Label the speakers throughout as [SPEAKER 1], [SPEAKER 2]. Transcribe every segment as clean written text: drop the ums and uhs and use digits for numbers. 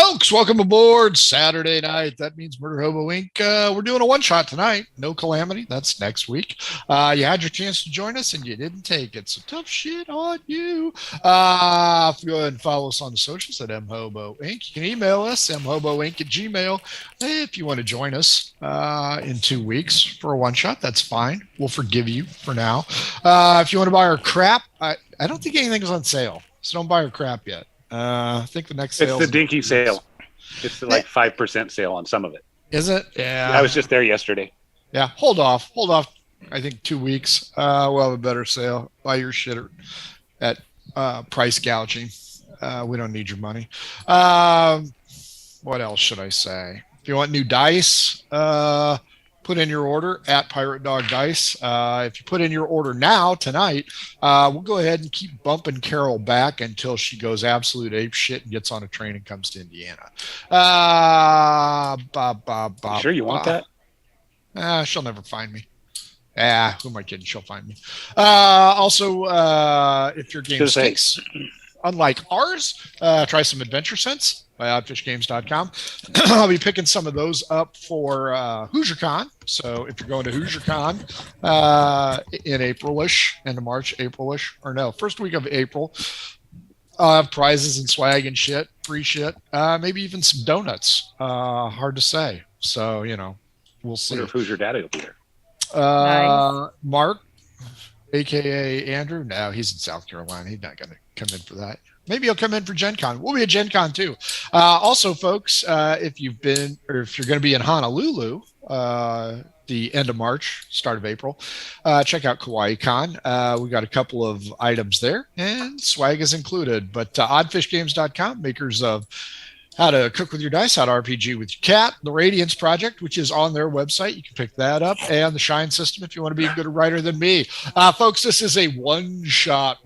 [SPEAKER 1] Folks, welcome aboard Saturday night. That means Murder Hobo Inc. We're doing a one-shot tonight. No Calamity. That's next week. You had your chance to join us and you didn't take it. So tough shit on you. Go ahead and follow us on the socials at mhobo inc. You can email us, mhoboinc@gmail. If you want to join us in 2 weeks for a one-shot, that's fine. We'll forgive you for now. If you want to buy our crap, I don't think anything's on sale. So don't buy our crap yet. I think the next sale.
[SPEAKER 2] It's the dinky sale. It's like 5% sale on some of it.
[SPEAKER 1] Is it? Yeah.
[SPEAKER 2] I was just there yesterday.
[SPEAKER 1] Yeah. Hold off. I think 2 weeks. We'll have a better sale. Buy your shit at price gouging. We don't need your money. What else should I say? If you want new dice, put in your order at Pirate Dog Dice. If you put in your order now, tonight, we'll go ahead and keep bumping Carol back until she goes absolute ape shit and gets on a train and comes to Indiana.
[SPEAKER 2] You sure you want that?
[SPEAKER 1] She'll never find me. Who am I kidding? She'll find me. Also, if your game stinks, unlike ours, try some Adventure Sense by oddfishgames.com. I'll be picking some of those up for HoosierCon. So if you're going to HoosierCon in April-ish, end of March, April-ish, or no, first week of April, I'll have prizes and swag and shit, free shit, maybe even some donuts. Hard to say. So, we'll see.
[SPEAKER 2] I wonder if Hoosier Daddy will be there.
[SPEAKER 1] Nice. Mark, a.k.a. Andrew, no, he's in South Carolina. He's not going to come in for that. Maybe he'll come in for Gen Con. We'll be at Gen Con too. Also, folks, if you're going to be in Honolulu, the end of March, start of April, check out Kawaii Con. We got a couple of items there, and swag is included. But oddfishgames.com, makers of How to Cook with Your Dice, How to RPG with Your Cat, the Radiance Project, which is on their website. You can pick that up, and the Shine System if you want to be a good writer than me. Folks, this is a one-shot.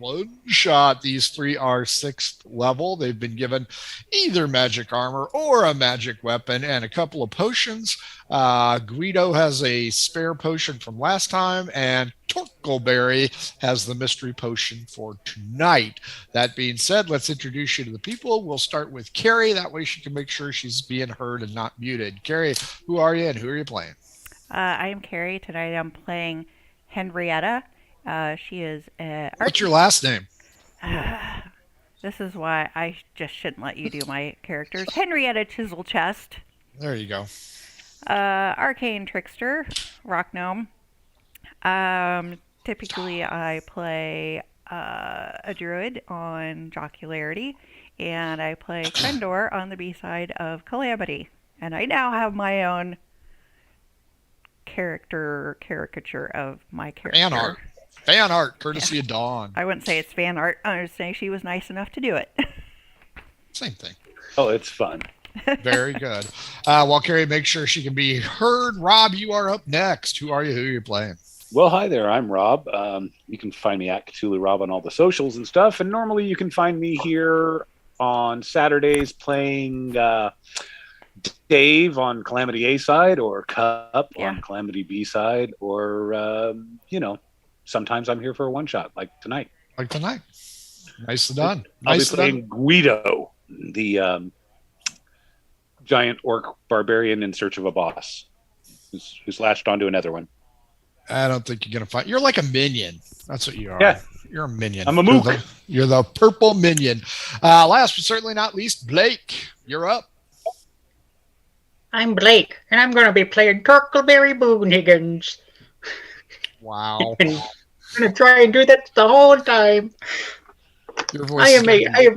[SPEAKER 1] These three are 6th level. They've been given either magic armor or a magic weapon and a couple of potions. Guido has a spare potion from last time, and Torkelberry has the mystery potion for tonight. That being said, let's introduce you to the people. We'll start with Carrie. That way she can make sure she's being heard and not muted. Carrie, who are you and who are you playing?
[SPEAKER 3] I am Carrie. Tonight I'm playing Henrietta. She is
[SPEAKER 1] What's your last name?
[SPEAKER 3] This is why I just shouldn't let you do my characters. Henrietta Chiselchest.
[SPEAKER 1] There you go.
[SPEAKER 3] Arcane Trickster, Rock Gnome. Typically I play a druid on Jocularity, and I play Krendor on the B-side of Calamity. And I now have my own caricature of my character.
[SPEAKER 1] Fan art, courtesy of Dawn.
[SPEAKER 3] I wouldn't say it's fan art. I would say she was nice enough to do it.
[SPEAKER 1] Same thing.
[SPEAKER 2] Oh, it's fun.
[SPEAKER 1] Very good. While Carrie makes sure she can be heard, Rob, you are up next. Who are you? Who are you playing?
[SPEAKER 2] Well, hi there. I'm Rob. You can find me at Cthulhu Rob on all the socials and stuff. And normally you can find me here on Saturdays playing Dave on Calamity A side, or Cup on Calamity B side, or sometimes I'm here for a one shot like tonight.
[SPEAKER 1] Nicely done.
[SPEAKER 2] I'll be playing Guido, the giant orc barbarian in search of a boss who's latched onto another one.
[SPEAKER 1] I don't think you're going to find... You're like a minion. That's what you are.
[SPEAKER 2] Yeah.
[SPEAKER 1] You're a minion.
[SPEAKER 2] I'm a mook.
[SPEAKER 1] You're the purple minion. Last but certainly not least, Blake, you're up.
[SPEAKER 4] I'm Blake, and I'm going to be playing Torkelberry Boonhiggins.
[SPEAKER 1] Wow.
[SPEAKER 4] I'm going to try and do that the whole time.
[SPEAKER 1] Your voice
[SPEAKER 4] I am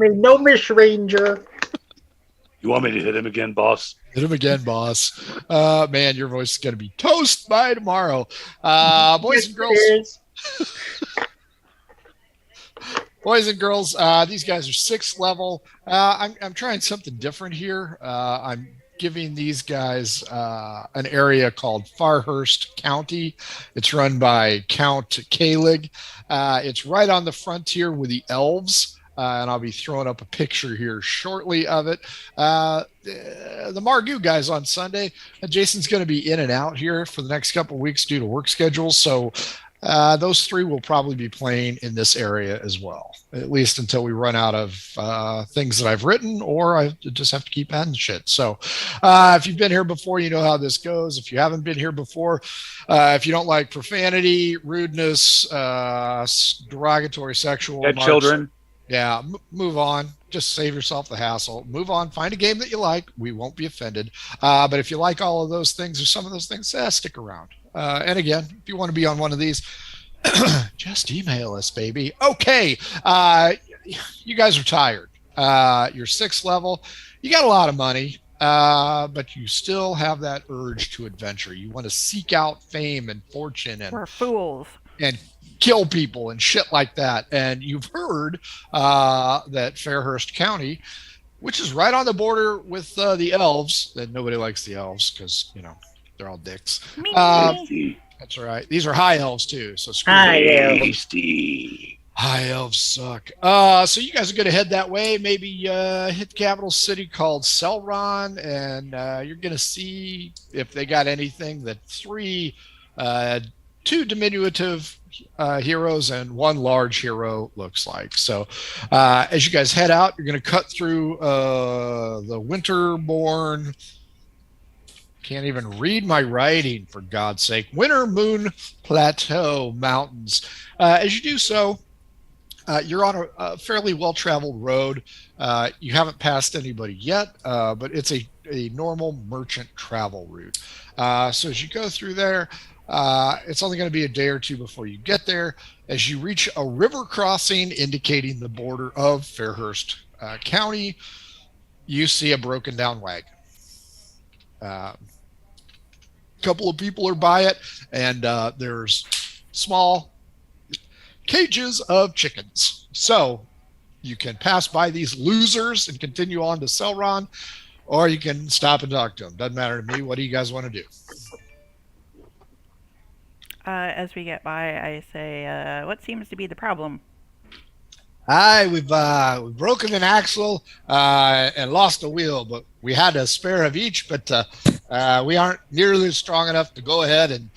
[SPEAKER 4] a gnomish ranger.
[SPEAKER 2] You want me to hit him again, boss?
[SPEAKER 1] Hit him again, boss. Man, your voice is going to be toast by tomorrow. Boys and girls. Boys and girls, these guys are 6th level. I'm trying something different here. I'm giving these guys an area called Fairhurst County. It's run by Count Kalig. It's right on the frontier with the elves. And I'll be throwing up a picture here shortly of it. The Margoo guys on Sunday. Jason's going to be in and out here for the next couple of weeks due to work schedules. So Those three will probably be playing in this area as well, at least until we run out of things that I've written, or I just have to keep adding shit. So if you've been here before, you know how this goes. If you haven't been here before, if you don't like profanity, rudeness, derogatory sexual
[SPEAKER 2] Dead
[SPEAKER 1] remarks,
[SPEAKER 2] children.
[SPEAKER 1] yeah, move on. Just save yourself the hassle. Move on. Find a game that you like. We won't be offended. But if you like all of those things or some of those things, stick around. And again, if you want to be on one of these, just email us, baby. Okay. You guys are tired. You're 6th level. You got a lot of money, but you still have that urge to adventure. You want to seek out fame and fortune and
[SPEAKER 3] We're fools.
[SPEAKER 1] and kill people and shit like that. And you've heard that Fairhurst County, which is right on the border with the elves, and nobody likes the elves because, you know, they're all dicks. That's right. These are high elves too. So screw
[SPEAKER 4] Hi,
[SPEAKER 1] them.
[SPEAKER 4] elves.
[SPEAKER 1] High elves suck. So you guys are going to head that way. Maybe hit the capital city called Selron, and you're going to see if they got anything that 2 diminutive heroes and 1 large hero looks like. So as you guys head out, you're going to cut through the Winterborn. Can't even read my writing, for God's sake. Winter Moon Plateau Mountains. As you do so, you're on a fairly well-traveled road. You haven't passed anybody yet, but it's a normal merchant travel route. So as you go through there, it's only going to be a day or two before you get there. As you reach a river crossing indicating the border of Fairhurst County, you see a broken down wagon. Couple of people are by it, and there's small cages of chickens. So you can pass by these losers and continue on to Selron, or you can stop and talk to them. Doesn't matter to me. What do you guys want to do?
[SPEAKER 3] As we get by, I say, what seems to be the problem?
[SPEAKER 1] Hi, we've broken an axle and lost a wheel, but we had a spare of each, but we aren't nearly strong enough to go ahead and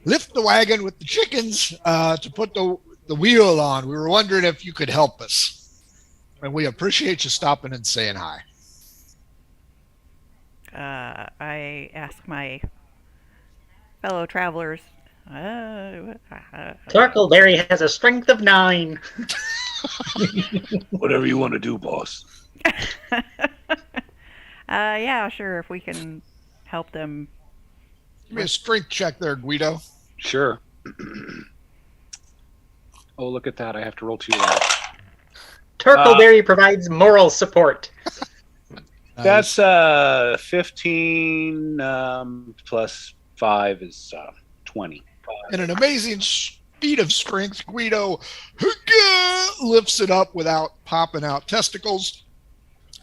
[SPEAKER 1] lift the wagon with the chickens to put the wheel on. We were wondering if you could help us, and we appreciate you stopping and saying hi.
[SPEAKER 3] I ask my fellow travelers.
[SPEAKER 4] Torkleberry has a strength of 9.
[SPEAKER 2] Whatever you want to do, boss.
[SPEAKER 3] Yeah, sure. If we can help them.
[SPEAKER 1] Give me a strength check there, Guido.
[SPEAKER 2] Sure. Oh, look at that. I have to roll 2.
[SPEAKER 4] Torkleberry provides moral support.
[SPEAKER 2] That's 15 plus 5 is 20.
[SPEAKER 1] And an amazing feat of strength, Guido lifts it up without popping out testicles.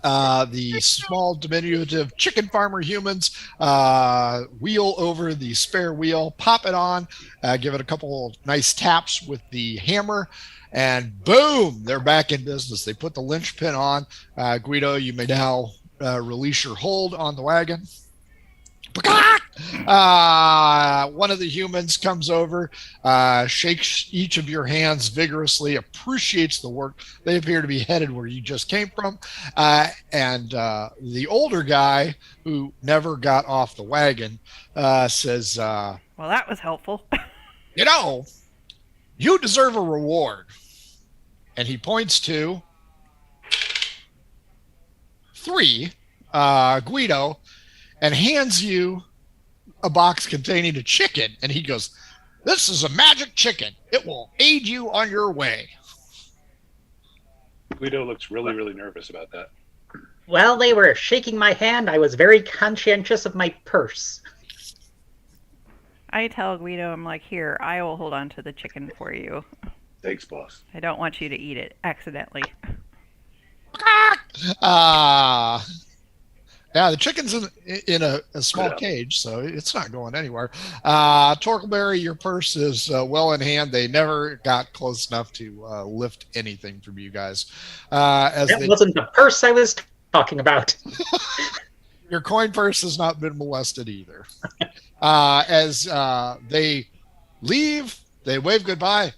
[SPEAKER 1] The small diminutive chicken farmer humans wheel over the spare wheel, pop it on, give it a couple nice taps with the hammer, and boom, they're back in business. They put the linchpin on. Guido, you may now release your hold on the wagon. One of the humans comes over, shakes each of your hands vigorously, appreciates the work. They appear to be headed where you just came from. And the older guy, who never got off the wagon, says,
[SPEAKER 3] Well, that was helpful.
[SPEAKER 1] you know, you deserve a reward. And he points to 3, Guido, and hands you a box containing a chicken. And he goes, this is a magic chicken. It will aid you on your way.
[SPEAKER 2] Guido looks really, really nervous about that.
[SPEAKER 4] While they were shaking my hand, I was very conscientious of my purse.
[SPEAKER 3] I tell Guido, I'm like, here, I will hold on to the chicken for you.
[SPEAKER 2] Thanks, boss.
[SPEAKER 3] I don't want you to eat it accidentally.
[SPEAKER 1] Yeah, the chicken's in a small cage, so it's not going anywhere. Torkleberry, your purse is well in hand. They never got close enough to lift anything from you guys.
[SPEAKER 4] That wasn't the purse I was talking about.
[SPEAKER 1] Your coin purse has not been molested either. As they leave. They wave goodbye.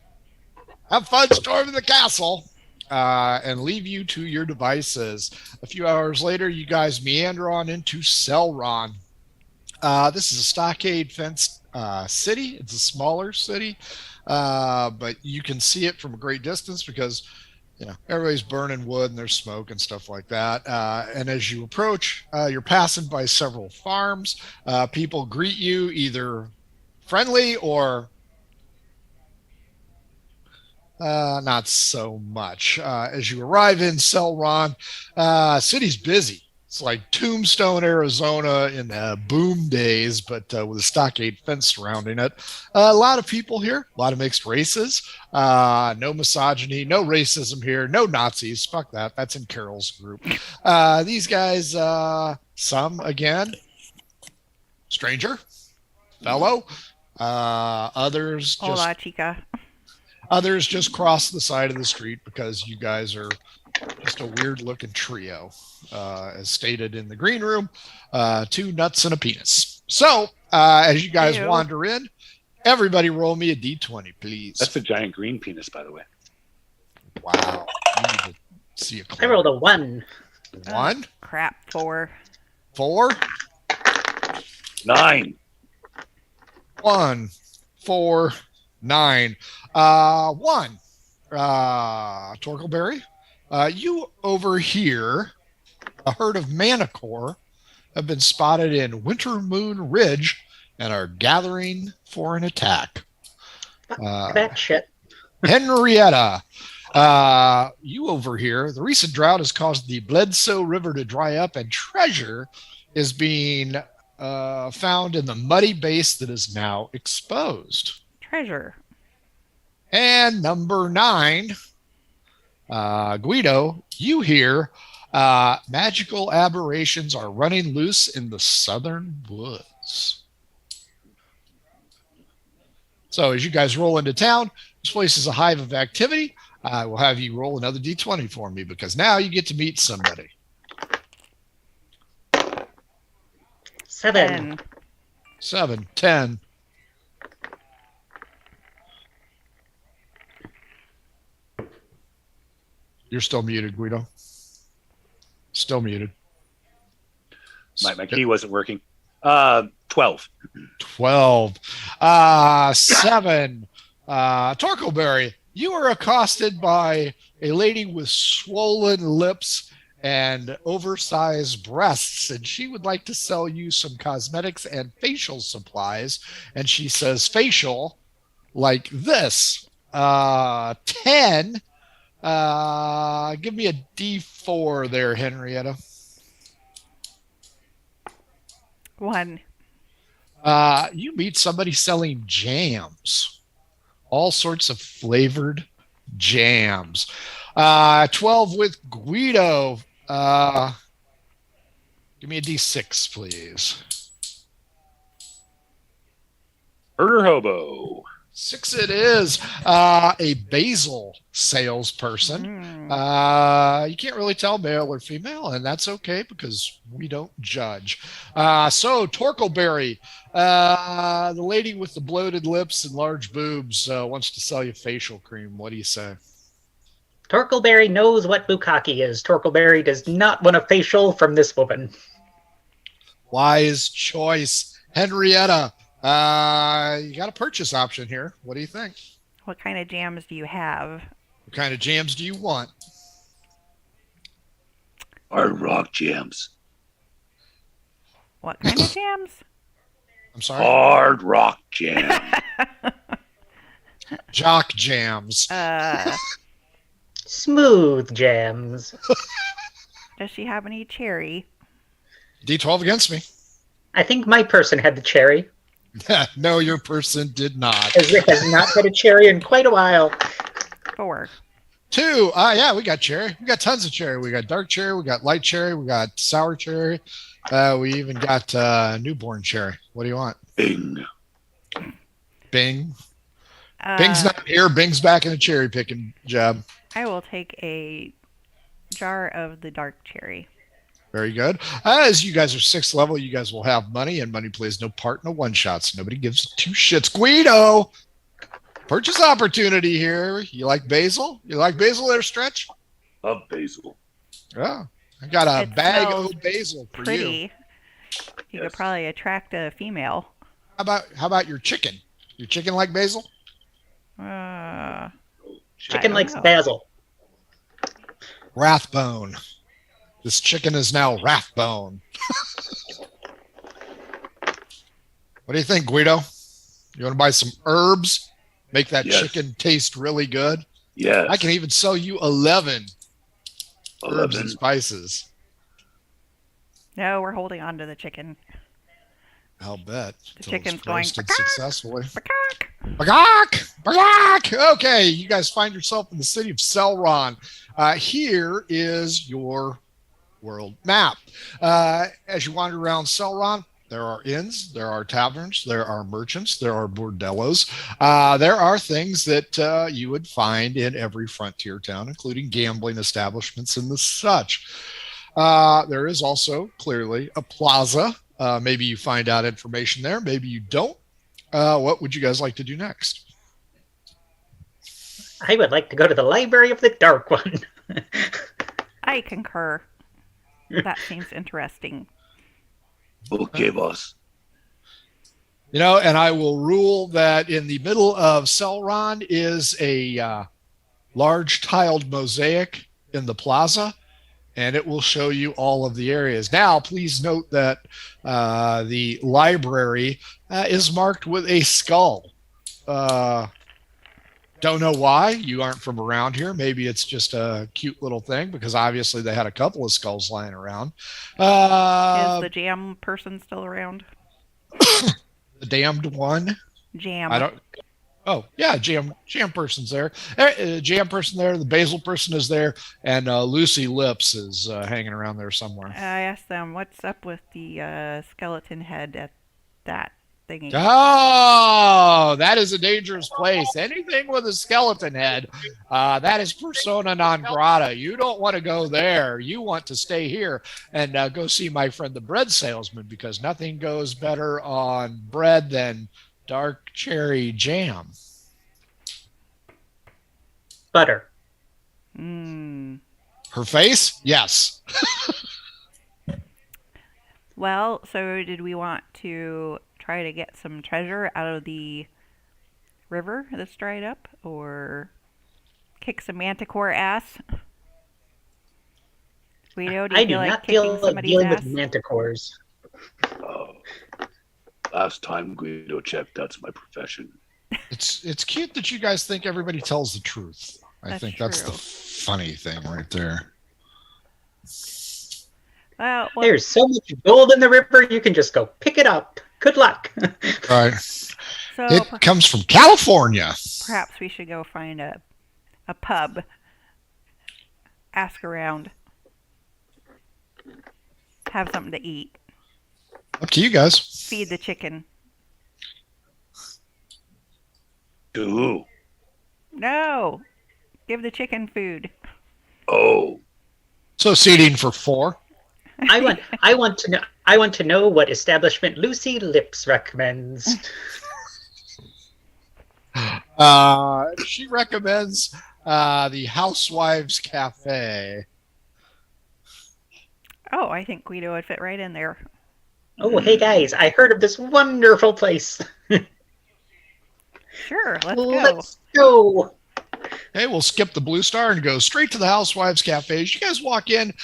[SPEAKER 1] Have fun storming the castle. And leave you to your devices. A few hours later, you guys meander on into Selron. This is a stockade fenced city. It's a smaller city, but you can see it from a great distance because everybody's burning wood and there's smoke and stuff like that. And as you approach, you're passing by several farms. People greet you either friendly or not so much. As you arrive in Selron, city's busy. It's like Tombstone, Arizona in the boom days, but with a stockade fence surrounding it. A lot of people here, a lot of mixed races. No misogyny, no racism here, no Nazis. Fuck that. That's in Carol's group. These guys, some, again, stranger, fellow. Others just...
[SPEAKER 3] Hola, chica.
[SPEAKER 1] Others just cross the side of the street because you guys are just a weird looking trio, as stated in the green room, 2 nuts and a penis. So as you guys wander in, everybody roll me a D20, please.
[SPEAKER 2] That's a giant green penis, by the way.
[SPEAKER 1] Wow. You need to see a
[SPEAKER 4] I rolled a 1.
[SPEAKER 1] 1?
[SPEAKER 3] Crap, 4.
[SPEAKER 1] 4?
[SPEAKER 2] 9.
[SPEAKER 1] 1, 4, 9. 1. Torkelberry, you over here, a herd of Manicore have been spotted in Winter Moon Ridge and are gathering for an attack.
[SPEAKER 4] That shit.
[SPEAKER 1] Henrietta, you over here, the recent drought has caused the Bledsoe River to dry up and treasure is being found in the muddy base that is now exposed.
[SPEAKER 3] Treasure.
[SPEAKER 1] And number 9, Guido, you hear magical aberrations are running loose in the southern woods. So as you guys roll into town, this place is a hive of activity. I will have you roll another D20 for me because now you get to meet somebody.
[SPEAKER 4] 7.
[SPEAKER 1] 7, 10. You're still muted, Guido. Still muted.
[SPEAKER 2] My key wasn't working. 12.
[SPEAKER 1] 12. 7. Torkelberry, you are accosted by a lady with swollen lips and oversized breasts, and she would like to sell you some cosmetics and facial supplies. And she says facial like this. 10. Give me a D4 there, Henrietta.
[SPEAKER 3] 1.
[SPEAKER 1] You meet somebody selling jams, all sorts of flavored jams. 12 with Guido. Give me a D6, please.
[SPEAKER 2] Burger Hobo.
[SPEAKER 1] 6 it is. A basil salesperson. You can't really tell male or female, and that's okay because we don't judge. So Torkelberry, the lady with the bloated lips and large boobs, wants to sell you facial cream. What do you say?
[SPEAKER 4] Torkelberry knows what bukkake is. Torkelberry does not want a facial from this woman.
[SPEAKER 1] Wise choice. Henrietta, you got a purchase option here. What do you think?
[SPEAKER 3] What kind of jams do you have?
[SPEAKER 1] What kind of jams do you want?
[SPEAKER 2] Hard rock jams.
[SPEAKER 3] What kind of jams?
[SPEAKER 1] I'm sorry?
[SPEAKER 2] Hard rock jam.
[SPEAKER 1] Jock jams.
[SPEAKER 4] Smooth jams.
[SPEAKER 3] Does she have any cherry?
[SPEAKER 1] D12 against me.
[SPEAKER 4] I think my person had the cherry,
[SPEAKER 1] No, your person did not.
[SPEAKER 4] as Rick has not had a cherry in quite a while.
[SPEAKER 3] 4.
[SPEAKER 1] 2. Yeah, we got cherry. We got tons of cherry. We got dark cherry. We got light cherry. We got sour cherry. We even got newborn cherry. What do you want?
[SPEAKER 2] Bing.
[SPEAKER 1] Bing. Bing's not here. Bing's back in the cherry picking job.
[SPEAKER 3] I will take a jar of the dark cherry.
[SPEAKER 1] Very good. As you guys are 6th level, you guys will have money, and money plays no part in a one-shot, so nobody gives 2 shits. Guido, Purchase opportunity here. You like basil? You like basil there, Stretch?
[SPEAKER 2] Of basil.
[SPEAKER 1] Yeah. I got a
[SPEAKER 3] It
[SPEAKER 1] bag
[SPEAKER 3] smells
[SPEAKER 1] of basil for you.
[SPEAKER 3] Pretty. You
[SPEAKER 2] Yes.
[SPEAKER 3] could probably attract a female.
[SPEAKER 1] How about your chicken? Your chicken like basil?
[SPEAKER 3] I
[SPEAKER 4] Chicken
[SPEAKER 3] don't
[SPEAKER 4] likes
[SPEAKER 3] know.
[SPEAKER 4] basil.
[SPEAKER 1] Rathbone. This chicken is now Rathbone. What do you think, Guido? You want to buy some herbs? Make that
[SPEAKER 2] Yes.
[SPEAKER 1] chicken taste really good?
[SPEAKER 2] Yes.
[SPEAKER 1] I can even sell you 11 herbs
[SPEAKER 2] 11.
[SPEAKER 1] and spices.
[SPEAKER 3] No, we're holding on to the chicken.
[SPEAKER 1] I'll bet.
[SPEAKER 3] The
[SPEAKER 1] Till
[SPEAKER 3] chicken's
[SPEAKER 1] it's
[SPEAKER 3] going,
[SPEAKER 1] roasted
[SPEAKER 3] "Quack."
[SPEAKER 1] successfully.
[SPEAKER 3] Bakak!
[SPEAKER 1] Bagak! Bagak! Okay, you guys find yourself in the city of Selron. Here is your world map. As you wander around Selron, there are inns, there are taverns, there are merchants, there are bordellos. There are things that you would find in every frontier town, including gambling establishments and the such. There is also clearly a plaza. Maybe you find out information there, maybe you don't. What would you guys like to do next?
[SPEAKER 4] I would like to go to the Library of the Dark One.
[SPEAKER 3] I concur. That seems interesting.
[SPEAKER 2] Okay, boss.
[SPEAKER 1] You know, and I will rule that in the middle of Selron is a large tiled mosaic in the plaza, and it will show you all of the areas. Now, please note that the library is marked with a skull. Don't know why. You aren't from around here. Maybe it's just a cute little thing, because obviously they had a couple of skulls lying around.
[SPEAKER 3] Is the jam person still around?
[SPEAKER 1] The damned one.
[SPEAKER 3] Jam.
[SPEAKER 1] I don't. Oh yeah, jam person's there. Jam person there. The basil person is there, and Lucy Lips is hanging around there somewhere.
[SPEAKER 3] I asked them, what's up with the skeleton head at that thingy?
[SPEAKER 1] Oh, that is a dangerous place. Anything with a skeleton head, that is persona non grata. You don't want to go there. You want to stay here and go see my friend the bread salesman, because nothing goes better on bread than dark cherry jam.
[SPEAKER 4] Butter.
[SPEAKER 1] Her face? Yes.
[SPEAKER 3] Well, so did we want to try to get some treasure out of the river that's dried up, or kick some manticore ass? Guido, do you
[SPEAKER 4] I do
[SPEAKER 3] feel like
[SPEAKER 4] not
[SPEAKER 3] kicking
[SPEAKER 4] feel like
[SPEAKER 3] somebody's
[SPEAKER 4] dealing
[SPEAKER 3] ass?
[SPEAKER 4] with manticores.
[SPEAKER 2] Oh, last time Guido checked, that's my profession.
[SPEAKER 1] It's cute that you guys think everybody tells the truth. I
[SPEAKER 3] That's
[SPEAKER 1] think that's the
[SPEAKER 3] true.
[SPEAKER 1] funny thing right there.
[SPEAKER 3] Well,
[SPEAKER 4] There's so much gold in the river, you can just go pick it up. Good luck.
[SPEAKER 1] Right.
[SPEAKER 3] so
[SPEAKER 1] It comes from California.
[SPEAKER 3] perhaps we should go find a pub. Ask around. Have something to eat.
[SPEAKER 1] Up to you guys.
[SPEAKER 3] Feed the chicken.
[SPEAKER 2] To who?
[SPEAKER 3] No! Give the chicken food.
[SPEAKER 2] Oh,
[SPEAKER 1] So seating for 4.
[SPEAKER 4] I want to know what establishment Lucy Lips recommends.
[SPEAKER 1] She recommends the Housewives Cafe.
[SPEAKER 3] Oh, I think Guido would fit right in there.
[SPEAKER 4] Oh, hey guys, I heard of this wonderful place.
[SPEAKER 3] Sure, let's go.
[SPEAKER 4] Let's go.
[SPEAKER 1] Okay, we'll skip the Blue Star and go straight to the Housewives Cafe. As you guys walk in,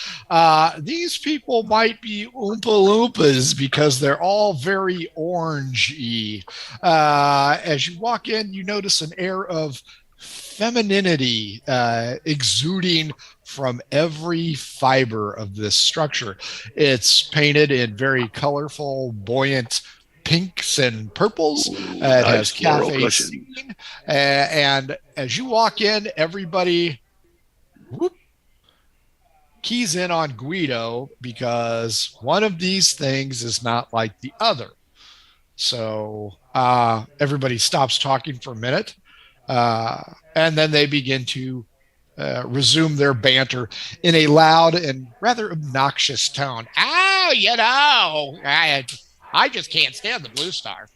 [SPEAKER 1] these people might be Oompa Loompas because they're all very orangey. As you walk in, you notice an air of femininity exuding from every fiber of this structure. It's painted in very colorful, buoyant pinks and purples. It has
[SPEAKER 2] floral
[SPEAKER 1] cafe
[SPEAKER 2] cushioning.
[SPEAKER 1] seating. And as you walk in, everybody keys in on Guido because one of these things is not like the other. So everybody stops talking for a minute, and then they begin to resume their banter in a loud and rather obnoxious tone. Oh, you know, I just can't stand the Blue Star.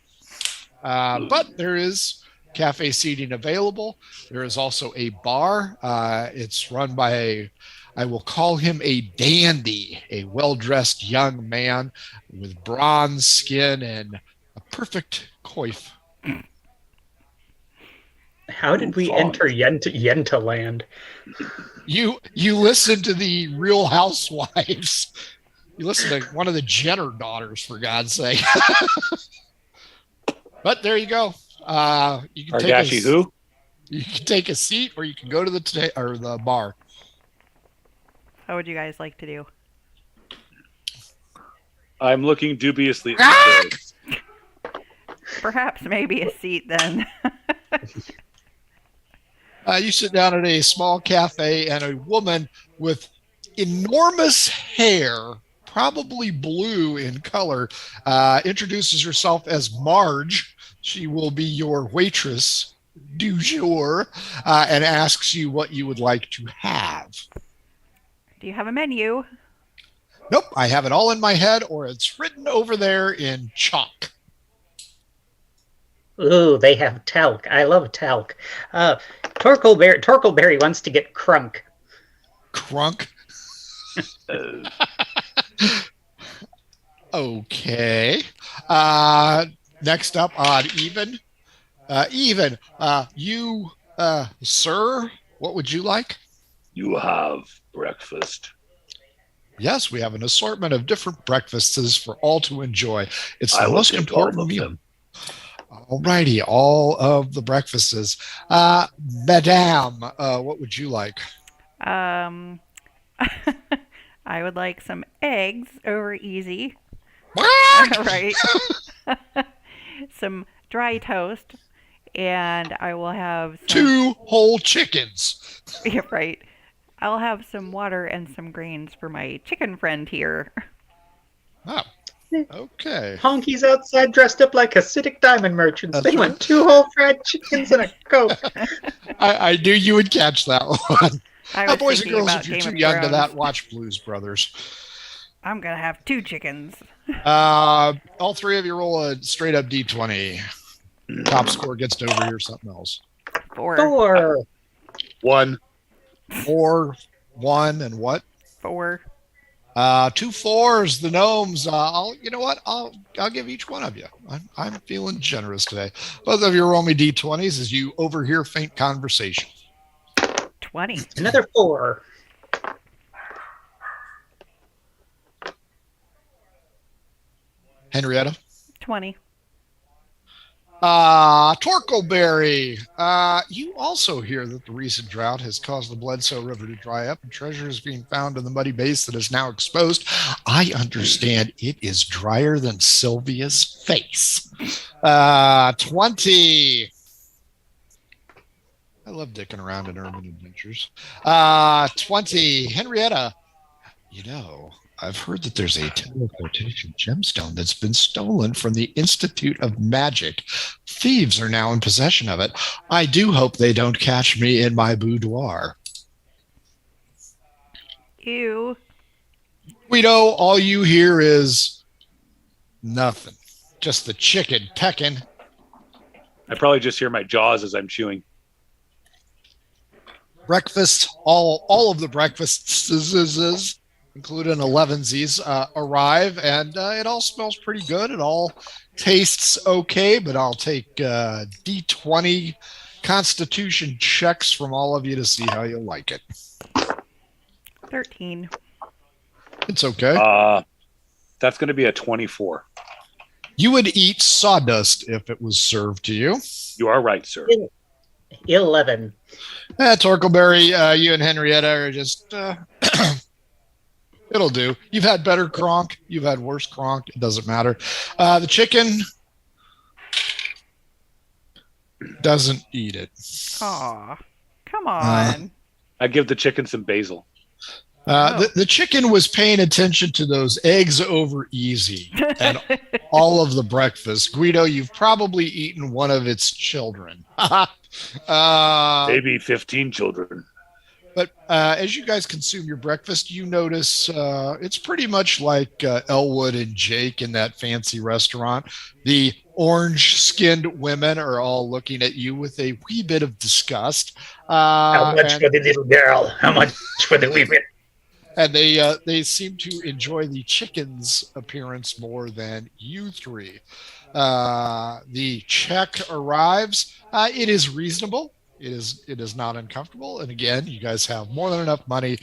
[SPEAKER 1] But there is cafe seating available. There is also a bar. It's run by I will call him a dandy, a well-dressed young man with bronze skin and a perfect coif.
[SPEAKER 4] How did we enter Yenta land?
[SPEAKER 1] You listen to the Real Housewives. You listen to one of the Jenner daughters, for God's sake. But there you go. You can
[SPEAKER 2] Argashi who?
[SPEAKER 1] You can take a seat, or you can go to the bar.
[SPEAKER 3] How would you guys like to do?
[SPEAKER 2] I'm looking dubiously at the chairs.
[SPEAKER 3] Perhaps maybe a seat then.
[SPEAKER 1] You sit down at a small cafe, and a woman with enormous hair, probably blue in color, introduces herself as Marge. She will be your waitress du jour, and asks you what you would like to have.
[SPEAKER 3] Do you have a menu?
[SPEAKER 1] Nope, I have it all in my head, or it's written over there in chalk.
[SPEAKER 4] Ooh, they have talc. I love talc. Torkleberry wants to get crunk.
[SPEAKER 1] Crunk? Okay. Next up on Even. Even, you, sir, what would you like?
[SPEAKER 2] You have breakfast.
[SPEAKER 1] Yes, we have an assortment of different breakfasts for all to enjoy. It's the
[SPEAKER 2] I will
[SPEAKER 1] most
[SPEAKER 2] take
[SPEAKER 1] important
[SPEAKER 2] all of
[SPEAKER 1] meal.
[SPEAKER 2] them.
[SPEAKER 1] All righty, all of the breakfasts. Madame, what would you like?
[SPEAKER 3] I would like some eggs over easy.
[SPEAKER 1] What?
[SPEAKER 3] Right. Some dry toast. And I will have some...
[SPEAKER 1] 2 whole chickens.
[SPEAKER 3] Yeah, right. I'll have some water and some grains for my chicken friend here.
[SPEAKER 1] Oh, okay.
[SPEAKER 4] Honky's outside dressed up like Hasidic diamond merchants.
[SPEAKER 1] That's
[SPEAKER 4] They
[SPEAKER 1] right.
[SPEAKER 4] want 2 whole fried chickens and a Coke.
[SPEAKER 1] I knew you would catch that one.
[SPEAKER 3] I
[SPEAKER 1] Now,
[SPEAKER 3] was
[SPEAKER 1] boys and
[SPEAKER 3] thinking
[SPEAKER 1] girls,
[SPEAKER 3] about
[SPEAKER 1] if you're
[SPEAKER 3] Game
[SPEAKER 1] too
[SPEAKER 3] of
[SPEAKER 1] young to
[SPEAKER 3] Thrones.
[SPEAKER 1] that, watch Blues Brothers.
[SPEAKER 3] I'm gonna have 2 chickens.
[SPEAKER 1] All 3 of you roll a straight up D20. Top score gets to overhear something else.
[SPEAKER 3] 4.
[SPEAKER 4] 4.
[SPEAKER 2] 1.
[SPEAKER 1] 4, 1, and what?
[SPEAKER 3] 4.
[SPEAKER 1] 2 4s. The gnomes. You know what? I'll give each one of you. I'm feeling generous today. Both of you roll me D20s as you overhear faint conversation.
[SPEAKER 3] 20.
[SPEAKER 4] Another 4.
[SPEAKER 1] Henrietta.
[SPEAKER 3] 20.
[SPEAKER 1] Torkleberry. You also hear that the recent drought has caused the Bledsoe River to dry up and treasure is being found in the muddy base that is now exposed. I understand it is drier than Sylvia's face. 20. I love dicking around in urban adventures. 20. Henrietta. You know, I've heard that there's a teleportation gemstone that's been stolen from the Institute of Magic. Thieves are now in possession of it. I do hope they don't catch me in my boudoir.
[SPEAKER 3] Ew.
[SPEAKER 1] Guido, all you hear is nothing. Just the chicken pecking.
[SPEAKER 2] I probably just hear my jaws as I'm chewing.
[SPEAKER 1] Breakfast, all of the breakfasts, including 11sies, arrive, and it all smells pretty good. It all tastes okay, but I'll take D20 constitution checks from all of you to see how you like it.
[SPEAKER 3] 13.
[SPEAKER 1] It's okay.
[SPEAKER 2] That's going to be a 24.
[SPEAKER 1] You would eat sawdust if it was served to you.
[SPEAKER 2] You are right, sir.
[SPEAKER 4] 11.
[SPEAKER 1] Torkleberry, you and Henrietta are just... it'll do. You've had better cronk. You've had worse cronk. It doesn't matter. The chicken doesn't eat it.
[SPEAKER 3] Aw. Come on.
[SPEAKER 2] I give the chicken some basil.
[SPEAKER 1] The chicken was paying attention to those eggs over easy and all of the breakfast. Guido, you've probably eaten one of its children.
[SPEAKER 2] Maybe 15 children.
[SPEAKER 1] But as you guys consume your breakfast, you notice it's pretty much like Elwood and Jake in that fancy restaurant. The orange-skinned women are all looking at you with a wee bit of disgust.
[SPEAKER 4] How much
[SPEAKER 1] And
[SPEAKER 4] for the little girl? How much for the wee bit?
[SPEAKER 1] and they seem to enjoy the chicken's appearance more than you three. The check arrives. It is reasonable. It is not uncomfortable. And again, you guys have more than enough money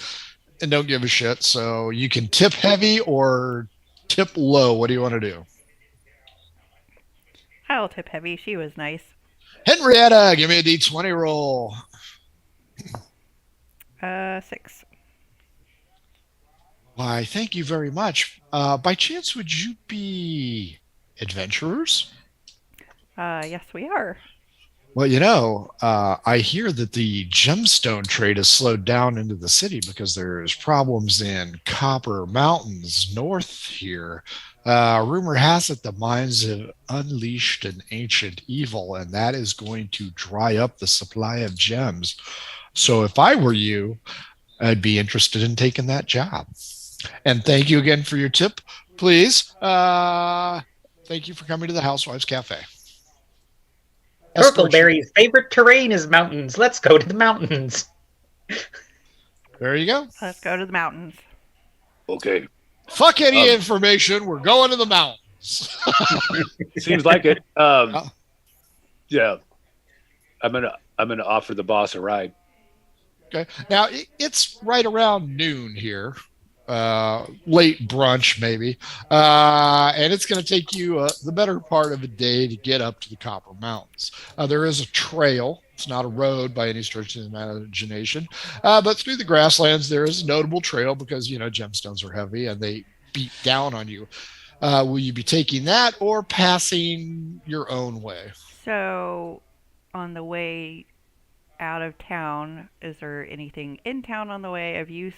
[SPEAKER 1] and don't give a shit. So you can tip heavy or tip low. What do you want to do?
[SPEAKER 3] I'll tip heavy. She was nice.
[SPEAKER 1] Henrietta, give me a D20 roll.
[SPEAKER 3] 6.
[SPEAKER 1] Why, thank you very much. By chance, would you be adventurers?
[SPEAKER 3] Yes, we are.
[SPEAKER 1] Well, I hear that the gemstone trade has slowed down into the city because there's problems in Copper Mountains north here. Rumor has it the mines have unleashed an ancient evil, and that is going to dry up the supply of gems. So if I were you, I'd be interested in taking that job. And thank you again for your tip. Please, thank you for coming to the Housewives Cafe.
[SPEAKER 4] Turkleberry's favorite terrain is mountains. Let's go to the mountains.
[SPEAKER 1] There you go.
[SPEAKER 3] Let's go to the mountains.
[SPEAKER 2] Okay.
[SPEAKER 1] Fuck any information. We're going to the mountains.
[SPEAKER 2] Seems like it. Yeah. I'm gonna offer the boss a ride.
[SPEAKER 1] Okay. Now it's right around noon here. Late brunch maybe, and it's going to take you the better part of a day to get up to the Copper Mountains. There is a trail. It's not a road by any stretch of the imagination, but through the grasslands there is a notable trail because gemstones are heavy and they beat down on you. Will you be taking that or passing your own way?
[SPEAKER 3] So, on the way out of town, is there anything in town on the way of use?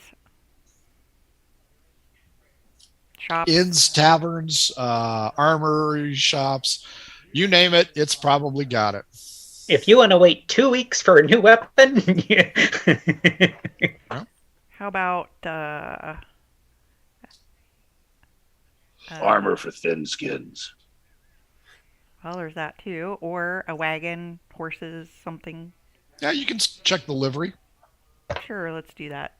[SPEAKER 3] Shops?
[SPEAKER 1] Inns, taverns, armory shops, you name it, it's probably got it.
[SPEAKER 4] If you want to wait 2 weeks for a new weapon,
[SPEAKER 3] How about
[SPEAKER 2] Armor for thin skins.
[SPEAKER 3] well, there's that too, or a wagon, horses, something.
[SPEAKER 1] Yeah, you can check the livery.
[SPEAKER 3] Sure, let's do that.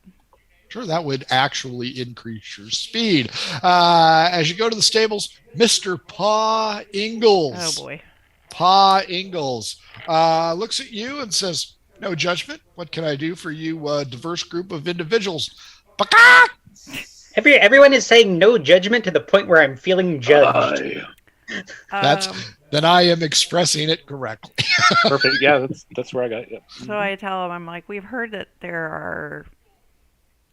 [SPEAKER 1] Sure, that would actually increase your speed. As you go to the stables, Mr. Pa Ingalls.
[SPEAKER 3] Oh boy.
[SPEAKER 1] Pa Ingalls looks at you and says, "No judgment. What can I do for you, diverse group of individuals?" Baka!
[SPEAKER 4] everyone is saying no judgment to the point where I'm feeling judged.
[SPEAKER 1] Then I am expressing it correctly.
[SPEAKER 2] Perfect. Yeah, that's where I got it. Yep.
[SPEAKER 3] So I tell him, I'm like, we've heard that there are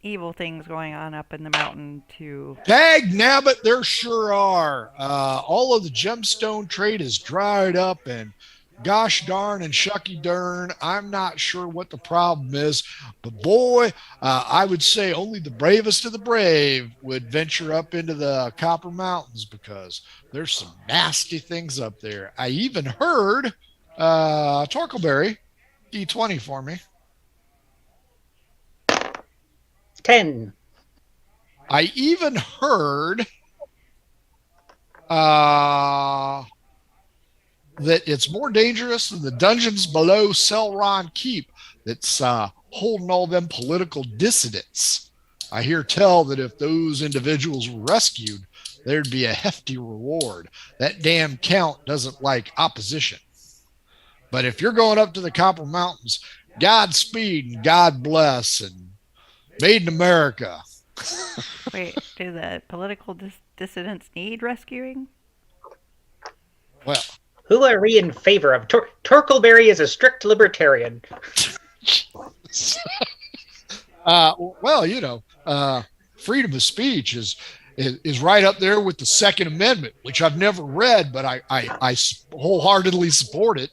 [SPEAKER 3] evil things going on up in the mountain too.
[SPEAKER 1] Dag nabbit, there sure are. All of the gemstone trade is dried up, and gosh darn and shucky darn, I'm not sure what the problem is. But boy, I would say only the bravest of the brave would venture up into the Copper Mountains because there's some nasty things up there. I even heard, Torkleberry, D20 for me.
[SPEAKER 4] 10.
[SPEAKER 1] I even heard that it's more dangerous than the dungeons below Selron Keep that's holding all them political dissidents. I hear tell that if those individuals were rescued, there'd be a hefty reward. That damn count doesn't like opposition. But if you're going up to the Copper Mountains, Godspeed and God bless and Made in America.
[SPEAKER 3] Wait, do the political dissidents need rescuing?
[SPEAKER 1] Well,
[SPEAKER 4] who are we in favor of? Torkleberry is a strict libertarian.
[SPEAKER 1] Freedom of speech is right up there with the Second Amendment, which I've never read, but I wholeheartedly support it.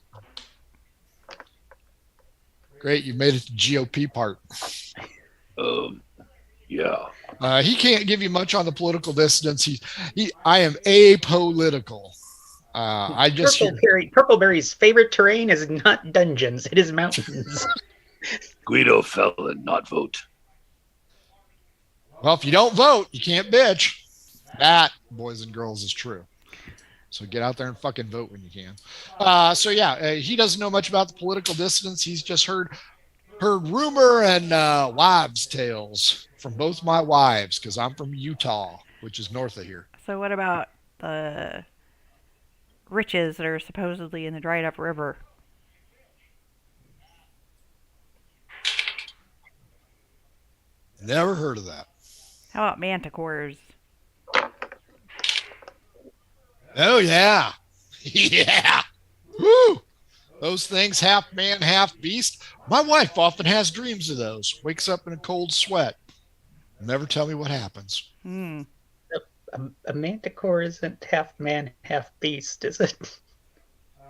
[SPEAKER 1] Great, you made it to GOP part.
[SPEAKER 2] Yeah.
[SPEAKER 1] He can't give you much on the political dissidents. I am apolitical. I just
[SPEAKER 4] Purpleberry's favorite terrain is not dungeons; it is mountains.
[SPEAKER 2] Guido Felon, not vote.
[SPEAKER 1] Well, if you don't vote, you can't bitch. That, boys and girls, is true. So get out there and fucking vote when you can. He doesn't know much about the political dissidents. He's just heard rumor and wives' tales from both my wives, because I'm from Utah, which is north of here.
[SPEAKER 3] So what about the riches that are supposedly in the dried up river?
[SPEAKER 1] Never heard of that.
[SPEAKER 3] How about manticores?
[SPEAKER 1] Oh, yeah. Yeah. Woo. Those things, half man, half beast. My wife often has dreams of those. Wakes up in a cold sweat. Never tell me what happens.
[SPEAKER 4] A manticore isn't half man, half beast, is it?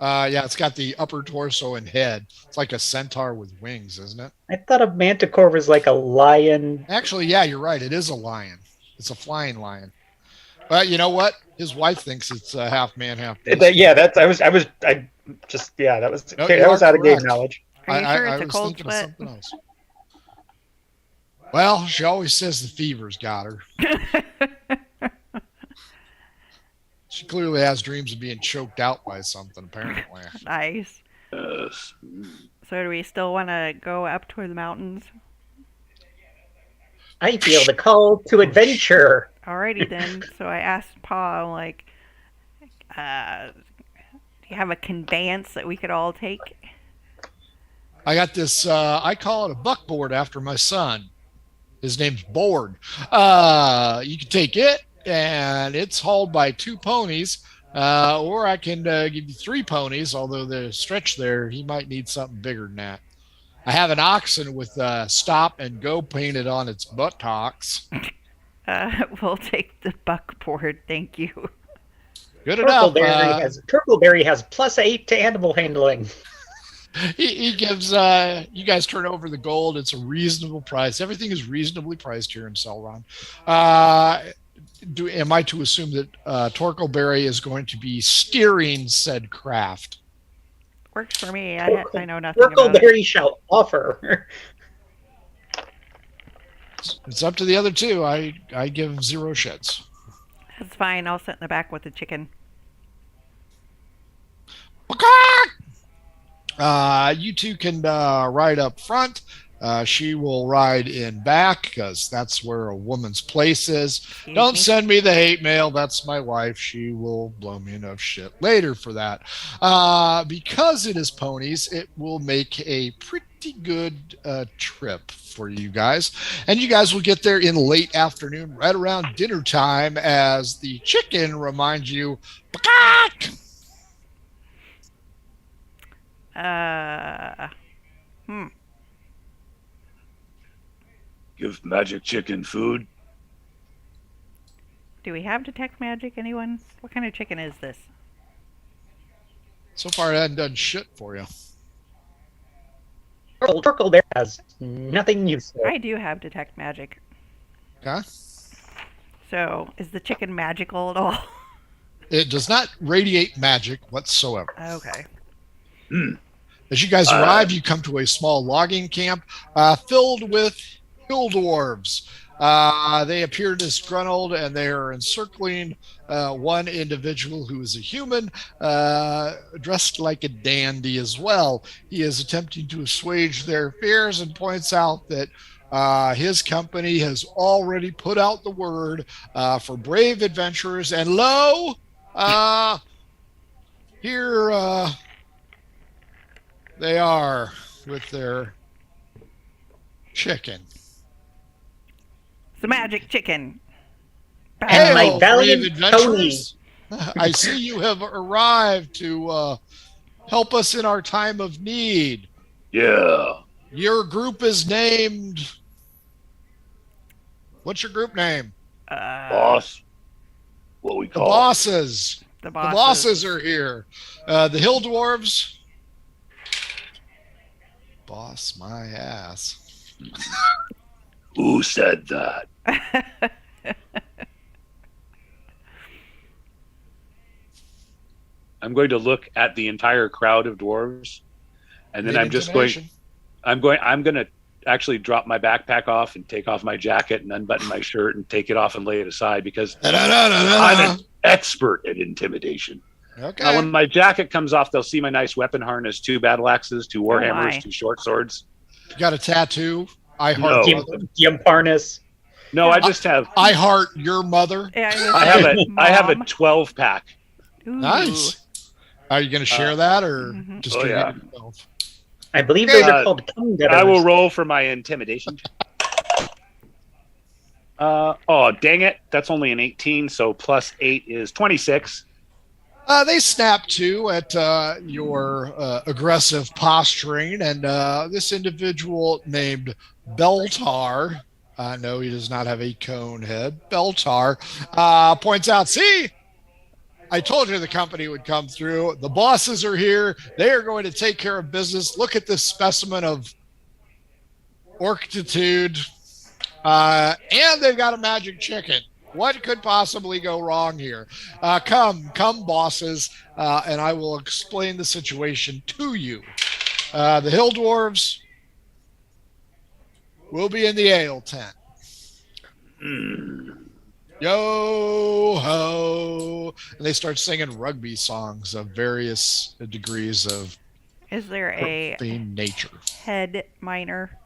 [SPEAKER 1] It's got the upper torso and head. It's like a centaur with wings, isn't it?
[SPEAKER 4] I thought a manticore was like a lion.
[SPEAKER 1] Actually, yeah, you're right. It is a lion. It's a flying lion. But you know what? His wife thinks it's half man, half beast.
[SPEAKER 4] That was out of game knowledge.
[SPEAKER 3] Are you sure it's a
[SPEAKER 1] was
[SPEAKER 3] cold
[SPEAKER 1] thinking of
[SPEAKER 3] sweat?
[SPEAKER 1] something else. Well, she always says the fever's got her. She clearly has dreams of being choked out by something, apparently.
[SPEAKER 3] Nice.
[SPEAKER 2] Yes.
[SPEAKER 3] So do we still want to go up toward the mountains?
[SPEAKER 4] I feel the call to adventure.
[SPEAKER 3] Alrighty then. So I asked Pa, like, do you have a conveyance that we could all take?
[SPEAKER 1] I got this, I call it a buckboard after my son. His name's Board. You can take it, and it's hauled by 2 ponies, or I can give you 3 ponies, although the stretch there, he might need something bigger than that. I have an oxen with stop and go painted on its buttocks.
[SPEAKER 3] We'll take the buckboard, thank you.
[SPEAKER 1] Good enough.
[SPEAKER 4] Turkleberry has +8 to animal handling.
[SPEAKER 1] He gives, you guys turn over the gold. It's a reasonable price. Everything is reasonably priced here in Selron. Am I to assume that Torkleberry is going to be steering said craft?
[SPEAKER 3] Works for me. I know nothing about it.
[SPEAKER 4] Turkleberry shall offer.
[SPEAKER 1] It's up to the other 2. I give 0 shits.
[SPEAKER 3] That's fine. I'll sit in the back with the chicken.
[SPEAKER 1] You 2 can ride up front. She will ride in back, because that's where a woman's place is. Don't send me the hate mail. That's my wife. She will blow me enough shit later for that. Because it is ponies, it will make a pretty good trip for you guys. And you guys will get there in late afternoon, right around dinner time, as the chicken reminds you, "Bakak!"
[SPEAKER 2] Give magic chicken food.
[SPEAKER 3] Do we have detect magic, anyone? What kind of chicken is this?
[SPEAKER 1] So far, it hasn't done shit for you.
[SPEAKER 4] Turkleberry has nothing useful.
[SPEAKER 3] I do have detect magic.
[SPEAKER 1] Okay.
[SPEAKER 3] So, is the chicken magical at all?
[SPEAKER 1] It does not radiate magic whatsoever.
[SPEAKER 3] Okay.
[SPEAKER 1] As you guys arrive, you come to a small logging camp filled with hill dwarves. They appear disgruntled, and they are encircling one individual who is a human, dressed like a dandy as well. He is attempting to assuage their fears and points out that his company has already put out the word for brave adventurers, and lo, here they are with their chicken.
[SPEAKER 3] The magic chicken.
[SPEAKER 4] And my
[SPEAKER 1] Hail,
[SPEAKER 4] valiant
[SPEAKER 1] brave adventurers. I see you have arrived to help us in our time of need.
[SPEAKER 2] Yeah.
[SPEAKER 1] Your group is named... What's your group name?
[SPEAKER 2] Boss. What we
[SPEAKER 1] The
[SPEAKER 2] call
[SPEAKER 1] Bosses.
[SPEAKER 3] The
[SPEAKER 1] The
[SPEAKER 3] bosses.
[SPEAKER 1] Bosses are here. The Hill Dwarves. Boss my ass.
[SPEAKER 2] Who said that? I'm going to look at the entire crowd of dwarves, and then
[SPEAKER 1] Made
[SPEAKER 2] I'm just going.
[SPEAKER 1] intimidation.
[SPEAKER 2] I'm going to actually drop my backpack off and take off my jacket and unbutton my shirt and take it off and lay it aside because I'm an expert at intimidation.
[SPEAKER 1] Okay.
[SPEAKER 2] When my jacket comes off, they'll see my nice weapon harness: 2 battle axes, 2 war
[SPEAKER 3] Oh,
[SPEAKER 2] hammers,
[SPEAKER 3] my.
[SPEAKER 2] 2 short swords.
[SPEAKER 1] You got a tattoo. I heart
[SPEAKER 2] No.
[SPEAKER 1] mother.
[SPEAKER 4] Gimp harness.
[SPEAKER 2] No, I just have
[SPEAKER 1] I heart your mother.
[SPEAKER 3] Yeah, I was
[SPEAKER 2] I
[SPEAKER 3] gonna
[SPEAKER 2] have
[SPEAKER 3] say,
[SPEAKER 2] a I have a
[SPEAKER 3] Mom.
[SPEAKER 2] 12 pack.
[SPEAKER 3] Ooh.
[SPEAKER 1] Nice. Are you going to share that or
[SPEAKER 3] Mhm.
[SPEAKER 1] just
[SPEAKER 2] Oh,
[SPEAKER 1] keep
[SPEAKER 2] yeah.
[SPEAKER 1] it yourself?
[SPEAKER 4] I believe
[SPEAKER 1] Okay.
[SPEAKER 4] those are called cum gutters.
[SPEAKER 2] I will roll for my intimidation. Oh, dang it. That's only an 18, so plus 8 is 26.
[SPEAKER 1] They snap to at your aggressive posturing, and this individual named Beltar, no, he does not have a cone head. Beltar points out, see, I told you the company would come through. The bosses are here. They are going to take care of business. Look at this specimen of orctitude. And they've got a magic chicken. What could possibly go wrong here? Come, bosses, and I will explain the situation to you. The hill dwarves will be in the ale tent. Yo ho! And they start singing rugby songs of various degrees of
[SPEAKER 3] Is there a
[SPEAKER 1] profane nature.
[SPEAKER 3] head miner?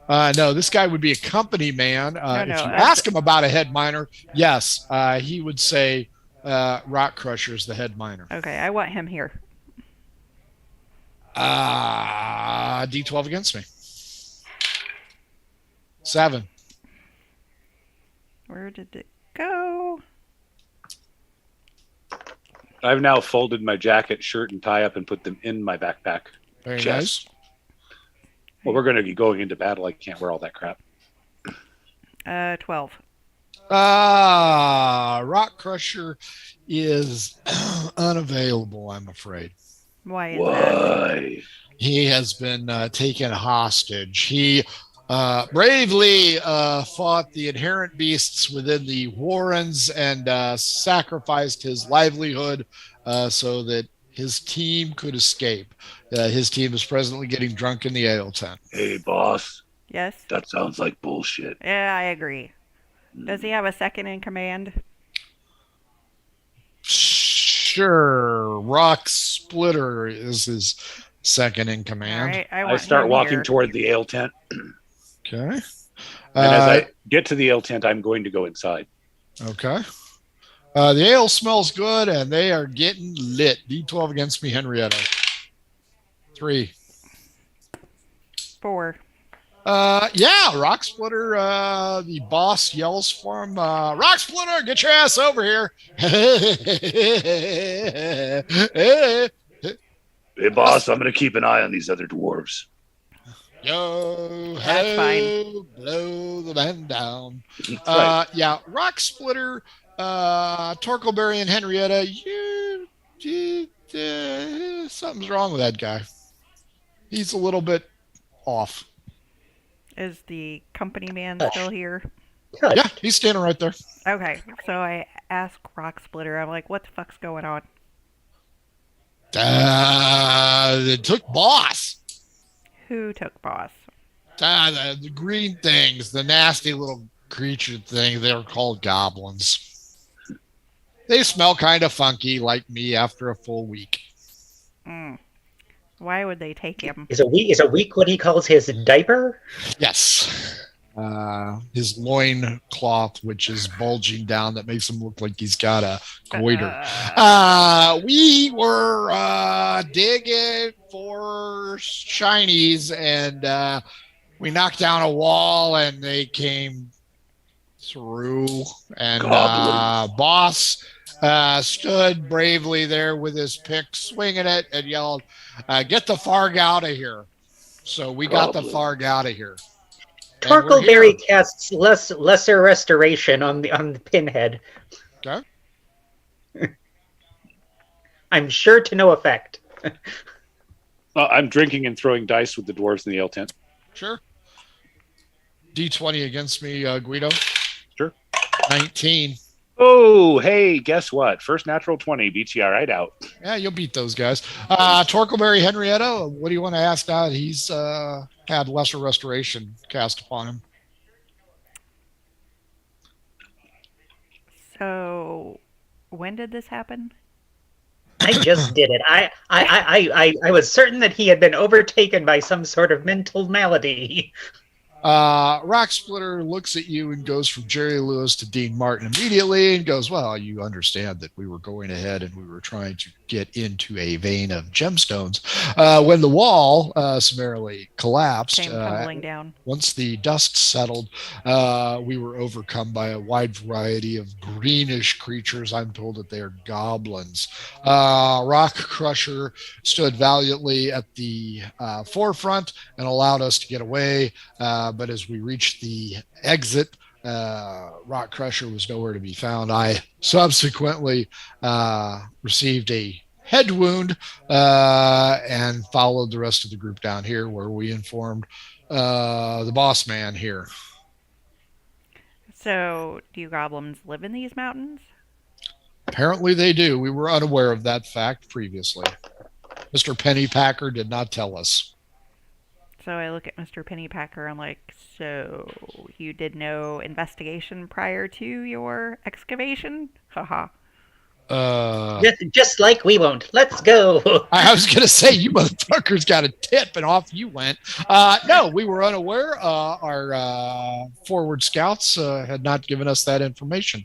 [SPEAKER 1] No, this guy would be a company man. If you ask him about a head miner, yes, he would say Rock Crusher's the head miner.
[SPEAKER 3] Okay, I want him here.
[SPEAKER 1] D12 against me. 7.
[SPEAKER 3] Where did it go?
[SPEAKER 2] I've now folded my jacket, shirt, and tie up and put them in my backpack.
[SPEAKER 1] Very
[SPEAKER 2] chest.
[SPEAKER 1] nice.
[SPEAKER 2] Well, we're going to be going into battle. I can't wear all that crap.
[SPEAKER 3] 12.
[SPEAKER 1] Rock Crusher is unavailable, I'm afraid.
[SPEAKER 3] Why is that?
[SPEAKER 2] Why?
[SPEAKER 1] He has been taken hostage. He bravely fought the inherent beasts within the Warrens and sacrificed his livelihood so that his team could escape. His team is presently getting drunk in the ale tent.
[SPEAKER 2] Hey, boss.
[SPEAKER 3] Yes?
[SPEAKER 2] That sounds like bullshit.
[SPEAKER 3] Yeah, I agree. Does he have a second in command?
[SPEAKER 1] Sure. Rock Splitter is his second in command.
[SPEAKER 3] All right,
[SPEAKER 2] I start walking toward the ale tent.
[SPEAKER 1] Okay.
[SPEAKER 2] And as I get to the ale tent, I'm going to go inside.
[SPEAKER 1] Okay. The ale smells good, and they are getting lit. D12 against me, Henrietta. 3.
[SPEAKER 3] 4.
[SPEAKER 1] Yeah, Rock Splitter, the boss yells for him, Rock Splitter, get your ass over here.
[SPEAKER 2] Hey, boss, I'm going to keep an eye on these other dwarves.
[SPEAKER 1] Yo,
[SPEAKER 3] That's fine.
[SPEAKER 1] blow the man down.
[SPEAKER 2] That's right.
[SPEAKER 1] Yeah, Rock Splitter, Torkelberry, and Henrietta, something's wrong with that guy. He's a little bit off.
[SPEAKER 3] Is the company man still here?
[SPEAKER 1] Yeah, he's standing right there.
[SPEAKER 3] Okay, so I ask Rock Splitter, I'm like, what the fuck's going on?
[SPEAKER 1] They took boss.
[SPEAKER 3] Who took boss?
[SPEAKER 1] The green things, the nasty little creature thing, they're called goblins. They smell kind of funky like me after a full week.
[SPEAKER 3] Why would they take him?
[SPEAKER 4] Is a week what he calls his diaper?
[SPEAKER 1] Yes. His loin cloth, which is bulging down, that makes him look like he's got a goiter. We were digging for shinies, and we knocked down a wall, and they came through. And boss stood bravely there with his pick, swinging it, and yelled, "Get the Farg out of here!" So we got the Farg out of here.
[SPEAKER 4] Torkelberry casts lesser restoration on the pinhead.
[SPEAKER 1] Okay.
[SPEAKER 4] I'm sure to no effect.
[SPEAKER 2] I'm drinking and throwing dice with the dwarves in the ale tent.
[SPEAKER 1] Sure. D20 against me, Guido.
[SPEAKER 2] Sure.
[SPEAKER 1] 19.
[SPEAKER 2] Oh, hey, guess what? First natural 20 beats you all right out.
[SPEAKER 1] Yeah, you'll beat those guys. Torkelberry Henrietta, what do you want to ask now? He's had lesser restoration cast upon him.
[SPEAKER 3] So, When did this happen?
[SPEAKER 4] I just did it. I was certain that he had been overtaken by some sort of mental malady.
[SPEAKER 1] Rock Splitter looks at you and goes from Jerry Lewis to Dean Martin immediately and goes, well, you understand that we were going ahead and we were trying to get into a vein of gemstones. When the wall summarily collapsed,
[SPEAKER 3] Came tumbling down.
[SPEAKER 1] once the dust settled, we were overcome by a wide variety of greenish creatures. I'm told that they are goblins. Rock Crusher stood valiantly at the forefront and allowed us to get away. But as we reached the exit, Rock Crusher was nowhere to be found. I subsequently received a head wound and followed the rest of the group down here, where we informed the boss man here.
[SPEAKER 3] So, do you goblins live in these mountains?
[SPEAKER 1] Apparently they do. We were unaware of that fact previously. Mr. Pennypacker did not tell us.
[SPEAKER 3] So I look at Mr. Pennypacker. I'm like, so you did no investigation prior to your excavation? Haha.
[SPEAKER 4] Just like we won't. Let's go.
[SPEAKER 1] I was going to say, you motherfuckers got a tip and off you went. No, we were unaware. Our forward scouts had not given us that information.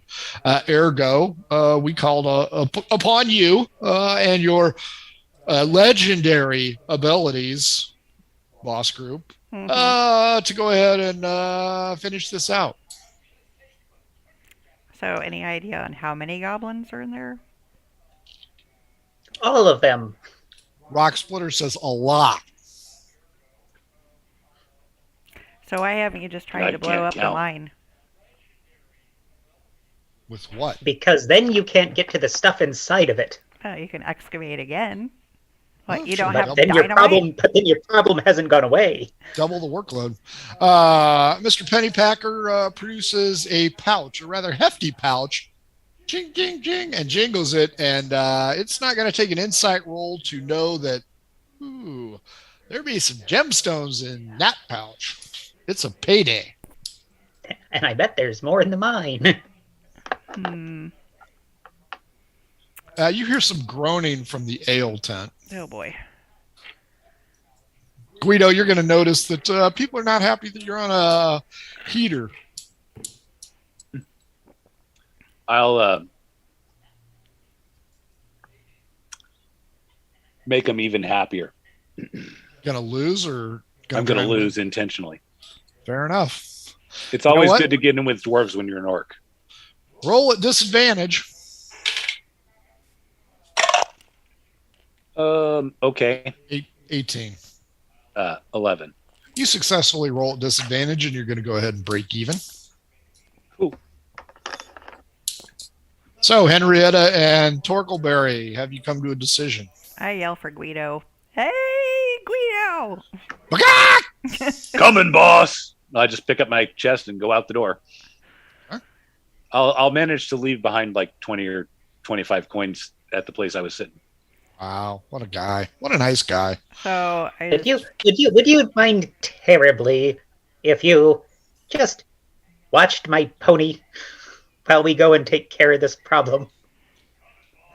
[SPEAKER 1] Ergo, we called upon you and your legendary abilities, boss group, to go ahead and finish this out.
[SPEAKER 3] So any idea on how many goblins are in there?
[SPEAKER 4] All of them.
[SPEAKER 1] Rock Splitter says a lot.
[SPEAKER 3] So why haven't you just tried to blow up the mine?
[SPEAKER 1] With what?
[SPEAKER 4] Because then you can't get to the stuff inside of it.
[SPEAKER 3] Oh, you can excavate again. What,
[SPEAKER 1] Oh,
[SPEAKER 3] you
[SPEAKER 1] sure,
[SPEAKER 3] don't
[SPEAKER 1] but
[SPEAKER 3] have
[SPEAKER 1] then
[SPEAKER 3] dynamite?
[SPEAKER 4] But then your problem hasn't gone away.
[SPEAKER 1] Double the workload. Mr. Pennypacker produces a pouch, a rather hefty pouch. Jing, jing, jing, and jingles it. And it's not going to take an insight roll to know that, there be some gemstones in that pouch. It's a payday.
[SPEAKER 4] And I bet there's more in the mine.
[SPEAKER 1] You hear some groaning from the ale tent.
[SPEAKER 3] Oh boy.
[SPEAKER 1] Guido, you're going to notice that people are not happy that you're on a heater.
[SPEAKER 2] I'll make them even happier.
[SPEAKER 1] Going to lose or?
[SPEAKER 2] I'm going to lose intentionally.
[SPEAKER 1] Fair enough.
[SPEAKER 2] It's always good to get in with dwarves when you're an orc.
[SPEAKER 1] Roll at disadvantage.
[SPEAKER 2] Okay.
[SPEAKER 1] 18.
[SPEAKER 2] 11.
[SPEAKER 1] You successfully roll at disadvantage, and you're going to go ahead and break even.
[SPEAKER 2] Cool.
[SPEAKER 1] So, Henrietta and Torkelberry, have you come to a decision?
[SPEAKER 3] I yell for Guido. Hey, Guido!
[SPEAKER 2] Coming, boss! I just pick up my chest and go out the door.
[SPEAKER 1] Huh?
[SPEAKER 2] I'll manage to leave behind like 20 or 25 coins at the place I was sitting.
[SPEAKER 1] Wow, what a guy. What a nice guy.
[SPEAKER 3] So
[SPEAKER 4] Would you mind terribly if you just watched my pony while we go and take care of this problem?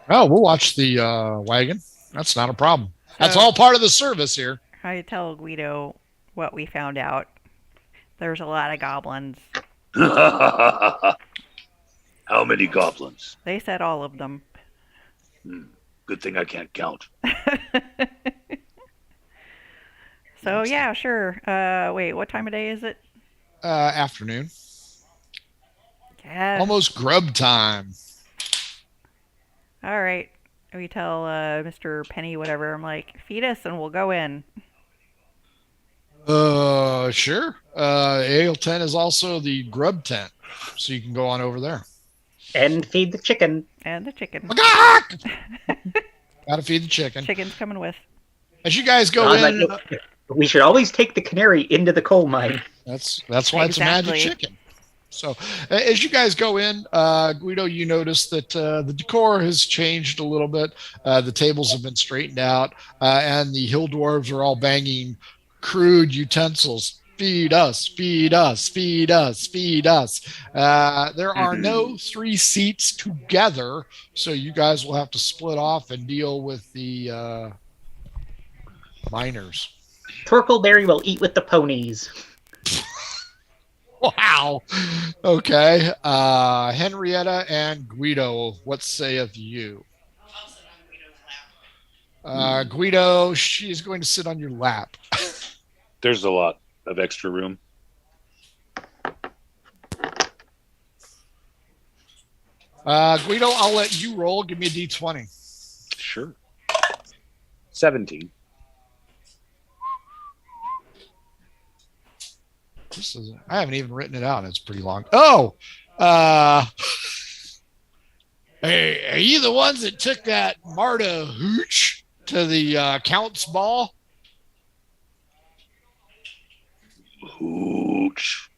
[SPEAKER 1] Oh, we'll watch the wagon. That's not a problem. That's all part of the service here.
[SPEAKER 3] I tell Guido what we found out. There's a lot of goblins.
[SPEAKER 2] How many goblins?
[SPEAKER 3] They said all of them.
[SPEAKER 2] Good thing I can't count.
[SPEAKER 3] So yeah, sure. Wait, what time of day is it?
[SPEAKER 1] Afternoon.
[SPEAKER 3] Yeah.
[SPEAKER 1] Almost grub time.
[SPEAKER 3] All right. We tell Mr. Penny whatever. I'm like, feed us and we'll go in.
[SPEAKER 1] Sure. Ale tent is also the grub tent, so you can go on over there.
[SPEAKER 4] And feed the chicken.
[SPEAKER 3] And the chicken.
[SPEAKER 1] Gotta feed the chicken.
[SPEAKER 3] Chicken's coming with.
[SPEAKER 1] As you guys go in,
[SPEAKER 4] we should always take the canary into the coal mine.
[SPEAKER 1] that's why it's a magic chicken. So as you guys go in, Guido, you notice that the decor has changed a little bit. The tables have been straightened out, and the hill dwarves are all banging crude utensils. feed us, feed us, feed us, feed us. There are no 3 seats together, so you guys will have to split off and deal with the miners.
[SPEAKER 4] Torkleberry will eat with the ponies.
[SPEAKER 1] Wow. Okay. Henrietta and Guido, what saith you? Guido, she's going to sit on your lap.
[SPEAKER 2] There's a lot of extra room.
[SPEAKER 1] Guido, I'll let you roll. Give me a d20.
[SPEAKER 2] Sure. 17.
[SPEAKER 1] I haven't even written it out. It's pretty long. Oh, hey, are you the ones that took that Marta hooch to the Count's ball?
[SPEAKER 2] Hooch.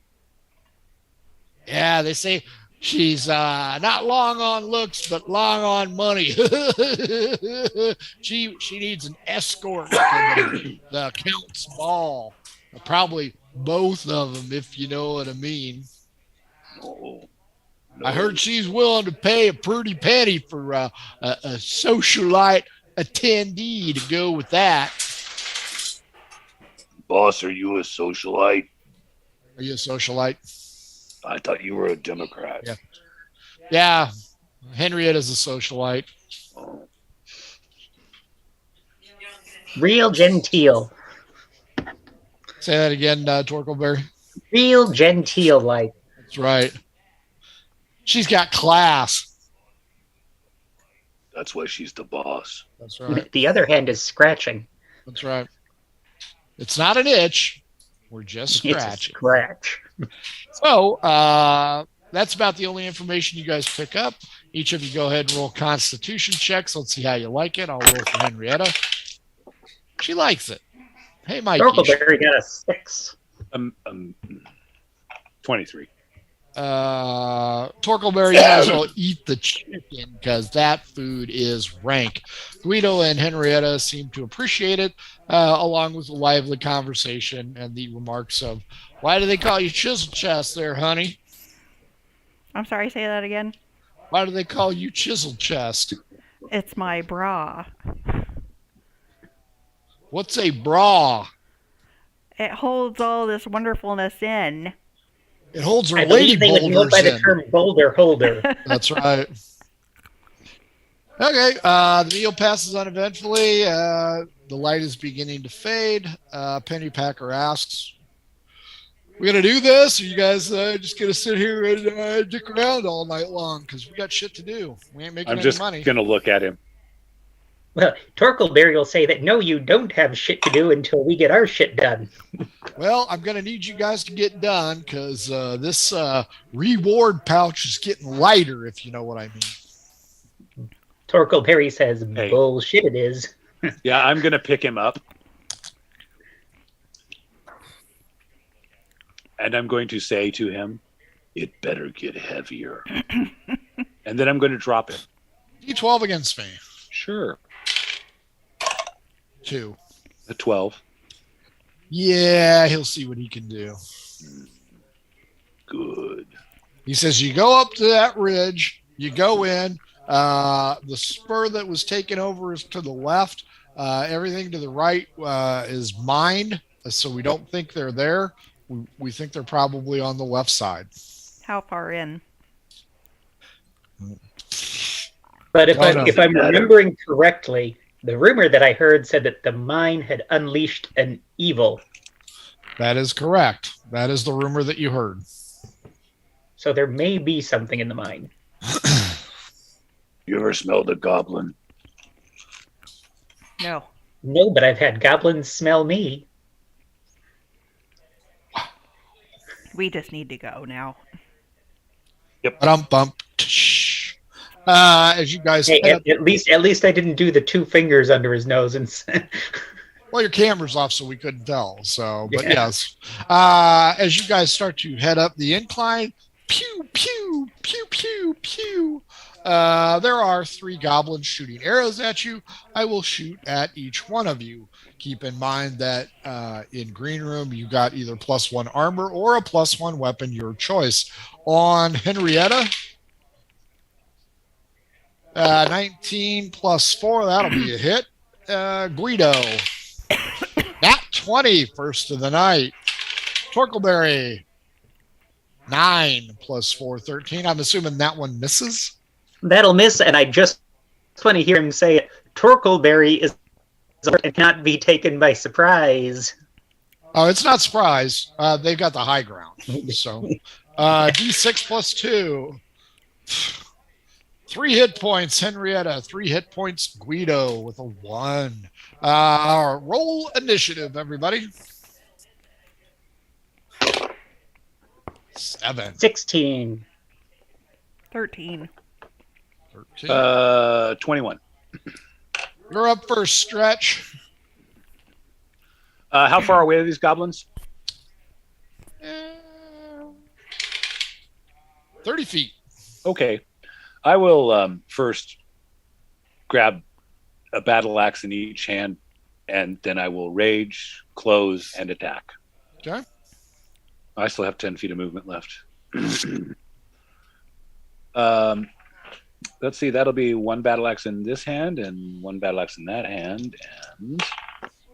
[SPEAKER 1] Yeah, they say she's not long on looks, but long on money. she needs an escort to the Count's ball. Probably both of them, if you know what I mean.
[SPEAKER 2] No.
[SPEAKER 1] I heard she's willing to pay a pretty penny for a socialite attendee to go with that.
[SPEAKER 2] Boss, are you a socialite?
[SPEAKER 1] Are you a socialite?
[SPEAKER 2] I thought you were a Democrat.
[SPEAKER 1] Yeah. Henrietta's a socialite.
[SPEAKER 2] Oh.
[SPEAKER 4] Real genteel.
[SPEAKER 1] Say that again, Torkleberry.
[SPEAKER 4] Real genteel like.
[SPEAKER 1] That's right. She's got class.
[SPEAKER 2] That's why she's the boss.
[SPEAKER 1] That's right.
[SPEAKER 4] The other hand is scratching.
[SPEAKER 1] That's right. It's not an itch. We're just
[SPEAKER 4] It's a
[SPEAKER 1] scratching.
[SPEAKER 4] scratch.
[SPEAKER 1] So that's about the only information you guys pick up. Each of you go ahead and roll Constitution checks. Let's see how you like it. I'll roll for Henrietta. She likes it. Hey, Mike.
[SPEAKER 4] Torkleberry got a 6.
[SPEAKER 2] 23.
[SPEAKER 1] Torkleberry, you might as well eat the chicken because that food is rank. Guido and Henrietta seem to appreciate it, along with a lively conversation and the remarks of, why do they call you Chisel Chest there, honey?
[SPEAKER 3] I'm sorry, say that again.
[SPEAKER 1] Why do they call you Chisel Chest?
[SPEAKER 3] It's my bra.
[SPEAKER 1] What's a bra?
[SPEAKER 3] It holds all this wonderfulness in.
[SPEAKER 1] It holds her
[SPEAKER 4] I
[SPEAKER 1] lady
[SPEAKER 4] believe they would know
[SPEAKER 1] boulders
[SPEAKER 4] by the
[SPEAKER 1] in.
[SPEAKER 4] term boulder holder.
[SPEAKER 1] That's right. Okay, the meal passes uneventfully. The light is beginning to fade. Pennypacker asks, we going to do this? Or you guys just going to sit here and dick around all night long? Because we got shit to do. We ain't making
[SPEAKER 2] I'm
[SPEAKER 1] any
[SPEAKER 2] just
[SPEAKER 1] money.
[SPEAKER 2] going to look at him.
[SPEAKER 4] Well, Torkleberry will say that no, you don't have shit to do until we get our shit done.
[SPEAKER 1] Well, I'm going to need you guys to get done because this reward pouch is getting lighter, if you know what I mean.
[SPEAKER 4] Torkleberry says,
[SPEAKER 2] Hey.
[SPEAKER 4] bullshit it is.
[SPEAKER 2] Yeah, I'm going to pick him up. And I'm going to say to him, it better get heavier. And then I'm going to drop him.
[SPEAKER 1] D12 against me.
[SPEAKER 2] Sure.
[SPEAKER 1] 2.
[SPEAKER 2] A 12.
[SPEAKER 1] Yeah, he'll see what he can do.
[SPEAKER 2] Good.
[SPEAKER 1] He says, you go up to that ridge, you go in, the spur that was taken over is to the left. Everything to the right is mined, so we don't think they're there. We think they're probably on the left side.
[SPEAKER 3] How far in?
[SPEAKER 4] But if,
[SPEAKER 1] Why not?
[SPEAKER 4] if I'm remembering correctly, the rumor that I heard said that the mine had unleashed an evil.
[SPEAKER 1] That is correct. That is the rumor that you heard.
[SPEAKER 4] So there may be something in the mine.
[SPEAKER 2] You ever smelled a goblin?
[SPEAKER 3] No.
[SPEAKER 4] No, but I've had goblins smell me.
[SPEAKER 3] We just need to go now.
[SPEAKER 1] Bump. As you guys
[SPEAKER 4] Hey,
[SPEAKER 1] head up,
[SPEAKER 4] at least I didn't do the 2 fingers under his nose and
[SPEAKER 1] well, your camera's off, so we couldn't tell. So, but
[SPEAKER 4] Yeah.
[SPEAKER 1] yes, as you guys start to head up the incline, pew pew pew pew pew. There are 3 goblins shooting arrows at you. I will shoot at each one of you. Keep in mind that in Green Room, you got either +1 armor or a +1 weapon, your choice. On Henrietta, 19 +4, that'll be a hit. Guido, nat 20, first of the night. Torkleberry, 9 +4, 13. I'm assuming that one misses.
[SPEAKER 4] That'll miss, and I just want to hear him say it. Torkleberry is and cannot be taken by surprise.
[SPEAKER 1] Oh, it's not surprise. They've got the high ground. So, D6 +2. 3 hit points, Henrietta. 3 hit points, Guido, with a 1. Roll initiative, everybody. 7.
[SPEAKER 4] 16.
[SPEAKER 3] 13.
[SPEAKER 1] 13.
[SPEAKER 2] 21.
[SPEAKER 1] You're up first, Stretch.
[SPEAKER 2] How far away are these goblins?
[SPEAKER 1] 30 feet.
[SPEAKER 2] Okay. I will first grab a battle axe in each hand, and then I will rage, close, and attack.
[SPEAKER 1] Okay.
[SPEAKER 2] I still have 10 feet of movement left. Let's see. That'll be 1 battle axe in this hand and 1 battle axe in that hand. And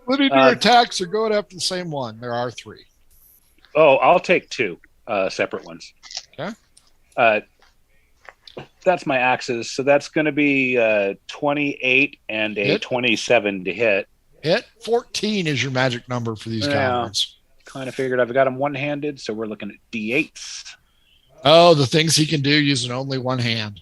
[SPEAKER 1] Splitting your attacks or going after the same one. There are 3.
[SPEAKER 2] I'll take 2 separate ones.
[SPEAKER 1] Okay.
[SPEAKER 2] That's my axes. So that's going to be 28 and a
[SPEAKER 1] hit.
[SPEAKER 2] 27 to hit.
[SPEAKER 1] Hit. 14 is your magic number for these goblins.
[SPEAKER 2] Kind of figured I've got them one-handed, so we're looking at D8s.
[SPEAKER 1] Oh, the things he can do using only one hand.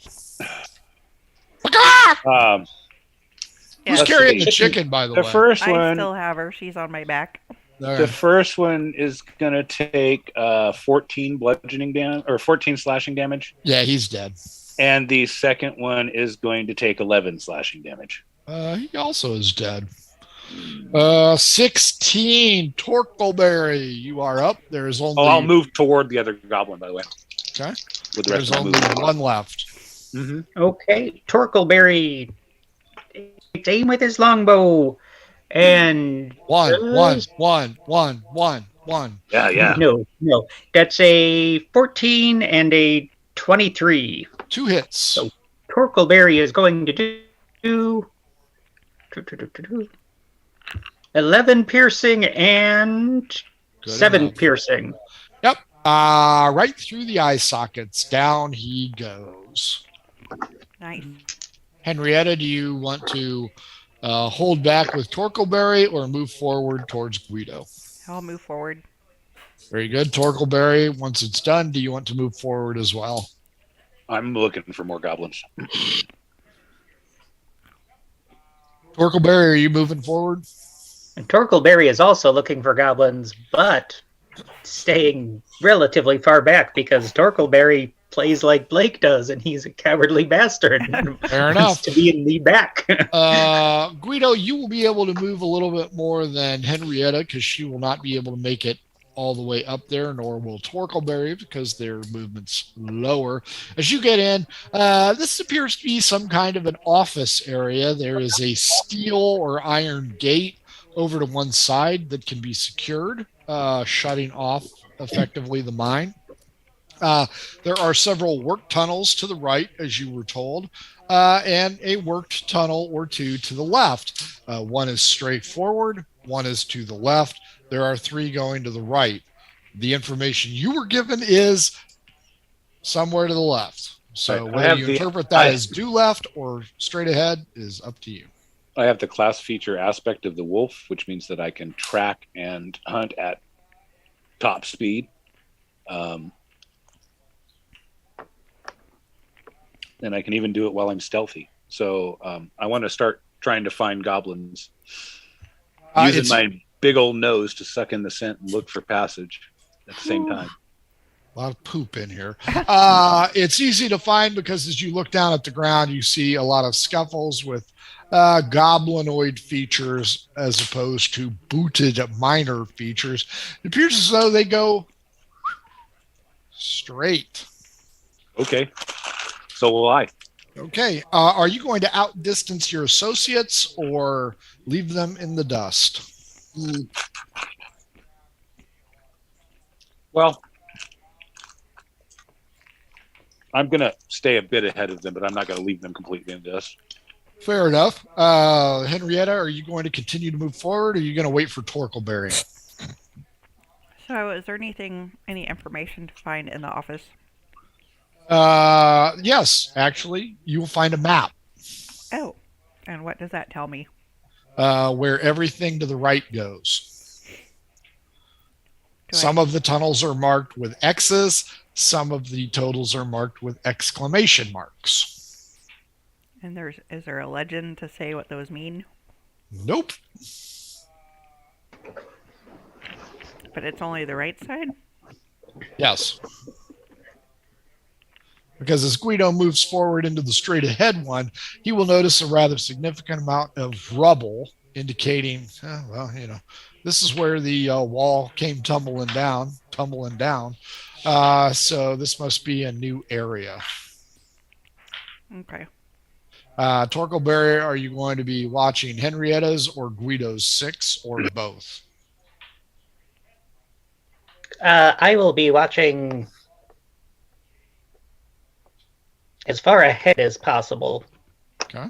[SPEAKER 1] Who's carrying the chicken, by the way?
[SPEAKER 2] The first
[SPEAKER 3] I
[SPEAKER 2] one.
[SPEAKER 3] still have her. She's on my back.
[SPEAKER 2] The first one is going to take 14 bludgeoning damage or 14 slashing damage.
[SPEAKER 1] Yeah, he's dead.
[SPEAKER 2] And the second one is going to take 11 slashing damage.
[SPEAKER 1] He also is dead. 16, Torkleberry. You are up. There is only.
[SPEAKER 2] I'll move toward the other goblin, by the way.
[SPEAKER 1] Okay.
[SPEAKER 2] With the rest
[SPEAKER 1] There's
[SPEAKER 2] of
[SPEAKER 1] only
[SPEAKER 2] movement.
[SPEAKER 1] 1 left.
[SPEAKER 2] Mm-hmm.
[SPEAKER 4] Okay, Torkleberry takes aim with his longbow, and
[SPEAKER 1] 1.
[SPEAKER 2] Yeah.
[SPEAKER 4] No, that's a 14 and a 23.
[SPEAKER 1] 2 hits.
[SPEAKER 4] So Torkleberry is going to do 11 piercing and
[SPEAKER 1] Good
[SPEAKER 4] 7
[SPEAKER 1] enough.
[SPEAKER 4] piercing.
[SPEAKER 1] Yep. Right through the eye sockets. Down he goes.
[SPEAKER 3] Nice.
[SPEAKER 1] Henrietta, do you want to hold back with Torkleberry or move forward towards Guido?
[SPEAKER 3] I'll move forward.
[SPEAKER 1] Very good. Torkleberry, once it's done, do you want to move forward as well?
[SPEAKER 2] I'm looking for more goblins.
[SPEAKER 1] Torkleberry, are you moving forward?
[SPEAKER 4] And Torkleberry is also looking for goblins, but staying relatively far back because Torkleberry plays like Blake does, and he's a cowardly bastard.
[SPEAKER 1] Fair
[SPEAKER 4] Wants
[SPEAKER 1] enough.
[SPEAKER 4] to be in the back.
[SPEAKER 1] Guido, you will be able to move a little bit more than Henrietta because she will not be able to make it all the way up there, nor will Torkleberry because their movement's lower. As you get in, this appears to be some kind of an office area. There is a steel or iron gate over to one side that can be secured, shutting off effectively the mine. There are several work tunnels to the right, as you were told, and a worked tunnel or 2 to the left. One is straight forward, one is to the left. There are 3 going to the right. The information you were given is somewhere to the left. So whether you interpret that as due left or straight ahead is up to you.
[SPEAKER 2] I have the class feature aspect of the wolf, which means that I can track and hunt at top speed. And I can even do it while I'm stealthy. So I want to start trying to find goblins. Using my big old nose to suck in the scent and look for passage at the same time.
[SPEAKER 1] A lot of poop in here. It's easy to find because as you look down at the ground, you see a lot of scuffles with goblinoid features as opposed to booted minor features. It appears as though they go straight.
[SPEAKER 2] Okay. So will I.
[SPEAKER 1] Okay. Are you going to outdistance your associates or leave them in the dust?
[SPEAKER 2] Hmm. Well, I'm going to stay a bit ahead of them, but I'm not going to leave them completely in this.
[SPEAKER 1] Fair enough. Henrietta, are you going to continue to move forward or are you going to wait for Torkelberry?
[SPEAKER 3] So, is there any information to find in the office?
[SPEAKER 1] Yes, actually, you will find a map
[SPEAKER 3] Oh, and what does that tell me?
[SPEAKER 1] where everything to the right goes.
[SPEAKER 3] Do
[SPEAKER 1] Some
[SPEAKER 3] I?
[SPEAKER 1] of the tunnels are marked with X's. Some of the totals are marked with exclamation marks.
[SPEAKER 3] And is there a legend to say what those mean?
[SPEAKER 1] Nope.
[SPEAKER 3] But it's only the right side?
[SPEAKER 1] Yes. Because as Guido moves forward into the straight ahead one, he will notice a rather significant amount of rubble, indicating, this is where the wall came tumbling down. So this must be a new area.
[SPEAKER 3] Okay.
[SPEAKER 1] Torkelberry, are you going to be watching Henrietta's or Guido's 6 or both?
[SPEAKER 4] I will be watching as far ahead as possible.
[SPEAKER 1] Okay.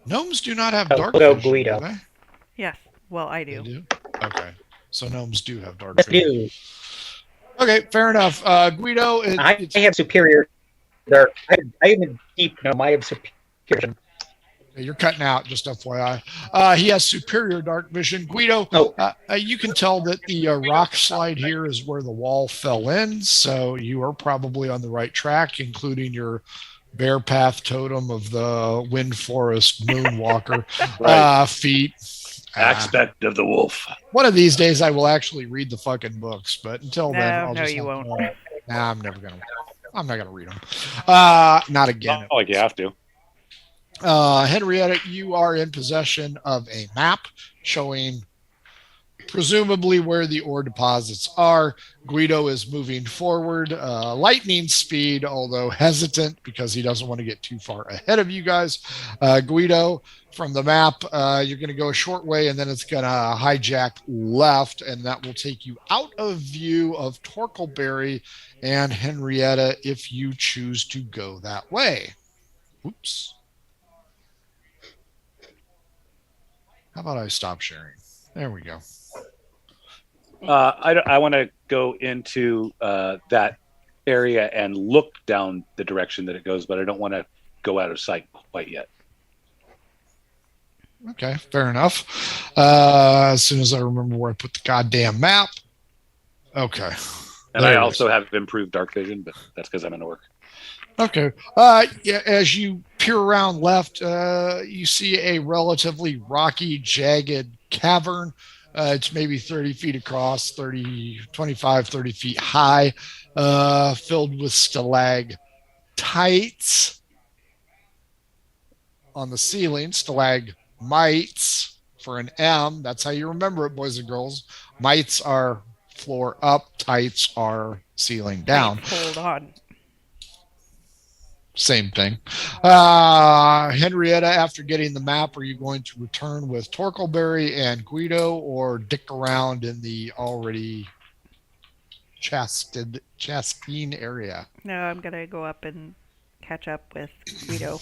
[SPEAKER 1] Gnomes do not have
[SPEAKER 4] Oh,
[SPEAKER 1] dark
[SPEAKER 4] go
[SPEAKER 1] vision,
[SPEAKER 4] Guido.
[SPEAKER 1] do they?
[SPEAKER 3] Yes. Well, I
[SPEAKER 1] They
[SPEAKER 3] do.
[SPEAKER 1] do? Okay. So gnomes do have dark
[SPEAKER 4] Yes,
[SPEAKER 1] vision.
[SPEAKER 4] do.
[SPEAKER 1] Okay, fair enough. Guido,
[SPEAKER 4] I have superior dark. I am a deep gnome. I have superior vision.
[SPEAKER 1] you're cutting out, just FYI. He has superior dark vision. Guido,
[SPEAKER 4] Oh,
[SPEAKER 1] you can tell that the rock slide here is where the wall fell in, so you are probably on the right track, including your bear path totem of the wind forest moonwalker
[SPEAKER 2] Right.
[SPEAKER 1] feet.
[SPEAKER 2] Aspect of the wolf.
[SPEAKER 1] One of these days, I will actually read the fucking books, but until then,
[SPEAKER 3] No,
[SPEAKER 1] I'll
[SPEAKER 3] no,
[SPEAKER 1] just
[SPEAKER 3] you
[SPEAKER 1] have
[SPEAKER 3] won't.
[SPEAKER 1] nah, I'm never gonna. I'm not gonna read them. Not again.
[SPEAKER 2] Not like you have to.
[SPEAKER 1] Henrietta, you are in possession of a map showing presumably where the ore deposits are. Guido is moving forward, lightning speed, although hesitant because he doesn't want to get too far ahead of you guys. Guido, from the map, you're going to go a short way and then it's going to hijack left, and that will take you out of view of Torkelberry and Henrietta if you choose to go that way. Oops. How about I stop sharing? There we go.
[SPEAKER 2] I want to go into that area and look down the direction that it goes, but I don't want to go out of sight quite yet.
[SPEAKER 1] Okay, fair enough. As soon as I remember where I put the goddamn map. Okay.
[SPEAKER 2] And
[SPEAKER 1] There
[SPEAKER 2] I
[SPEAKER 1] it
[SPEAKER 2] also have improved dark vision, but that's because I'm in orc.
[SPEAKER 1] Okay. Yeah, as you peer around left, you see a relatively rocky, jagged cavern. It's maybe 30 feet across, 25, 30 feet high, filled with stalactites on the ceiling, stalagmites for an M. That's how you remember it, boys and girls. Mites are floor up, tights are ceiling down.
[SPEAKER 3] Wait, hold on.
[SPEAKER 1] Same thing. Henrietta, after getting the map, are you going to return with Torkelberry and Guido or dick around in the already Chasteen area?
[SPEAKER 3] No, I'm gonna go up and catch up with Guido.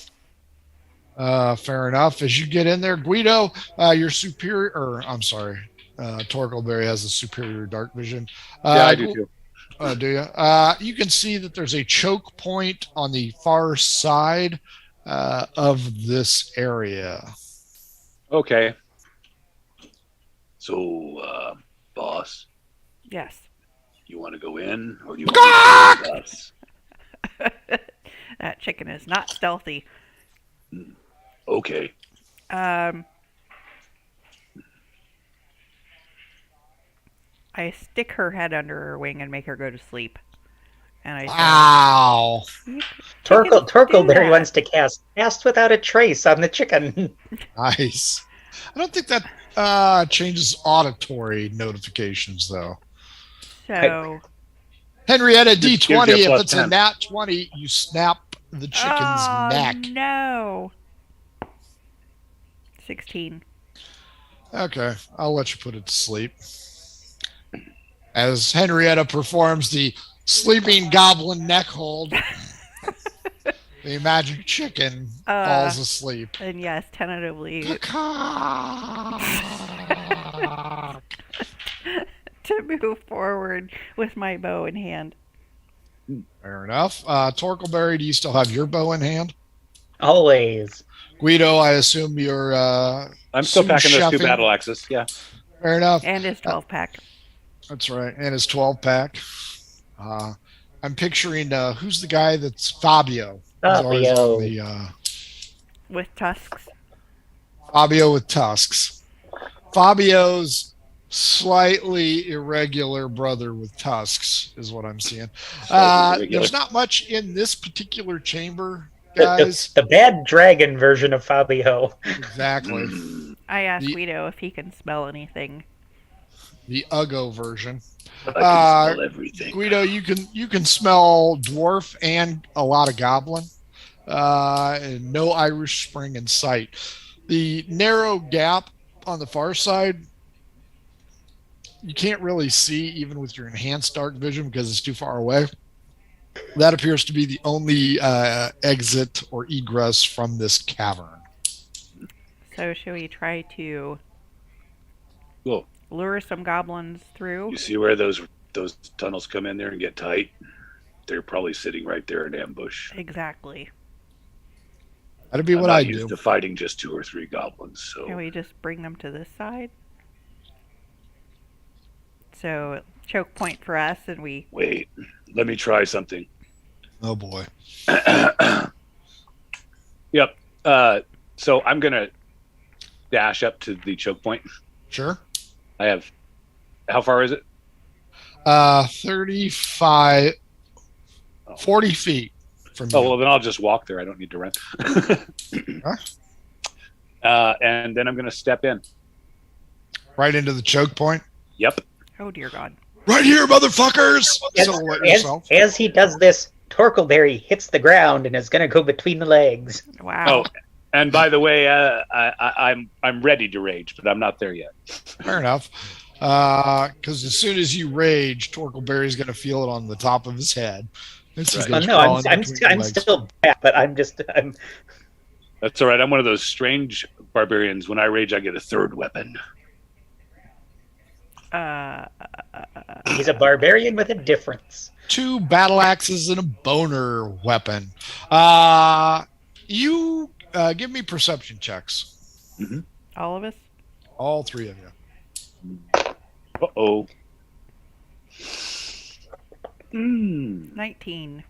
[SPEAKER 1] Fair enough. As you get in there, Guido, your superior, or I'm sorry, Torkelberry has a superior dark vision.
[SPEAKER 2] Yeah, I do too.
[SPEAKER 1] Do you? You can see that there's a choke point on the far side of this area.
[SPEAKER 2] Okay. So, boss,
[SPEAKER 3] Yes.
[SPEAKER 2] you want to go in or do you want to go with us?
[SPEAKER 3] That chicken is not stealthy.
[SPEAKER 2] Okay.
[SPEAKER 3] I stick her head under her wing and make her go to sleep. And I
[SPEAKER 1] Wow.
[SPEAKER 3] say,
[SPEAKER 4] Torkelberry wants to cast without a trace on the chicken.
[SPEAKER 1] Nice. I don't think that changes auditory notifications, though.
[SPEAKER 3] So,
[SPEAKER 1] Henrietta
[SPEAKER 2] Just gives you
[SPEAKER 1] D20,
[SPEAKER 2] a
[SPEAKER 1] if
[SPEAKER 2] plus
[SPEAKER 1] it's
[SPEAKER 2] 10.
[SPEAKER 1] a nat 20, you snap the chicken's
[SPEAKER 3] Oh,
[SPEAKER 1] neck.
[SPEAKER 3] no. 16.
[SPEAKER 1] Okay, I'll let you put it to sleep. As Henrietta performs the sleeping goblin neck hold, the magic chicken falls asleep.
[SPEAKER 3] And yes, tentatively to move forward with my bow in hand.
[SPEAKER 1] Fair enough. Torkelberry, do you still have your bow in hand?
[SPEAKER 4] Always.
[SPEAKER 1] Guido, I assume you're.
[SPEAKER 2] I'm still
[SPEAKER 1] sous
[SPEAKER 2] packing those two
[SPEAKER 1] chefing.
[SPEAKER 2] battle axes. Yeah.
[SPEAKER 1] Fair enough.
[SPEAKER 3] And his 12 pack.
[SPEAKER 1] That's right, and his 12-pack. I'm picturing who's the guy that's Fabio. He's always on the,
[SPEAKER 3] With tusks.
[SPEAKER 1] Fabio with tusks. Fabio's slightly irregular brother with tusks is what I'm seeing. There's not much in this particular chamber, guys.
[SPEAKER 4] The bad dragon version of Fabio.
[SPEAKER 1] Exactly.
[SPEAKER 3] I asked Guido if he can smell anything.
[SPEAKER 1] The Uggo version.
[SPEAKER 2] I can smell everything.
[SPEAKER 1] Guido, you can smell dwarf and a lot of goblin. And no Irish Spring in sight. The narrow gap on the far side, you can't really see even with your enhanced dark vision because it's too far away. That appears to be the only exit or egress from this cavern.
[SPEAKER 3] So should we try to
[SPEAKER 2] Cool.
[SPEAKER 3] lure some goblins through?
[SPEAKER 2] You see where those tunnels come in there and get tight? They're probably sitting right there in ambush.
[SPEAKER 3] Exactly.
[SPEAKER 1] That'd be
[SPEAKER 2] I'm
[SPEAKER 1] what
[SPEAKER 2] not
[SPEAKER 1] I
[SPEAKER 2] used
[SPEAKER 1] do.
[SPEAKER 2] to fighting just 2 or 3 goblins. So
[SPEAKER 3] Can we just bring them to this side? So choke point for us, and we.
[SPEAKER 2] wait, let me try something.
[SPEAKER 1] Oh boy.
[SPEAKER 2] Yep. So I'm gonna dash up to the choke point.
[SPEAKER 1] Sure.
[SPEAKER 2] I have. How far is it?
[SPEAKER 1] 35, 40 feet from
[SPEAKER 2] Oh
[SPEAKER 1] you.
[SPEAKER 2] well, then I'll just walk there. I don't need to run. And then I'm gonna step in.
[SPEAKER 1] Right into the choke point.
[SPEAKER 2] Yep.
[SPEAKER 3] Oh dear God.
[SPEAKER 1] Right here, motherfuckers!
[SPEAKER 4] As,
[SPEAKER 1] Silhouette yourself.
[SPEAKER 4] as he does this, Torkelberry hits the ground and is going to go between the legs.
[SPEAKER 3] Wow.
[SPEAKER 2] Oh, and by the way, I'm ready to rage, but I'm not there yet.
[SPEAKER 1] Fair enough. Because as soon as you rage, Torkelberry's going to feel it on the top of his head. As he
[SPEAKER 2] Right.
[SPEAKER 1] goes
[SPEAKER 4] No,
[SPEAKER 1] crawling
[SPEAKER 4] I'm
[SPEAKER 1] between your legs.
[SPEAKER 4] still back, but I'm
[SPEAKER 2] That's all right. I'm one of those strange barbarians. When I rage, I get a third weapon.
[SPEAKER 4] he's a barbarian with a difference.
[SPEAKER 1] 2 battle axes and a boner weapon. You give me perception checks.
[SPEAKER 3] All of us?
[SPEAKER 1] All 3 of you.
[SPEAKER 2] Uh-oh.
[SPEAKER 3] 19.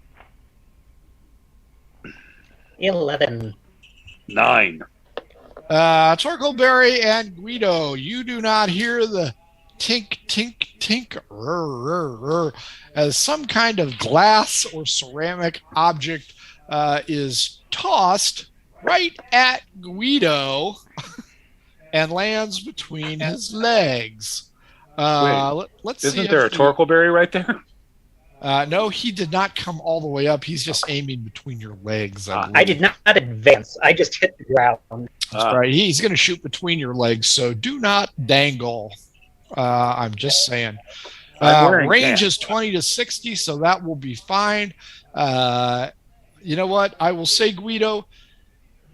[SPEAKER 4] 11.
[SPEAKER 2] 9.
[SPEAKER 1] Torkelberry and Guido, you do not hear the tink, tink, tink, as some kind of glass or ceramic object is tossed right at Guido and lands between his legs. Let's see.
[SPEAKER 2] Isn't there a Torkelberry right there?
[SPEAKER 1] No, he did not come all the way up. He's just aiming between your legs.
[SPEAKER 4] I did not advance. I just hit the ground.
[SPEAKER 1] That's right. He's going to shoot between your legs, so do not dangle. I'm just saying. Range is 20 to 60, so that will be fine. You know what? I will say, Guido,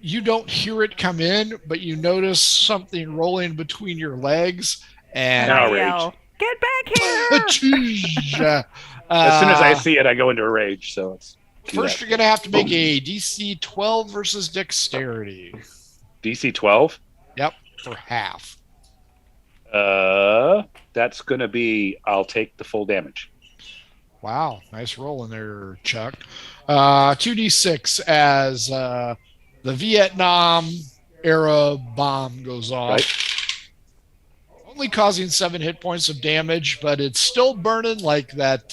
[SPEAKER 1] you don't hear it come in, but you notice something rolling between your legs. And
[SPEAKER 2] Now
[SPEAKER 3] I
[SPEAKER 2] rage.
[SPEAKER 3] yell, get back here!
[SPEAKER 2] As soon as I see it, I go into a rage. So it's
[SPEAKER 1] first, you're going to have to make a DC 12 versus dexterity.
[SPEAKER 2] DC 12.
[SPEAKER 1] Yep, for half.
[SPEAKER 2] That's gonna be. I'll take the full damage.
[SPEAKER 1] Wow, nice roll in there, Chuck. 2d6 as the Vietnam era bomb goes off.
[SPEAKER 2] Right.
[SPEAKER 1] Only causing 7 hit points of damage, but it's still burning like that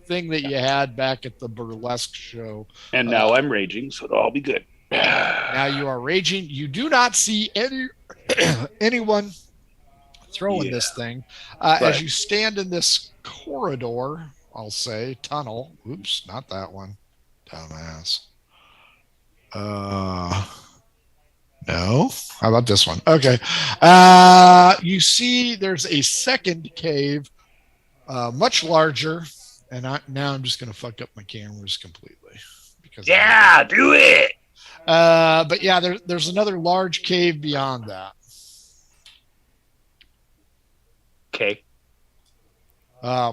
[SPEAKER 1] thing that you had back at the burlesque show.
[SPEAKER 2] And now I'm raging, so it'll all be good.
[SPEAKER 1] Now you are raging. You do not see anyone throwing this thing. As you stand in this corridor, I'll say, tunnel. Oops, not that one. Dumbass. No. How about this one? Okay. You see, there's a second cave, much larger, and now I'm just going to fuck up my cameras completely because
[SPEAKER 2] Yeah, do it.
[SPEAKER 1] but yeah, there's another large cave beyond that.
[SPEAKER 2] Okay.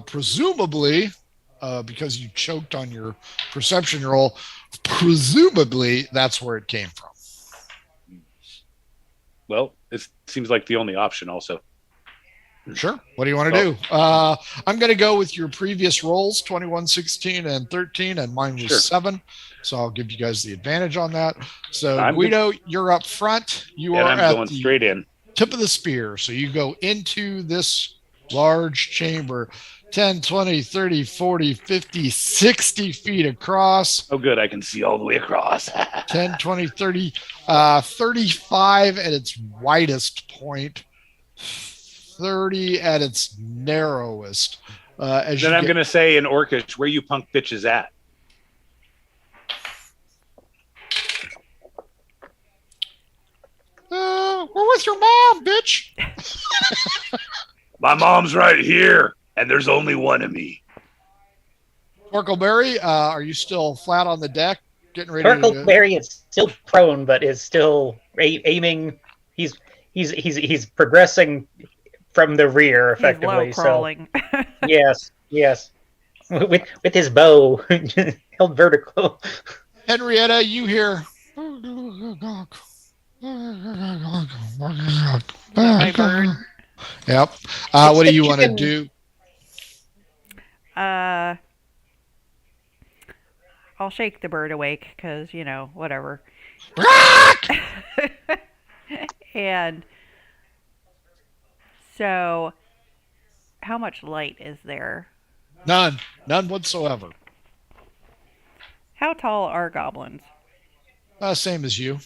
[SPEAKER 1] Presumably, because you choked on your perception roll, presumably that's where it came from.
[SPEAKER 2] Well, it seems like the only option also.
[SPEAKER 1] Sure. What do you want to do? I'm going to go with your previous rolls, 21, 16, and 13, and mine was 7. So I'll give you guys the advantage on that. So Guido, you're up front. You are at
[SPEAKER 2] going
[SPEAKER 1] the
[SPEAKER 2] straight in.
[SPEAKER 1] tip of the spear. So you go into this large chamber, 10, 20, 30, 40, 50, 60 feet across.
[SPEAKER 2] Oh, good. I can see all the way across.
[SPEAKER 1] 10, 20, 30, 35 at its widest point. 30 at its narrowest.
[SPEAKER 2] Then I'm going to say in Orcish, where you punk bitches at?
[SPEAKER 1] We're with your mom, bitch.
[SPEAKER 2] My mom's right here, and there's only one of me.
[SPEAKER 1] Torkelberry, are you still flat on the deck, getting ready?
[SPEAKER 4] Torkelberry is still prone, but is still aiming. He's progressing from the rear, effectively.
[SPEAKER 3] He's low crawling.
[SPEAKER 4] So yes, with his bow held vertical.
[SPEAKER 1] Henrietta, you hear?
[SPEAKER 3] My bird.
[SPEAKER 1] Yep. What do you want to do?
[SPEAKER 3] I'll shake the bird awake because whatever. And so, how much light is there?
[SPEAKER 1] None whatsoever.
[SPEAKER 3] How tall are goblins?
[SPEAKER 1] Same as you.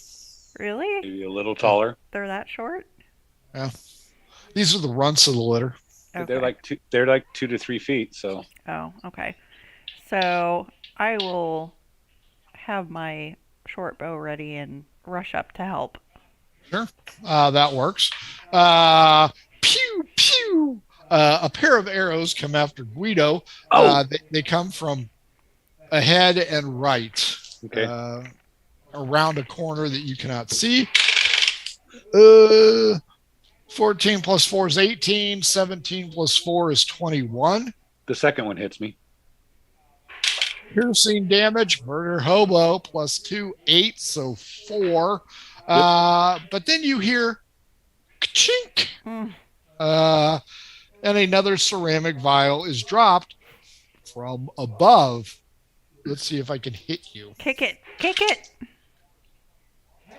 [SPEAKER 3] Really?
[SPEAKER 2] Maybe a little taller.
[SPEAKER 3] They're that short?
[SPEAKER 1] Yeah. These are the runts of the litter.
[SPEAKER 3] Okay.
[SPEAKER 2] They're like 2 to 3 feet. So.
[SPEAKER 3] Oh, okay. So I will have my short bow ready and rush up to help.
[SPEAKER 1] Sure. That works. Pew, pew. A pair of arrows come after Guido. They come from ahead and right.
[SPEAKER 2] Okay.
[SPEAKER 1] Around a corner that you cannot see. 14 plus 4 is 18. 17 plus 4 is 21.
[SPEAKER 2] The second one hits me.
[SPEAKER 1] Piercing damage, murder hobo, plus 2, 8, so 4. But then you hear ka-chink. And another ceramic vial is dropped from above. Let's see if I can hit you.
[SPEAKER 3] Kick it. Kick it.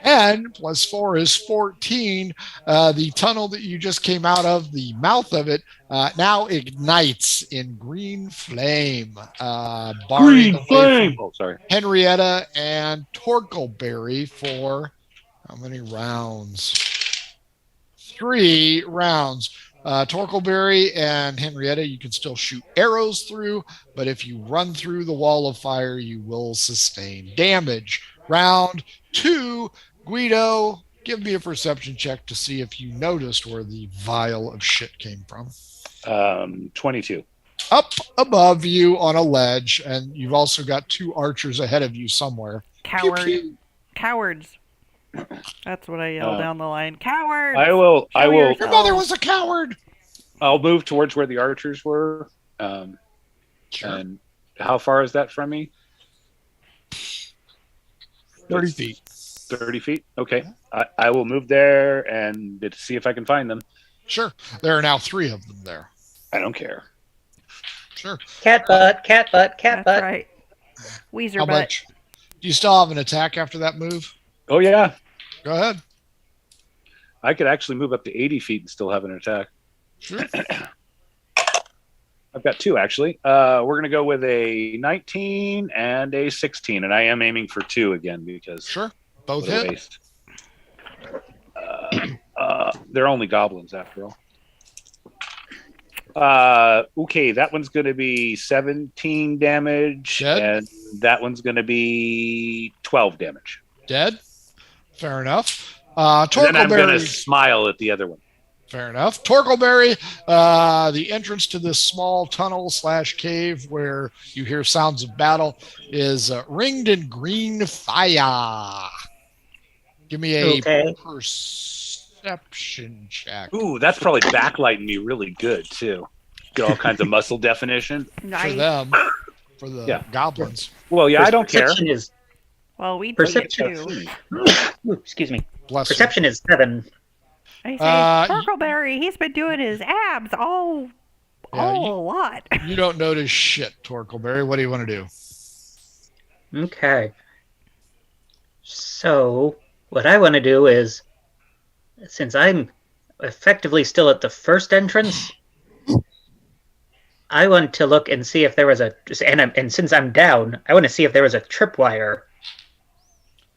[SPEAKER 1] 10 plus 4 is 14. The tunnel that you just came out of, the mouth of it, now ignites in green flame. Green flame!
[SPEAKER 2] Oh, sorry.
[SPEAKER 1] Henrietta and Torkelberry for how many rounds? 3 rounds. Torkelberry and Henrietta, you can still shoot arrows through, but if you run through the wall of fire, you will sustain damage. Round 2, Guido, give me a perception check to see if you noticed where the vial of shit came from.
[SPEAKER 2] 22.
[SPEAKER 1] Up above you on a ledge, and you've also got 2 archers ahead of you somewhere.
[SPEAKER 3] Coward.
[SPEAKER 1] Pew, pew.
[SPEAKER 3] Cowards. That's what I yell down the line. Cowards!
[SPEAKER 2] I will.
[SPEAKER 1] Your mother was a coward.
[SPEAKER 2] I'll move towards where the archers were.
[SPEAKER 1] Sure.
[SPEAKER 2] And how far is that from me?
[SPEAKER 1] 30 feet.
[SPEAKER 2] 30 feet? Okay. I will move there and see if I can find them.
[SPEAKER 1] Sure. There are now 3 of them there.
[SPEAKER 2] I don't care.
[SPEAKER 1] Sure.
[SPEAKER 4] Cat butt.
[SPEAKER 3] That's right. Weezer
[SPEAKER 1] How
[SPEAKER 3] butt.
[SPEAKER 1] much? Do you still have an attack after that move?
[SPEAKER 2] Oh, yeah.
[SPEAKER 1] Go ahead.
[SPEAKER 2] I could actually move up to 80 feet and still have an attack.
[SPEAKER 1] Sure.
[SPEAKER 2] I've got 2, actually. We're going to go with a 19 and a 16, and I am aiming for 2 again because...
[SPEAKER 1] Sure. Both
[SPEAKER 2] what a
[SPEAKER 1] hit.
[SPEAKER 2] waste. They're only goblins, after all. Okay, that one's going to be 17 damage,
[SPEAKER 1] Dead.
[SPEAKER 2] and that one's going to be 12 damage.
[SPEAKER 1] Dead. Fair enough.
[SPEAKER 2] And then I'm going to
[SPEAKER 1] Torkelberry.
[SPEAKER 2] smile at the other one.
[SPEAKER 1] Fair enough. Torkelberry, the entrance to this small tunnel / cave where you hear sounds of battle is ringed in green fire. Give me a
[SPEAKER 4] Okay.
[SPEAKER 1] perception check.
[SPEAKER 2] Ooh, that's probably backlighting me really good, too. Get all kinds of muscle definition.
[SPEAKER 1] For
[SPEAKER 3] Nice.
[SPEAKER 1] them, for the goblins.
[SPEAKER 2] Well, yeah, I don't care.
[SPEAKER 4] Perception is
[SPEAKER 3] Well, we did
[SPEAKER 4] Perception.
[SPEAKER 3] too.
[SPEAKER 4] ooh, excuse me.
[SPEAKER 1] Bless you.
[SPEAKER 4] Perception is 7.
[SPEAKER 3] I say,
[SPEAKER 1] Uh,
[SPEAKER 3] Torkelberry, he's been doing his abs all
[SPEAKER 1] Yeah,
[SPEAKER 3] a lot.
[SPEAKER 1] You don't notice shit, Torkelberry. What do you want to do?
[SPEAKER 4] Okay. So, what I want to do is, since I'm effectively still at the first entrance, I want to look and see if there was and since I'm down, I want to see if there was a tripwire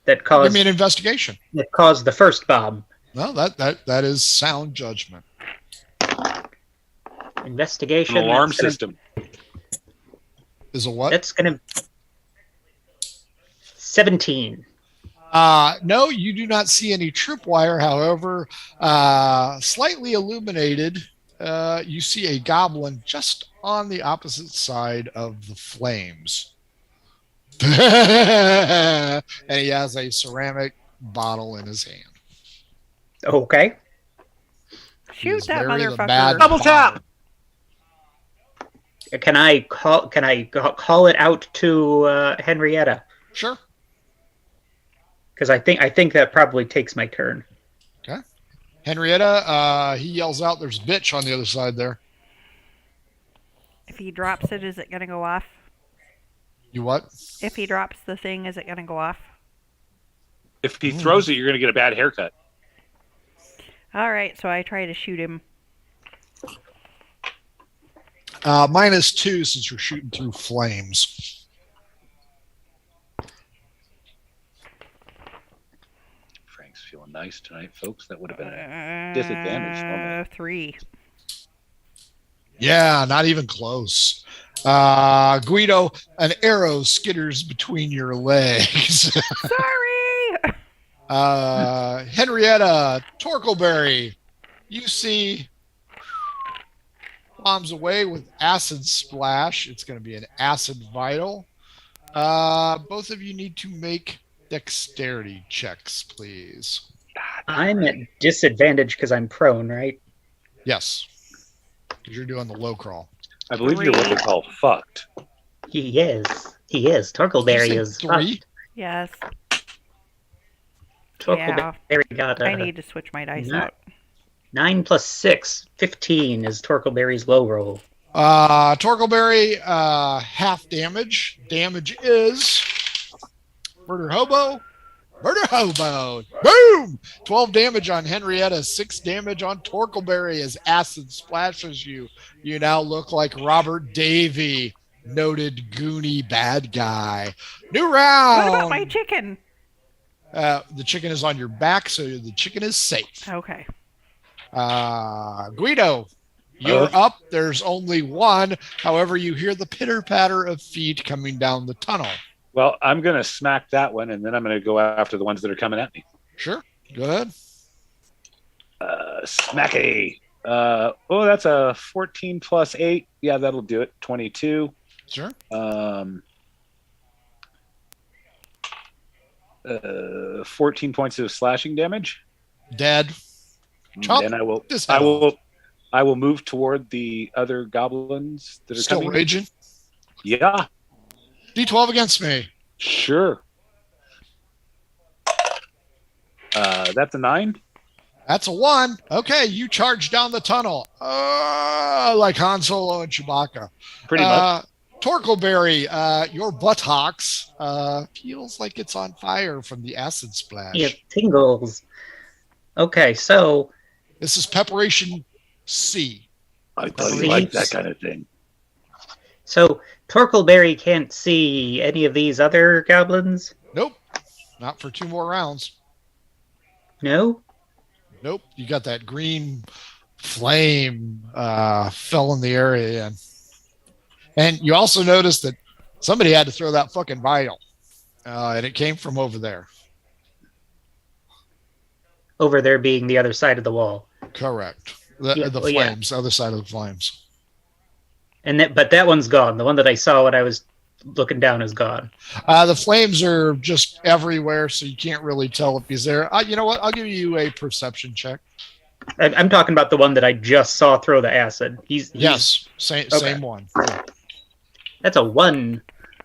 [SPEAKER 4] that
[SPEAKER 1] Give
[SPEAKER 4] caused
[SPEAKER 1] me an investigation.
[SPEAKER 4] the first bomb.
[SPEAKER 1] No, that is sound judgment.
[SPEAKER 4] Investigation.
[SPEAKER 2] An alarm
[SPEAKER 4] that's gonna-
[SPEAKER 2] system.
[SPEAKER 1] Is a what?
[SPEAKER 4] That's gonna 17.
[SPEAKER 1] No, you do not see any tripwire. However, slightly illuminated, you see a goblin just on the opposite side of the flames. And he has a ceramic bottle in his hand.
[SPEAKER 4] Okay.
[SPEAKER 1] He is
[SPEAKER 3] Shoot that
[SPEAKER 1] very the
[SPEAKER 3] motherfucker.
[SPEAKER 1] bad
[SPEAKER 2] Double tap!
[SPEAKER 1] father.
[SPEAKER 4] Can I call it out to Henrietta?
[SPEAKER 1] Sure.
[SPEAKER 4] Because I think that probably takes my turn.
[SPEAKER 1] Henrietta, he yells out, there's a bitch on the other side there.
[SPEAKER 3] If he drops it, is it going to go off?
[SPEAKER 1] You what?
[SPEAKER 3] If he drops the thing, is it going to go off?
[SPEAKER 2] If he throws it, you're going to get a bad haircut.
[SPEAKER 3] All right, so I try to shoot him.
[SPEAKER 1] -2 since you're shooting through flames.
[SPEAKER 2] Frank's feeling nice tonight, folks. That would have been a disadvantage normally.
[SPEAKER 3] 3.
[SPEAKER 1] Yeah, not even close. Guido, an arrow skitters between your legs.
[SPEAKER 3] Sorry!
[SPEAKER 1] Henrietta, Torkelberry, you see bombs away with acid splash. It's going to be an acid vital. Both of you need to make dexterity checks, please.
[SPEAKER 4] I'm at disadvantage because I'm prone, right?
[SPEAKER 1] Yes, because you're doing the low crawl.
[SPEAKER 2] I believe you're what they call fucked.
[SPEAKER 4] He is. Torkelberry
[SPEAKER 1] Did you
[SPEAKER 4] is
[SPEAKER 1] say 3?
[SPEAKER 3] Yes.
[SPEAKER 4] Torkelberry got
[SPEAKER 3] I need to switch my dice
[SPEAKER 4] not-
[SPEAKER 3] out.
[SPEAKER 4] 9 plus 6, 15 is Torkelberry's low roll.
[SPEAKER 1] Torkelberry, half damage. Damage is murder hobo. Boom! 12 damage on Henrietta, 6 damage on Torkelberry as acid splashes you. You now look like Robert Davey, noted Goonie bad guy. New round.
[SPEAKER 3] What about my chicken?
[SPEAKER 1] The chicken is on your back, so the chicken is safe.
[SPEAKER 3] Okay.
[SPEAKER 1] Guido, you're up. There's only one. However, you hear the pitter-patter of feet coming down the tunnel.
[SPEAKER 2] Well, I'm going to smack that one, and then I'm going to go after the ones that are coming at me.
[SPEAKER 1] Sure. Go ahead.
[SPEAKER 2] Smacky. That's a 14 plus 8. Yeah, that'll do it. 22.
[SPEAKER 1] Sure.
[SPEAKER 2] 14 points of slashing damage.
[SPEAKER 1] Dead. Chop
[SPEAKER 2] Then
[SPEAKER 1] this head off.
[SPEAKER 2] I will move toward the other goblins that are
[SPEAKER 1] Still
[SPEAKER 2] coming.
[SPEAKER 1] raging.
[SPEAKER 2] Yeah,
[SPEAKER 1] D12 against me.
[SPEAKER 2] sure. That's a 9.
[SPEAKER 1] That's a 1. Okay, you charge down the tunnel. Like Han Solo and Chewbacca.
[SPEAKER 2] Pretty much.
[SPEAKER 1] Torkelberry, your buttocks feels like it's on fire from the acid splash.
[SPEAKER 4] Yeah, tingles. Okay, so
[SPEAKER 1] This is preparation C.
[SPEAKER 2] I thought
[SPEAKER 4] you
[SPEAKER 2] you liked
[SPEAKER 4] liked
[SPEAKER 2] that kind of thing.
[SPEAKER 4] Torkelberry can't see any of these other goblins?
[SPEAKER 1] Nope. Not for 2 more rounds.
[SPEAKER 4] No?
[SPEAKER 1] Nope. You got that green flame fell in the area. And you also noticed that somebody had to throw that fucking vial. And it came from over there.
[SPEAKER 4] over there being the other side of the wall.
[SPEAKER 1] Correct.
[SPEAKER 4] Yeah,
[SPEAKER 1] The
[SPEAKER 4] well, yeah.
[SPEAKER 1] flames, other side of the flames.
[SPEAKER 4] But that one's gone. The one that I saw when I was looking down is gone.
[SPEAKER 1] The flames are just everywhere, so you can't really tell if he's there. You know what? I'll give you a perception check.
[SPEAKER 4] I'm talking about the one that I just saw throw the acid.
[SPEAKER 1] Yes, same one.
[SPEAKER 4] That's a 1.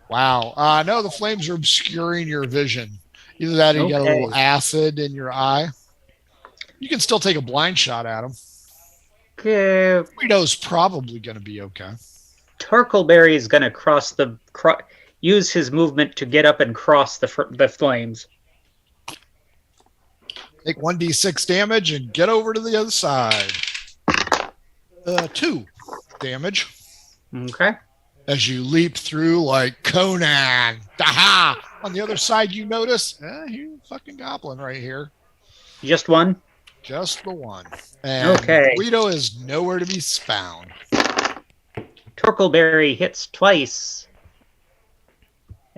[SPEAKER 1] Wow. No, the flames are obscuring your vision. Either that or you got a little acid in your eye. You can still take a blind shot at him.
[SPEAKER 4] Okay.
[SPEAKER 1] Guido's probably going to be okay.
[SPEAKER 4] Torkelberry is going to use his movement to get up and cross the flames.
[SPEAKER 1] Take 1d6 damage and get over to the other side. 2 damage.
[SPEAKER 4] Okay.
[SPEAKER 1] As you leap through like Conan. Aha! On the other side, you notice, here's a fucking goblin right here.
[SPEAKER 4] Just one?
[SPEAKER 1] Just the one. And
[SPEAKER 4] okay.
[SPEAKER 1] Guido is nowhere to be found.
[SPEAKER 4] Torkelberry hits twice.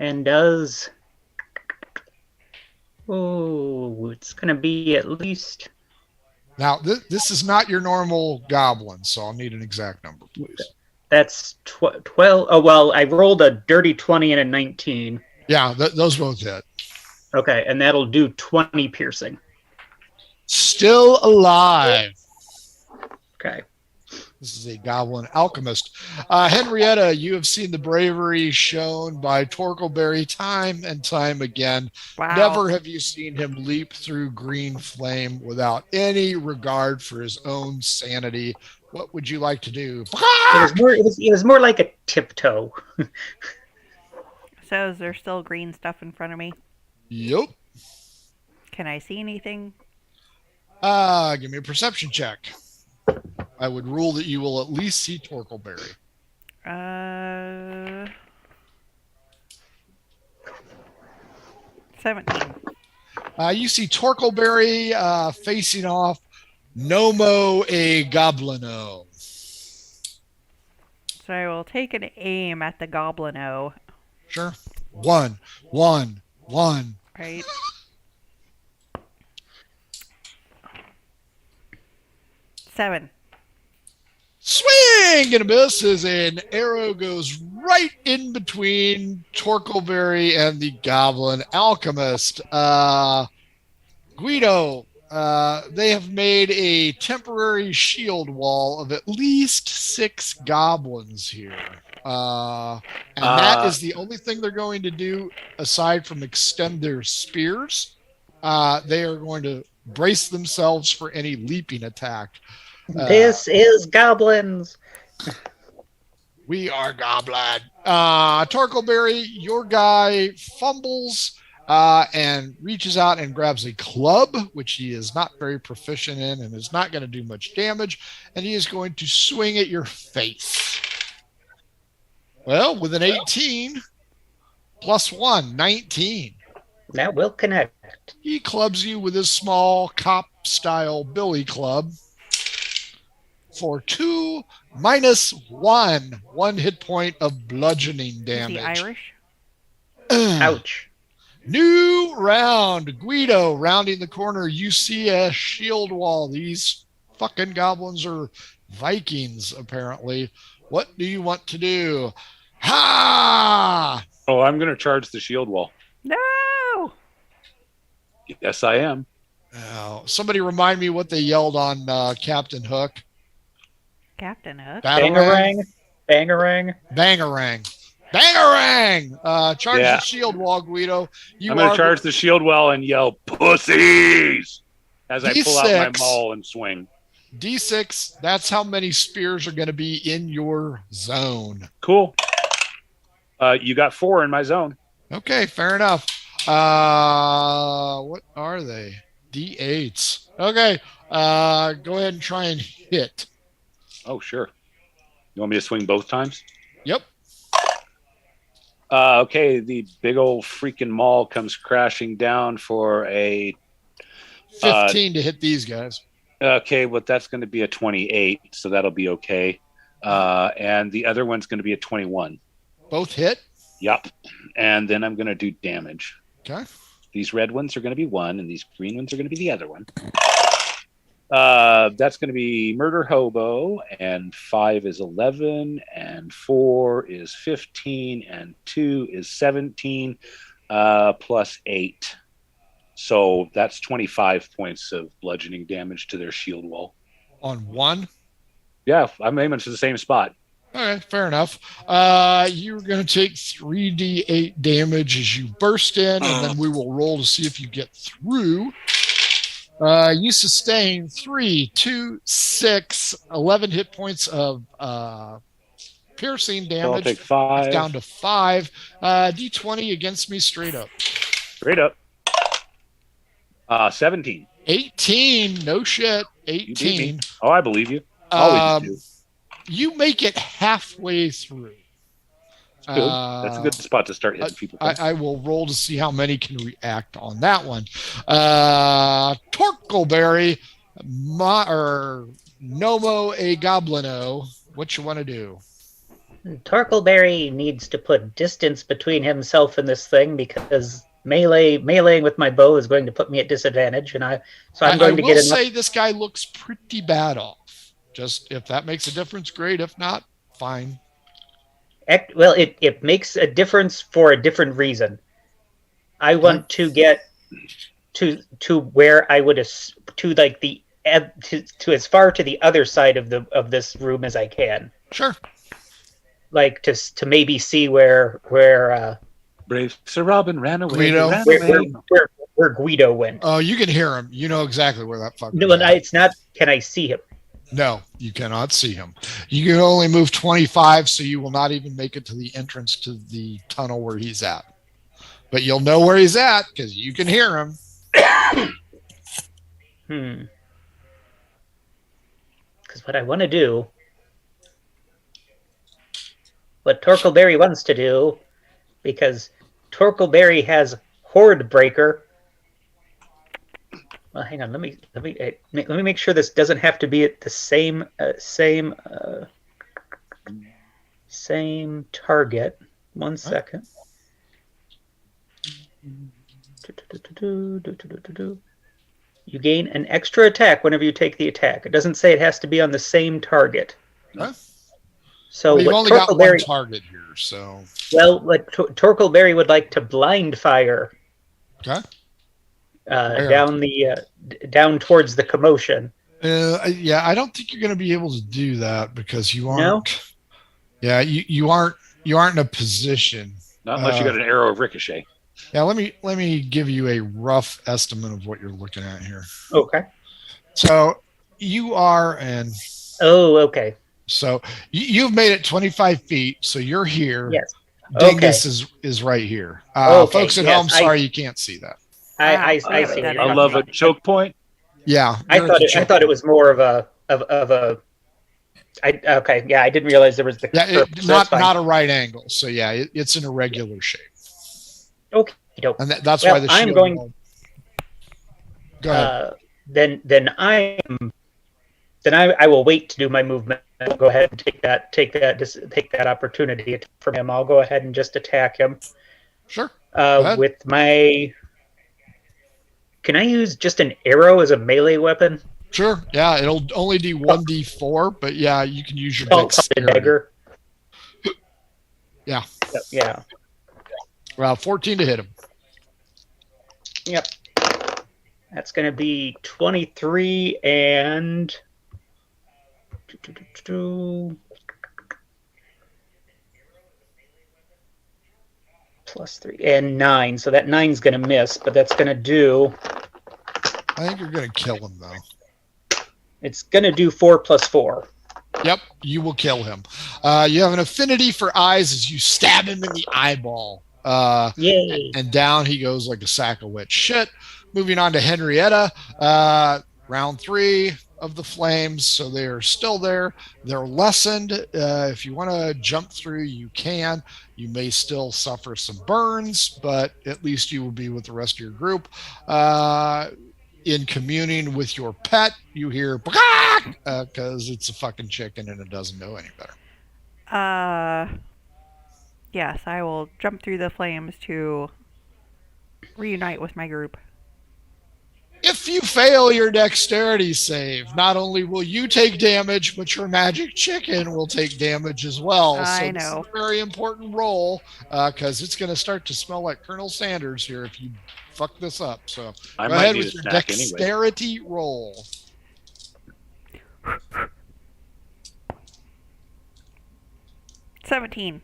[SPEAKER 4] And does... Oh, it's going to be at least...
[SPEAKER 1] Now, this is not your normal goblin, so I'll need an exact number, please.
[SPEAKER 4] That's 12. Oh, well, I rolled a dirty 20 and a 19.
[SPEAKER 1] Yeah, those both hit.
[SPEAKER 4] Okay, and that'll do 20 piercing.
[SPEAKER 1] Still alive.
[SPEAKER 4] Okay.
[SPEAKER 1] This is a goblin alchemist. Henrietta, you have seen the bravery shown by Torkelberry time and time again.
[SPEAKER 3] Wow.
[SPEAKER 1] Never have you seen him leap through green flame without any regard for his own sanity. What would you like to do?
[SPEAKER 4] It was more like a tiptoe.
[SPEAKER 3] So is there still green stuff in front of me?
[SPEAKER 1] Yep.
[SPEAKER 3] Can I see anything?
[SPEAKER 1] Give me a perception check. I would rule that you will at least see Torkelberry.
[SPEAKER 3] 17.
[SPEAKER 1] You see Torkelberry facing off Nomo a Goblino.
[SPEAKER 3] So I will take an aim at the goblino.
[SPEAKER 1] Sure. One.
[SPEAKER 3] Right. Seven.
[SPEAKER 1] Swing and a miss as an arrow goes right in between Torkelberry and the Goblin Alchemist. Guido, they have made a temporary shield wall of at least 6 goblins here. And that is the only thing they're going to do aside from extend their spears. They are going to brace themselves for any leaping attack.
[SPEAKER 4] This is goblins.
[SPEAKER 1] We are goblin. Torkelberry, your guy fumbles and reaches out and grabs a club, which he is not very proficient in and is not going to do much damage, and he is going to swing at your face. Well, with an 18 plus 1, 19.
[SPEAKER 4] That will connect.
[SPEAKER 1] He clubs you with his small cop-style billy club for 2 minus 1. 1 hit point of bludgeoning damage.
[SPEAKER 3] Is he Irish?
[SPEAKER 4] Ouch.
[SPEAKER 1] New round. Guido rounding the corner. You see a shield wall. These fucking goblins are Vikings, apparently. What do you want to do? Ha!
[SPEAKER 2] Oh, I'm going to charge the shield wall.
[SPEAKER 3] No!
[SPEAKER 2] Yes, I am.
[SPEAKER 1] Oh, somebody remind me what they yelled on Captain Hook.
[SPEAKER 3] Captain Hook.
[SPEAKER 4] Bangarang. Bangarang.
[SPEAKER 1] Bangarang. Bangarang! Charge the shield wall, Guido.
[SPEAKER 2] I'm going to charge the shield wall and yell, pussies! As I pull out my maul and swing.
[SPEAKER 1] D6, that's how many spears are going to be in your zone.
[SPEAKER 2] Cool. You got 4 in my zone.
[SPEAKER 1] Okay, fair enough. What are they? D8s. Okay, go ahead and try and hit.
[SPEAKER 2] Oh, sure. You want me to swing both times?
[SPEAKER 1] Yep.
[SPEAKER 2] Okay, the big old freaking maul comes crashing down for a
[SPEAKER 1] 15 to hit these guys.
[SPEAKER 2] Okay, well, that's going to be a 28, so that'll be okay. And the other one's going to be a 21.
[SPEAKER 1] Both hit?
[SPEAKER 2] Yep. And then I'm going to do damage.
[SPEAKER 1] Okay.
[SPEAKER 2] These red ones are going to be 1, and these green ones are going to be the other one. That's going to be Murder Hobo, and 5 is 11, and 4 is 15, and 2 is 17, plus 8. So that's 25 points of bludgeoning damage to their shield wall.
[SPEAKER 1] On one?
[SPEAKER 2] Yeah, I'm aiming to the same spot.
[SPEAKER 1] All right, fair enough. You're going to take 3d8 damage as you burst in, and then we will roll to see if you get through. You sustain 3, 2, 6, 11 hit points of piercing damage.
[SPEAKER 2] So I'll take 5.
[SPEAKER 1] It's down to 5. D20 against me straight up.
[SPEAKER 2] Straight up. 17.
[SPEAKER 1] 18. No shit.
[SPEAKER 2] You beat
[SPEAKER 1] 18.
[SPEAKER 2] me. Oh, I believe you. Always do.
[SPEAKER 1] You make it halfway through.
[SPEAKER 2] That's good. That's a good spot to start hitting people.
[SPEAKER 1] I will roll to see how many can react on that one. Torkelberry, or Nomo a Goblino. What you want to do?
[SPEAKER 4] Torkelberry needs to put distance between himself and this thing because meleeing with my bow is going to put me at disadvantage, and I'm going to get.
[SPEAKER 1] I will say this guy looks pretty bad off. Just if that makes a difference, great. If not, fine.
[SPEAKER 4] Well, it makes a difference for a different reason. I want to get to where I would to like the to as far to the other side of this room as I can.
[SPEAKER 1] Sure.
[SPEAKER 4] Like to maybe see where
[SPEAKER 2] Brave Sir Robin ran away.
[SPEAKER 1] Guido.
[SPEAKER 4] Where Guido went.
[SPEAKER 1] Oh, you can hear him. You know exactly where that fucker.
[SPEAKER 4] No, it's not. Can I see him?
[SPEAKER 1] No, you cannot see him. You can only move 25, so you will not even make it to the entrance to the tunnel where he's at. But you'll know where he's at because you can hear him.
[SPEAKER 4] Because what I want to do, what Torkelberry wants to do, because Torkelberry has Horde Breaker. Well, hang on. Let me make sure this doesn't have to be at the same target. 1 second. You gain an extra attack whenever you take the attack. It doesn't say it has to be on the same target.
[SPEAKER 1] Huh?
[SPEAKER 4] So
[SPEAKER 1] you've only got one target here. So
[SPEAKER 4] what Torkelberry would like to blind fire.
[SPEAKER 1] Okay.
[SPEAKER 4] Down towards the commotion.
[SPEAKER 1] Yeah, I don't think you're going to be able to do that because you aren't.
[SPEAKER 4] No?
[SPEAKER 1] Yeah, you aren't in a position.
[SPEAKER 2] Not unless you got an arrow of ricochet.
[SPEAKER 1] Yeah, let me give you a rough estimate of what you're looking at here.
[SPEAKER 4] Okay.
[SPEAKER 1] So you are and.
[SPEAKER 4] Oh, okay.
[SPEAKER 1] So you've made it 25 feet. So you're here.
[SPEAKER 4] Yes.
[SPEAKER 1] Dingus is right here.
[SPEAKER 4] Okay,
[SPEAKER 1] Folks at home, sorry you can't see that.
[SPEAKER 4] I see.
[SPEAKER 2] I love a choke point.
[SPEAKER 1] Yeah,
[SPEAKER 4] I thought it was more of a. Okay, yeah, I didn't realize there was the.
[SPEAKER 1] Yeah, not a right angle. So yeah, it's an irregular shape.
[SPEAKER 4] Okay,
[SPEAKER 1] and that's why the shield.
[SPEAKER 4] I'm going.
[SPEAKER 1] Go ahead.
[SPEAKER 4] Then I will wait to do my movement. I'll go ahead and take that opportunity from him. I'll go ahead and just attack him.
[SPEAKER 1] Sure.
[SPEAKER 4] With my. Can I use just an arrow as a melee weapon?
[SPEAKER 1] Sure. Yeah, it'll only do 1d4, but yeah, you can use your dexterity. Yeah.
[SPEAKER 4] Yeah.
[SPEAKER 1] Well, 14 to hit him.
[SPEAKER 4] Yep. That's going to be 23 and... plus 3 and 9. So that 9's going to miss, but that's going to do...
[SPEAKER 1] I think you're going to kill him, though.
[SPEAKER 4] It's going to do 4 plus 4.
[SPEAKER 1] Yep, you will kill him. You have an affinity for eyes as you stab him in the eyeball.
[SPEAKER 4] Yay.
[SPEAKER 1] And down he goes like a sack of wet shit. Moving on to Henrietta. Round 3 of the flames, so they are still there. They're lessened. If you want to jump through, you can. You may still suffer some burns, but at least you will be with the rest of your group. In communing with your pet, you hear because it's a fucking chicken and it doesn't know any better.
[SPEAKER 3] Yes, I will jump through the flames to reunite with my group.
[SPEAKER 1] If If you fail your dexterity save, not only will you take damage, but your magic chicken will take damage as well.
[SPEAKER 3] I
[SPEAKER 1] So this is
[SPEAKER 3] know.
[SPEAKER 1] a very important roll because it's going to start to smell like Colonel Sanders here if you fuck this up. So
[SPEAKER 2] I
[SPEAKER 1] go
[SPEAKER 2] might
[SPEAKER 1] ahead
[SPEAKER 2] need a
[SPEAKER 1] with your
[SPEAKER 2] snack anyway.
[SPEAKER 1] dexterity roll.
[SPEAKER 3] 17.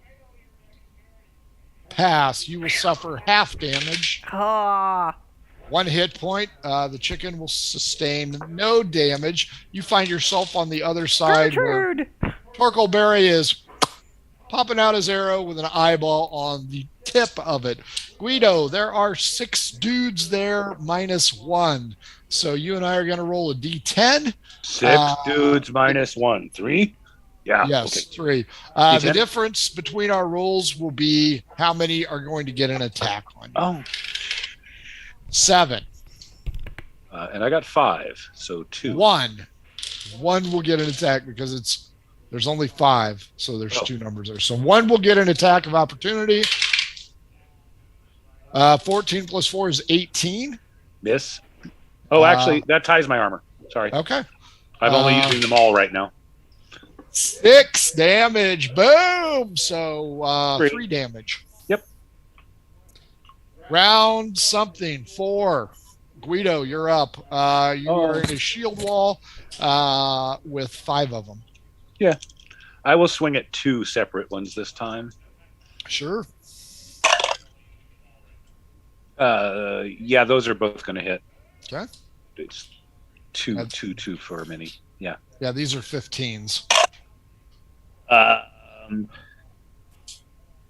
[SPEAKER 1] Pass. You will suffer half damage.
[SPEAKER 3] Ah.
[SPEAKER 1] 1 hit point. The chicken will sustain no damage. You find yourself on the other side where
[SPEAKER 3] Gertrude.
[SPEAKER 1] Torkelberry is popping out his arrow with an eyeball on the tip of it. Guido, there are 6 dudes there minus 1. So you and I are going to roll a d10.
[SPEAKER 2] 6 dudes minus 1. 3? Yeah.
[SPEAKER 1] Yes,
[SPEAKER 2] Okay.
[SPEAKER 1] 3.
[SPEAKER 2] D10?
[SPEAKER 1] The difference between our rolls will be how many are going to get an attack on you.
[SPEAKER 2] Oh.
[SPEAKER 1] 7.
[SPEAKER 2] And I got 5, so 2.
[SPEAKER 1] 1 will get an attack because there's only 5, so there's 2 numbers there. So 1 will get an attack of opportunity. 14 plus 4 is 18.
[SPEAKER 2] Miss. Oh, actually, that ties my armor. Sorry.
[SPEAKER 1] Okay.
[SPEAKER 2] I'm only using them all right now.
[SPEAKER 1] 6 damage. Boom. So 3 damage.
[SPEAKER 2] Yep.
[SPEAKER 1] Round something. 4. Guido, you're up. You are in a shield wall with 5 of them.
[SPEAKER 2] Yeah. I will swing at 2 separate ones this time.
[SPEAKER 1] Sure.
[SPEAKER 2] Yeah, those are both going to hit.
[SPEAKER 1] Okay.
[SPEAKER 2] It's 2 for a mini. Yeah.
[SPEAKER 1] Yeah, these are 15s.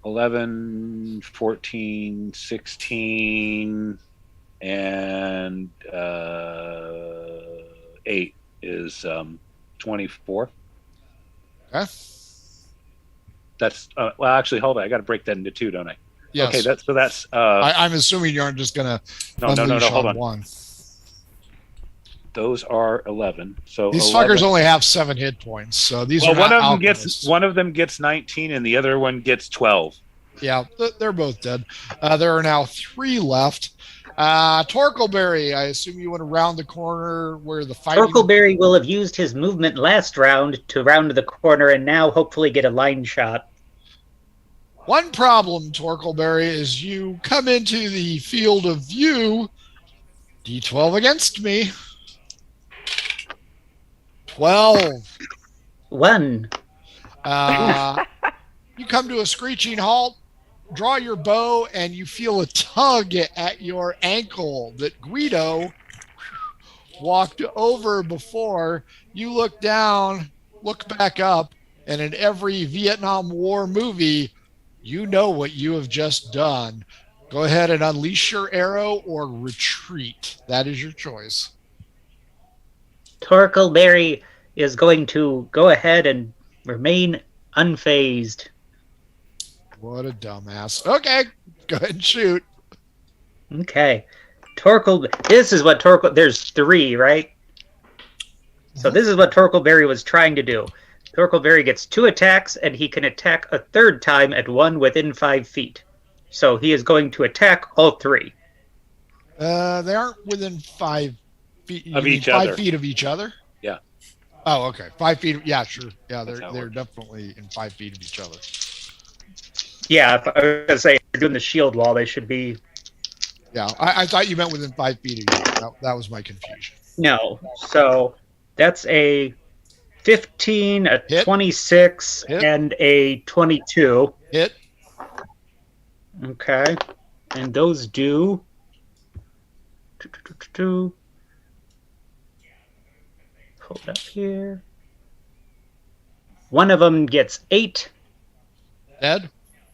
[SPEAKER 2] 11, 14, 16, and 8 is 24.
[SPEAKER 1] Okay.
[SPEAKER 2] That's well, actually, hold on. I got to break that into 2, don't I?
[SPEAKER 1] Yes.
[SPEAKER 2] Okay, that's.
[SPEAKER 1] I'm assuming you aren't just gonna
[SPEAKER 2] No. Hold on.
[SPEAKER 1] one.
[SPEAKER 2] Those are 11. So
[SPEAKER 1] These
[SPEAKER 2] 11.
[SPEAKER 1] fuckers only have 7 hit points, so these are
[SPEAKER 2] one
[SPEAKER 1] not
[SPEAKER 2] of them
[SPEAKER 1] alchemists.
[SPEAKER 2] one of them gets 19, and the other one gets 12.
[SPEAKER 1] Yeah, they're both dead. There are now 3 left. Torkelberry, I assume you want to round the corner where the fighting.
[SPEAKER 4] Torkelberry will have used his movement last round to round the corner and now hopefully get a line shot.
[SPEAKER 1] One problem, Torkelberry, is you come into the field of view. D12 against me. 12.
[SPEAKER 4] 1.
[SPEAKER 1] You come to a screeching halt, draw your bow, and you feel a tug at your ankle that Guido walked over before. You look down, look back up, and in every Vietnam War movie, you know what you have just done. Go ahead and unleash your arrow or retreat. That is your choice.
[SPEAKER 4] Torkelberry is going to go ahead and remain unfazed.
[SPEAKER 1] What a dumbass. Okay, go ahead and shoot.
[SPEAKER 4] Okay. This is what there's 3, right? So this is what Torkelberry was trying to do. Torkelberry gets 2 attacks, and he can attack a 3rd time at one within 5 feet. So he is going to attack all 3.
[SPEAKER 1] They aren't within 5 feet
[SPEAKER 2] Of each
[SPEAKER 1] 5
[SPEAKER 2] other.
[SPEAKER 1] feet of each other.
[SPEAKER 2] Yeah.
[SPEAKER 1] Oh, okay. 5 feet. Yeah, sure. Yeah,
[SPEAKER 2] That's how it
[SPEAKER 1] they're
[SPEAKER 2] works.
[SPEAKER 1] definitely in 5 feet of each other.
[SPEAKER 4] Yeah, if I was going to say, if they're doing the shield wall, they should be...
[SPEAKER 1] Yeah, I thought you meant within 5 feet of you. That was my confusion.
[SPEAKER 4] No. So that's a 15, a
[SPEAKER 1] Hit.
[SPEAKER 4] 26,
[SPEAKER 1] Hit.
[SPEAKER 4] and a 22.
[SPEAKER 1] Hit.
[SPEAKER 4] Okay. And those do... Hold up here. One of them gets 8.
[SPEAKER 1] Dead.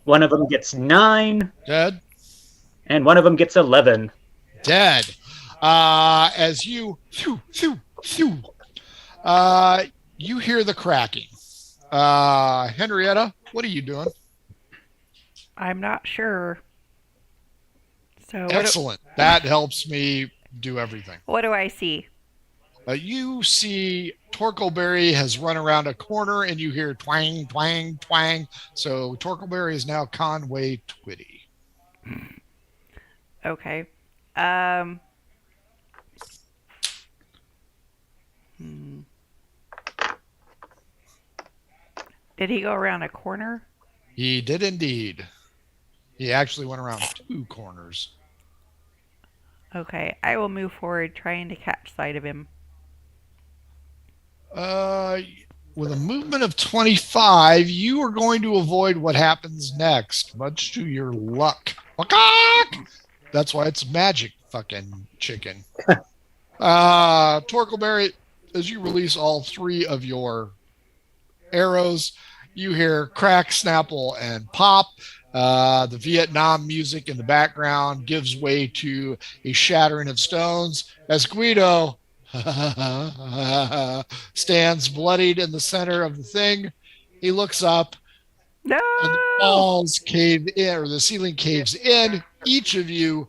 [SPEAKER 4] One of them gets 9.
[SPEAKER 1] Dead.
[SPEAKER 4] And one of them gets 11.
[SPEAKER 1] Dead. As you you hear the cracking. Henrietta, what are you doing?
[SPEAKER 3] I'm not sure. So
[SPEAKER 1] Excellent. That helps me do everything.
[SPEAKER 3] what do I see?
[SPEAKER 1] You see Torkelberry has run around a corner and you hear twang, twang, twang. So Torkelberry is now Conway Twitty.
[SPEAKER 3] Okay. Did he go around a corner?
[SPEAKER 1] He did indeed. He actually went around 2 corners.
[SPEAKER 3] Okay, I will move forward trying to catch sight of him.
[SPEAKER 1] With a movement of 25, you are going to avoid what happens next, much to your luck. That's why it's magic fucking chicken. Torkelberry, as you release all 3 of your arrows, you hear crack, snapple, and pop. The Vietnam music in the background gives way to a shattering of stones as Guido stands bloodied in the center of the thing. He looks up
[SPEAKER 3] No!
[SPEAKER 1] and the walls cave in, or the ceiling caves in. Each of you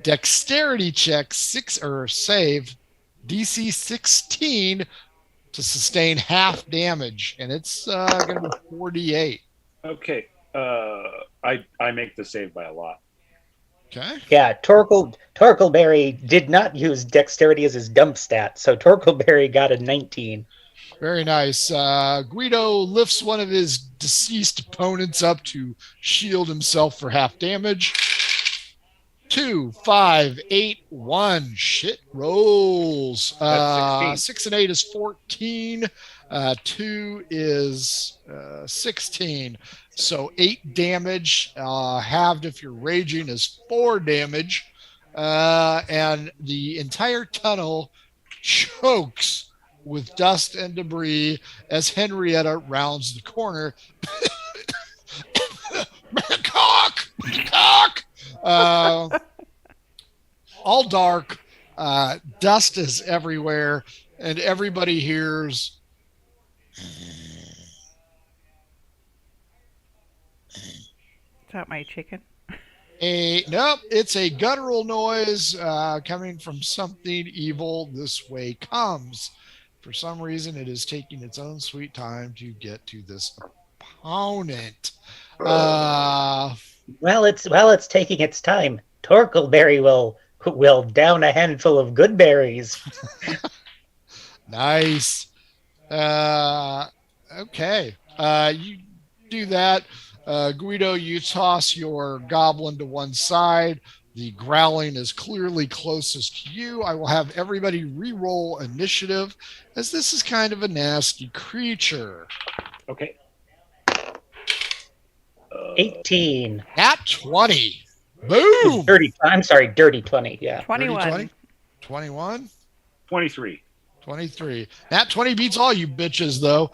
[SPEAKER 1] dexterity check 6 or save DC 16 to sustain half damage, and it's going to be 48.
[SPEAKER 2] Okay. I make the save by a lot.
[SPEAKER 1] Okay.
[SPEAKER 4] Yeah, Torkelberry did not use dexterity as his dump stat, so Torkelberry got a 19.
[SPEAKER 1] Very nice. Guido lifts one of his deceased opponents up to shield himself for half damage. 2, 5, 8, 1. Shit rolls.
[SPEAKER 2] That's
[SPEAKER 1] 6 and 8 is 14. 2 is 16. So 8 damage. Halved if you're raging is 4 damage. And the entire tunnel chokes with dust and debris as Henrietta rounds the corner. Cock! All dark. Dust is everywhere, and everybody hears.
[SPEAKER 3] Is that my chicken?
[SPEAKER 1] Nope, it's a guttural noise coming from something evil. This way comes. For some reason, it is taking its own sweet time to get to this opponent.
[SPEAKER 4] Well, it's taking its time. Torkelberry will down a handful of good berries.
[SPEAKER 1] Nice. Okay. You do that. Guido, you toss your goblin to one side. The growling is clearly closest to you. I will have everybody re-roll initiative, as this is kind of a nasty creature.
[SPEAKER 2] Okay.
[SPEAKER 4] 18.
[SPEAKER 1] At 20. Boom!
[SPEAKER 4] Dirty 20, yeah.
[SPEAKER 3] 21.
[SPEAKER 1] 21.
[SPEAKER 2] 23.
[SPEAKER 1] 23. Nat 20 beats all you bitches, though.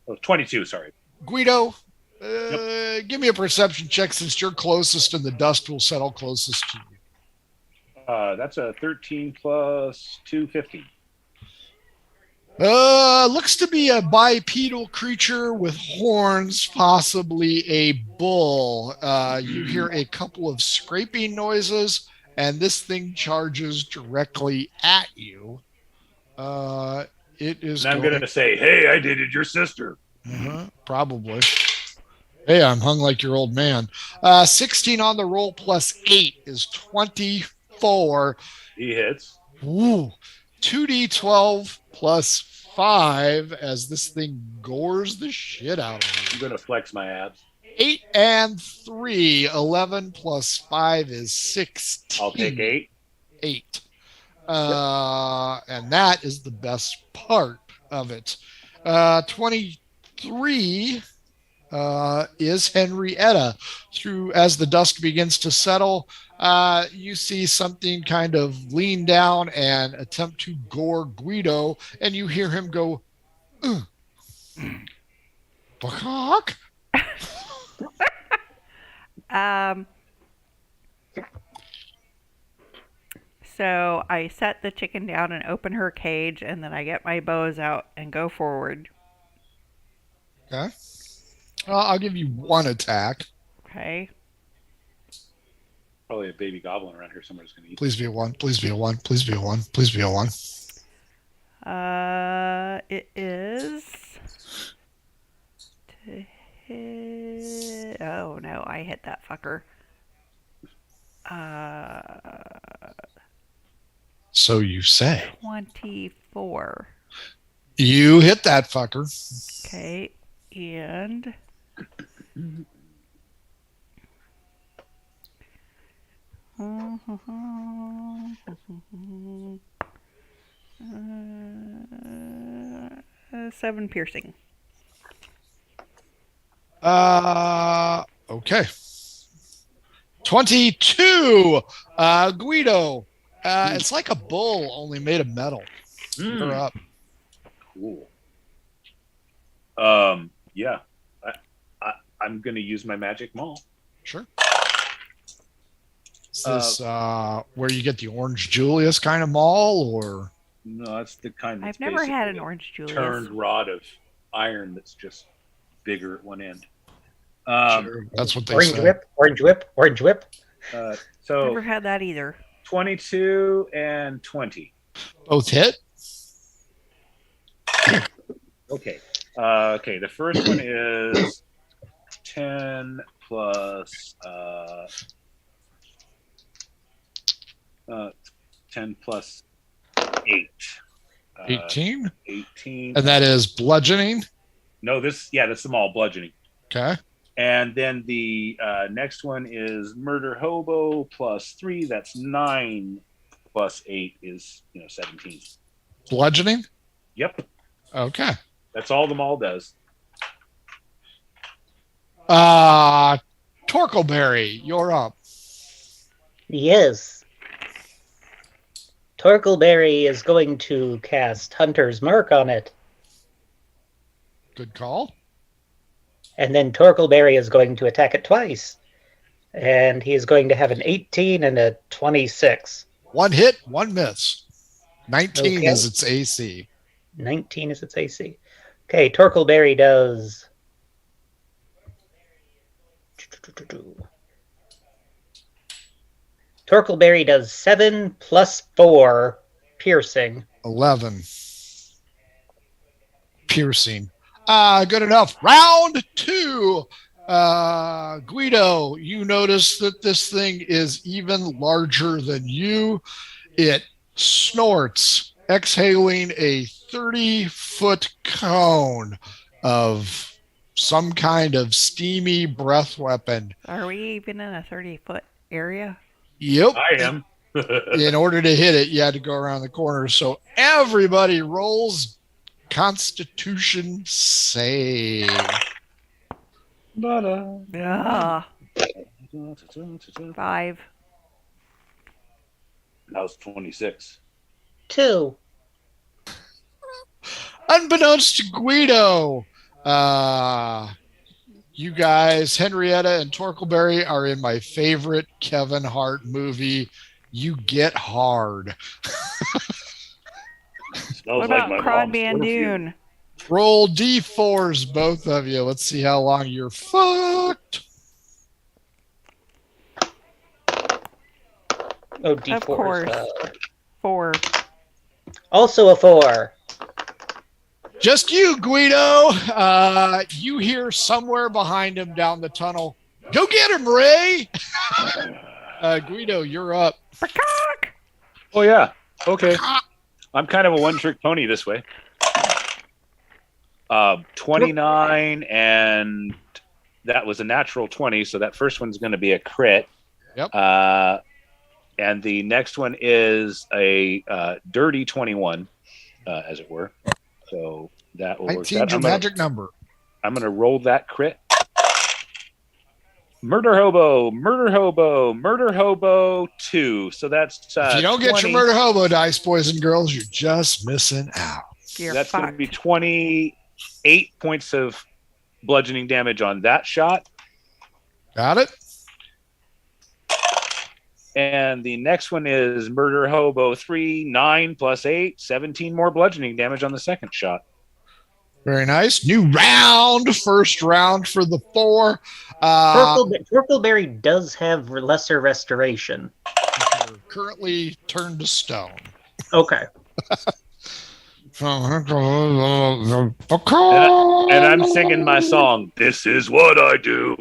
[SPEAKER 2] Yep. 22, sorry.
[SPEAKER 1] Guido, give me a perception check since you're closest and the dust will settle closest to you.
[SPEAKER 2] That's a 13 plus 2, 15.
[SPEAKER 1] Looks to be a bipedal creature with horns, possibly a bull. You hear a couple of scraping noises, and this thing charges directly at you. It is.
[SPEAKER 2] And I'm going to say, hey, I dated your sister.
[SPEAKER 1] Probably. Hey, I'm hung like your old man. 16 on the roll plus 8 is 24.
[SPEAKER 2] He hits.
[SPEAKER 1] Ooh. 2d12 plus 5 as this thing gores the shit out of
[SPEAKER 2] I'm
[SPEAKER 1] you.
[SPEAKER 2] going to flex my abs.
[SPEAKER 1] 8 and 3. 11 plus 5 is 16.
[SPEAKER 2] I'll take 8.
[SPEAKER 1] 8. And that is the best part of it. 23 is Henrietta. As the dust begins to settle, you see something kind of lean down and attempt to gore Guido, and you hear him go, "Bakak."
[SPEAKER 3] So I set the chicken down and open her cage, and then I get my bows out and go forward.
[SPEAKER 1] Okay. I'll give you one attack.
[SPEAKER 3] Okay.
[SPEAKER 2] Probably a baby goblin around here somewhere is going to eat.
[SPEAKER 1] Please be a 1. Please be a 1. Please be a 1. Please be a 1.
[SPEAKER 3] It is to hit. Oh no, I hit that fucker.
[SPEAKER 1] So you say.
[SPEAKER 3] 24.
[SPEAKER 1] You hit that fucker.
[SPEAKER 3] Okay, and seven piercing.
[SPEAKER 1] Okay. 22. Guido. It's like a bull, only made of metal. You're up.
[SPEAKER 2] Cool. Yeah. I'm going to use my magic maul.
[SPEAKER 1] Sure. Is this where you get the Orange Julius kind of maul, or?
[SPEAKER 2] No, that's the kind that's
[SPEAKER 3] I've never had an
[SPEAKER 2] basically
[SPEAKER 3] Orange Julius.
[SPEAKER 2] turned rod of iron that's just bigger at one end.
[SPEAKER 1] Sure. That's what they
[SPEAKER 4] Orange
[SPEAKER 1] say.
[SPEAKER 4] whip, orange whip, orange whip.
[SPEAKER 2] So
[SPEAKER 3] Never had that either.
[SPEAKER 2] 22 and 20.
[SPEAKER 1] Both hit.
[SPEAKER 2] Okay. Okay. The first one is 10 plus 10 plus 8.
[SPEAKER 1] 18.
[SPEAKER 2] 18.
[SPEAKER 1] And that is bludgeoning.
[SPEAKER 2] No, that's them all bludgeoning.
[SPEAKER 1] Okay.
[SPEAKER 2] And then the next one is murder hobo plus 3. That's 9 plus 8 is 17.
[SPEAKER 1] Bludgeoning.
[SPEAKER 2] Yep.
[SPEAKER 1] Okay.
[SPEAKER 2] That's all the maul does.
[SPEAKER 1] Torkleberry, you're up.
[SPEAKER 4] Yes. Torkleberry is going to cast Hunter's Mark on it.
[SPEAKER 1] Good call.
[SPEAKER 4] And then Torkleberry is going to attack it twice. And he is going to have an 18 and a 26.
[SPEAKER 1] One hit, one miss. 19
[SPEAKER 4] Okay.
[SPEAKER 1] is its AC.
[SPEAKER 4] 19 is its AC. Okay, Torkleberry does... Torkleberry does 7 plus 4 piercing.
[SPEAKER 1] 11. Piercing. Good enough. Round 2. Guido, you notice that this thing is even larger than you. It snorts, exhaling a 30-foot cone of some kind of steamy breath weapon.
[SPEAKER 3] Are we even in a 30-foot area?
[SPEAKER 1] Yep.
[SPEAKER 2] I am.
[SPEAKER 1] In order to hit it, you had to go around the corner. So everybody rolls Constitution save.
[SPEAKER 3] Ah, 5.
[SPEAKER 2] That was 26.
[SPEAKER 4] 2.
[SPEAKER 1] Unbeknownst to Guido, you guys, Henrietta and Torkleberry, are in my favorite Kevin Hart movie, You Get Hard.
[SPEAKER 2] Smells
[SPEAKER 3] What about
[SPEAKER 2] my
[SPEAKER 3] Cron
[SPEAKER 2] mom's perfume.
[SPEAKER 3] Bandoon?
[SPEAKER 1] Roll D4s, both of you. Let's see how long you're fucked.
[SPEAKER 4] Oh, D4.
[SPEAKER 3] Of course. 4.
[SPEAKER 4] Also a 4.
[SPEAKER 1] Just you, Guido. You hear somewhere behind him down the tunnel, "Go get him, Ray!" Guido, you're up.
[SPEAKER 3] Peacock!
[SPEAKER 2] Oh, yeah. Okay. I'm kind of a one-trick pony this way. 29, and that was a natural 20, so that first one's going to be a crit.
[SPEAKER 1] Yep.
[SPEAKER 2] And the next one is a dirty 21, as it were. So that will work.
[SPEAKER 1] 19's your magic number.
[SPEAKER 2] I'm going to roll that crit. Murder hobo, murder hobo, murder hobo 2. So that's
[SPEAKER 1] If you don't get
[SPEAKER 2] 20.
[SPEAKER 1] your murder hobo dice, boys and girls, you're just missing out.
[SPEAKER 3] You're
[SPEAKER 2] That's going to
[SPEAKER 3] fucked.
[SPEAKER 2] be 28 points of bludgeoning damage on that shot.
[SPEAKER 1] Got it?
[SPEAKER 2] And the next one is Murder Hobo 3, 9 plus 8, 17 more bludgeoning damage on the second shot.
[SPEAKER 1] Very nice. New round. First round for the 4.
[SPEAKER 4] Torkleberry does have lesser restoration.
[SPEAKER 1] You're currently turned to stone.
[SPEAKER 4] Okay.
[SPEAKER 2] And I'm singing my song, "This is what I do."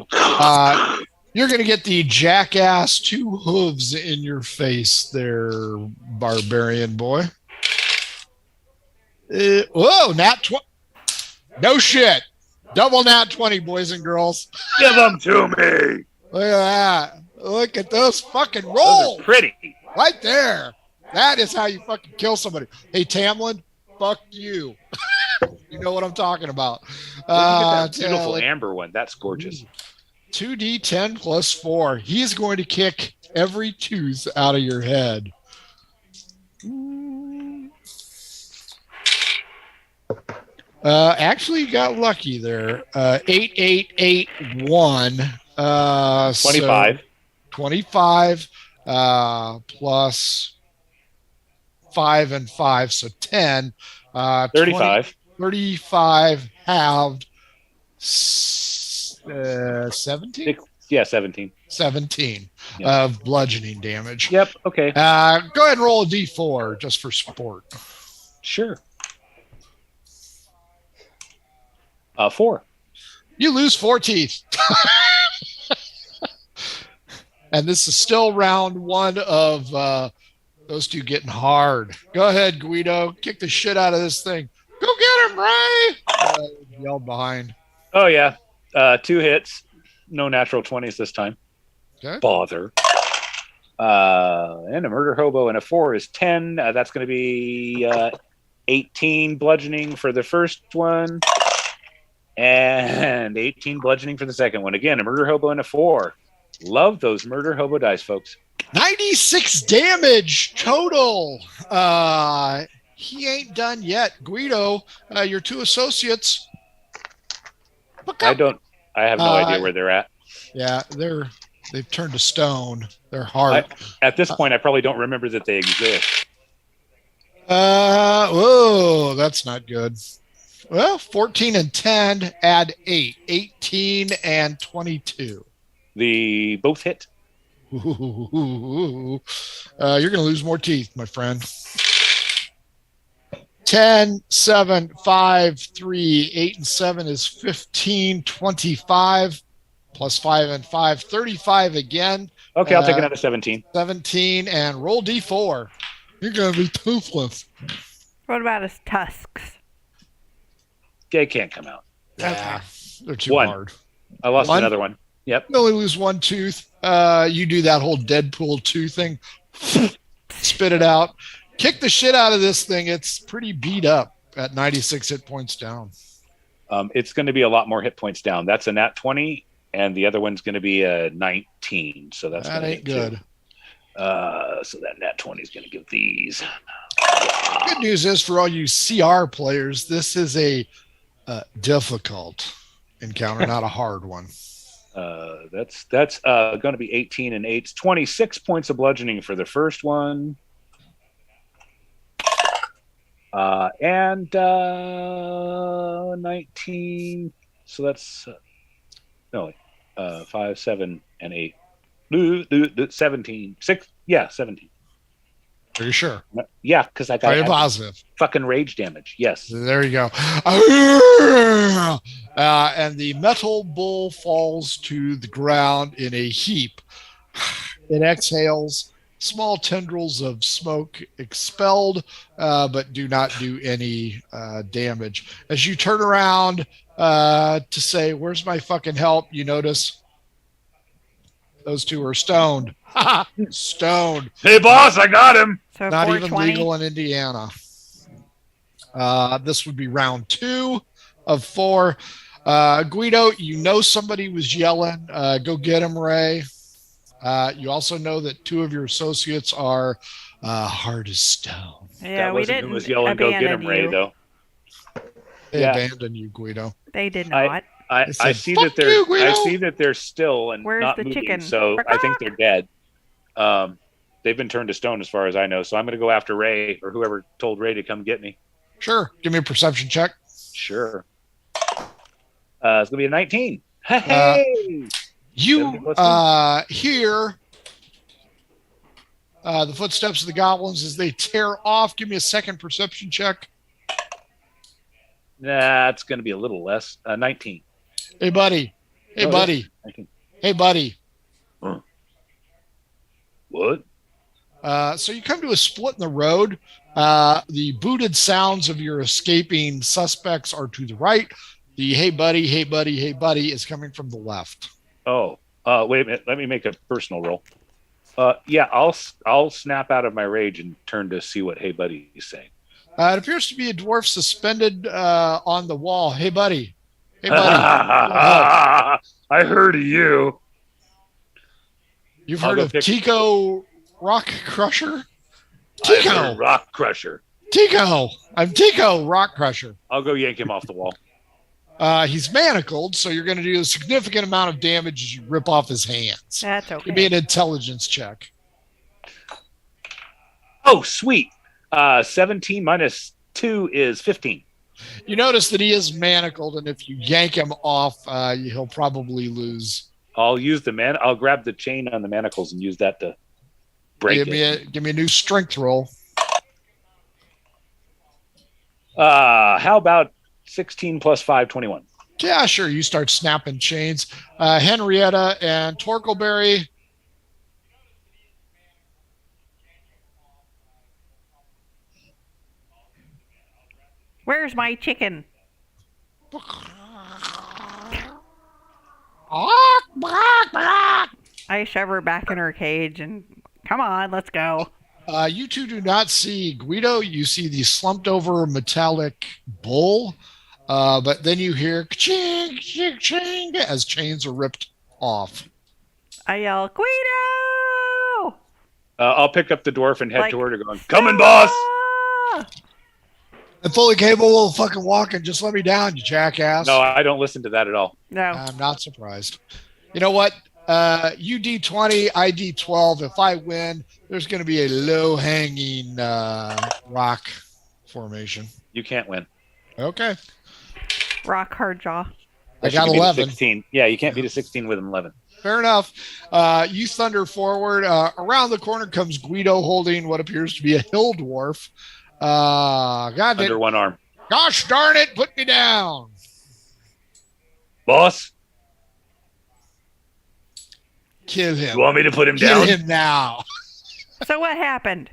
[SPEAKER 1] You're going to get the jackass 2 hooves in your face there, barbarian boy. Whoa, nat 20. No shit. Double nat 20, boys and girls.
[SPEAKER 2] Give them to me.
[SPEAKER 1] Look at that. Look at those fucking
[SPEAKER 2] Those
[SPEAKER 1] rolls.
[SPEAKER 2] are pretty.
[SPEAKER 1] Right there. That is how you fucking kill somebody. Hey, Tamlin, fuck you. You know what I'm talking about.
[SPEAKER 2] That beautiful amber one. That's gorgeous.
[SPEAKER 1] 2d10 plus 4. He's going to kick every tooth out of your head. Actually, you got lucky there. 8881.
[SPEAKER 2] 25.
[SPEAKER 1] So 25 plus 5 and 5, so 10.
[SPEAKER 2] 35.
[SPEAKER 1] 35 halved. 17?
[SPEAKER 2] Yeah, 17.
[SPEAKER 1] 17
[SPEAKER 2] Yep.
[SPEAKER 1] of bludgeoning damage.
[SPEAKER 2] Yep. Okay.
[SPEAKER 1] Go ahead and roll a d4 just for sport.
[SPEAKER 2] Sure. 4.
[SPEAKER 1] You lose 4 teeth. And this is still round 1 of those two getting hard. Go ahead, Guido. Kick the shit out of this thing. Go get him, Ray! Yelled behind.
[SPEAKER 2] Oh, yeah. 2 hits. No natural 20s this time.
[SPEAKER 1] Okay.
[SPEAKER 2] Bother. And a murder hobo and a 4 is 10. That's going to be 18 bludgeoning for the first one. And 18 bludgeoning for the second one. Again, a murder hobo and a 4. Love those murder hobo dice, folks.
[SPEAKER 1] 96 damage total. He ain't done yet. Guido, your 2 associates.
[SPEAKER 2] I have no idea where they're at.
[SPEAKER 1] Yeah, they've turned to stone. They're hard.
[SPEAKER 2] At this point, I probably don't remember that they exist.
[SPEAKER 1] Whoa, that's not good. Well, 14 and 10 add 8. 18 and 22.
[SPEAKER 2] The both hit.
[SPEAKER 1] You're going to lose more teeth, my friend. 10, 7, 5, 3, 8, and 7 is 15, 25, plus 5 and 5, 35 again.
[SPEAKER 2] Okay, I'll take another 17.
[SPEAKER 1] 17, and roll d4. You're going to be toothless.
[SPEAKER 3] What about his tusks?
[SPEAKER 2] They can't come out.
[SPEAKER 1] Yeah, they're too
[SPEAKER 2] 1.
[SPEAKER 1] hard.
[SPEAKER 2] I lost another one. Yep.
[SPEAKER 1] You only lose 1 tooth. You do that whole Deadpool 2 thing. Spit it out. Kick the shit out of this thing. It's pretty beat up at 96 hit points down.
[SPEAKER 2] It's going to be a lot more hit points down. That's a nat 20, and the other one's going to be a 19. So that
[SPEAKER 1] ain't good.
[SPEAKER 2] So that nat 20 is going to give these.
[SPEAKER 1] Good news is for all you CR players, this is a difficult encounter, not a hard one.
[SPEAKER 2] That's going to be 18 and 8. 26 points of bludgeoning for the first one. And 19. So that's 5, 7, and 8. 17. 6. Yeah, 17.
[SPEAKER 1] Are you sure?
[SPEAKER 2] Yeah, because I got
[SPEAKER 1] Very positive.
[SPEAKER 2] Fucking rage damage. Yes.
[SPEAKER 1] There you go. And the metal bull falls to the ground in a heap. It exhales. Small tendrils of smoke expelled, but do not do any damage. As you turn around to say, "Where's my fucking help?" you notice those 2 are stoned. Stoned.
[SPEAKER 2] Hey, boss, I got him.
[SPEAKER 3] So
[SPEAKER 1] Not even
[SPEAKER 3] 420?
[SPEAKER 1] legal in Indiana. This would be round 2 of 4. Guido, you know somebody was yelling. Go get him, Ray. You also know that 2 of your associates are hard as stone.
[SPEAKER 3] Yeah,
[SPEAKER 2] That
[SPEAKER 3] we
[SPEAKER 2] wasn't
[SPEAKER 3] didn't
[SPEAKER 2] who was yelling, go get him,
[SPEAKER 3] abandon
[SPEAKER 2] Ray,
[SPEAKER 3] you.
[SPEAKER 2] though.
[SPEAKER 1] They
[SPEAKER 2] Yeah.
[SPEAKER 1] abandoned you, Guido.
[SPEAKER 3] They did not.
[SPEAKER 2] I
[SPEAKER 1] said,
[SPEAKER 2] see
[SPEAKER 1] "Fuck
[SPEAKER 2] that they're
[SPEAKER 1] you, Guido."
[SPEAKER 2] I see that they're still and
[SPEAKER 3] Where's
[SPEAKER 2] not
[SPEAKER 3] the
[SPEAKER 2] moving,
[SPEAKER 3] chicken?
[SPEAKER 2] so I think they're dead. They've been turned to stone as far as I know, so I'm going to go after Ray or whoever told Ray to come get me.
[SPEAKER 1] Sure. Give me a perception check.
[SPEAKER 2] Sure. It's going to be a 19. Hey!
[SPEAKER 1] You hear the footsteps of the goblins as they tear off. Give me a second perception check.
[SPEAKER 2] Nah, it's going to be a little less. 19.
[SPEAKER 1] Hey, buddy. Hey,
[SPEAKER 2] Oh,
[SPEAKER 1] buddy.
[SPEAKER 2] 19.
[SPEAKER 1] Hey, buddy.
[SPEAKER 2] What?
[SPEAKER 1] So you come to a split in the road. The booted sounds of your escaping suspects are to the right. The hey buddy, hey buddy, hey buddy is coming from the left.
[SPEAKER 2] Oh, wait a minute. Let me make a personal roll. Yeah, I'll snap out of my rage and turn to see what Hey Buddy is saying.
[SPEAKER 1] It appears to be a dwarf suspended on the wall. Hey buddy, hey buddy.
[SPEAKER 2] I heard of you.
[SPEAKER 1] You've
[SPEAKER 2] I'll
[SPEAKER 1] heard
[SPEAKER 2] go
[SPEAKER 1] of
[SPEAKER 2] pick-
[SPEAKER 1] Tico Rock Crusher?
[SPEAKER 2] I
[SPEAKER 1] Tico,
[SPEAKER 2] heard Rock Crusher.
[SPEAKER 1] Tico. I'm Tico Rock Crusher.
[SPEAKER 2] I'll go yank him off the wall.
[SPEAKER 1] He's manacled, so you're going to do a significant amount of damage as you rip off his hands.
[SPEAKER 3] That's
[SPEAKER 1] Give me
[SPEAKER 3] okay.
[SPEAKER 1] an intelligence check.
[SPEAKER 2] Oh, sweet. 17 minus 2 is 15.
[SPEAKER 1] You notice that he is manacled, and if you yank him off, he'll probably lose.
[SPEAKER 2] I'll use I'll grab the chain on the manacles and use that to break it.
[SPEAKER 1] Give me a new strength roll.
[SPEAKER 2] How about 16 plus 5, 21?
[SPEAKER 1] Yeah, sure. You start snapping chains. Henrietta and Torkelberry.
[SPEAKER 3] Where's my chicken? I shove her back in her cage and come on, let's go.
[SPEAKER 1] You two do not see Guido. You see the slumped over metallic bull. But then you hear ching, ching, ching as chains are ripped off.
[SPEAKER 3] I yell, Guido!
[SPEAKER 2] I'll pick up the dwarf and head
[SPEAKER 3] Like-
[SPEAKER 2] toward her going, coming, boss!
[SPEAKER 3] Ah!
[SPEAKER 1] I'm fully capable of fucking walking. Just let me down, you jackass.
[SPEAKER 2] No, I don't listen to that at all.
[SPEAKER 3] No.
[SPEAKER 1] I'm not surprised. You know what? You D20, I D12. If I win, there's going to be a low-hanging rock formation.
[SPEAKER 2] You can't win.
[SPEAKER 1] Okay.
[SPEAKER 3] Rock hard jaw.
[SPEAKER 1] I
[SPEAKER 2] Unless
[SPEAKER 1] got
[SPEAKER 2] you can beat a
[SPEAKER 1] 11.
[SPEAKER 2] 16. Yeah, you can't beat a 16 with an 11.
[SPEAKER 1] Fair enough. You thunder forward. Around the corner comes Guido holding what appears to be a hill dwarf.
[SPEAKER 2] Under one arm.
[SPEAKER 1] Gosh darn it, put me down.
[SPEAKER 2] Boss,
[SPEAKER 1] Kill him.
[SPEAKER 2] you want me to put him
[SPEAKER 1] Kill
[SPEAKER 2] down?
[SPEAKER 1] him now.
[SPEAKER 3] So what happened?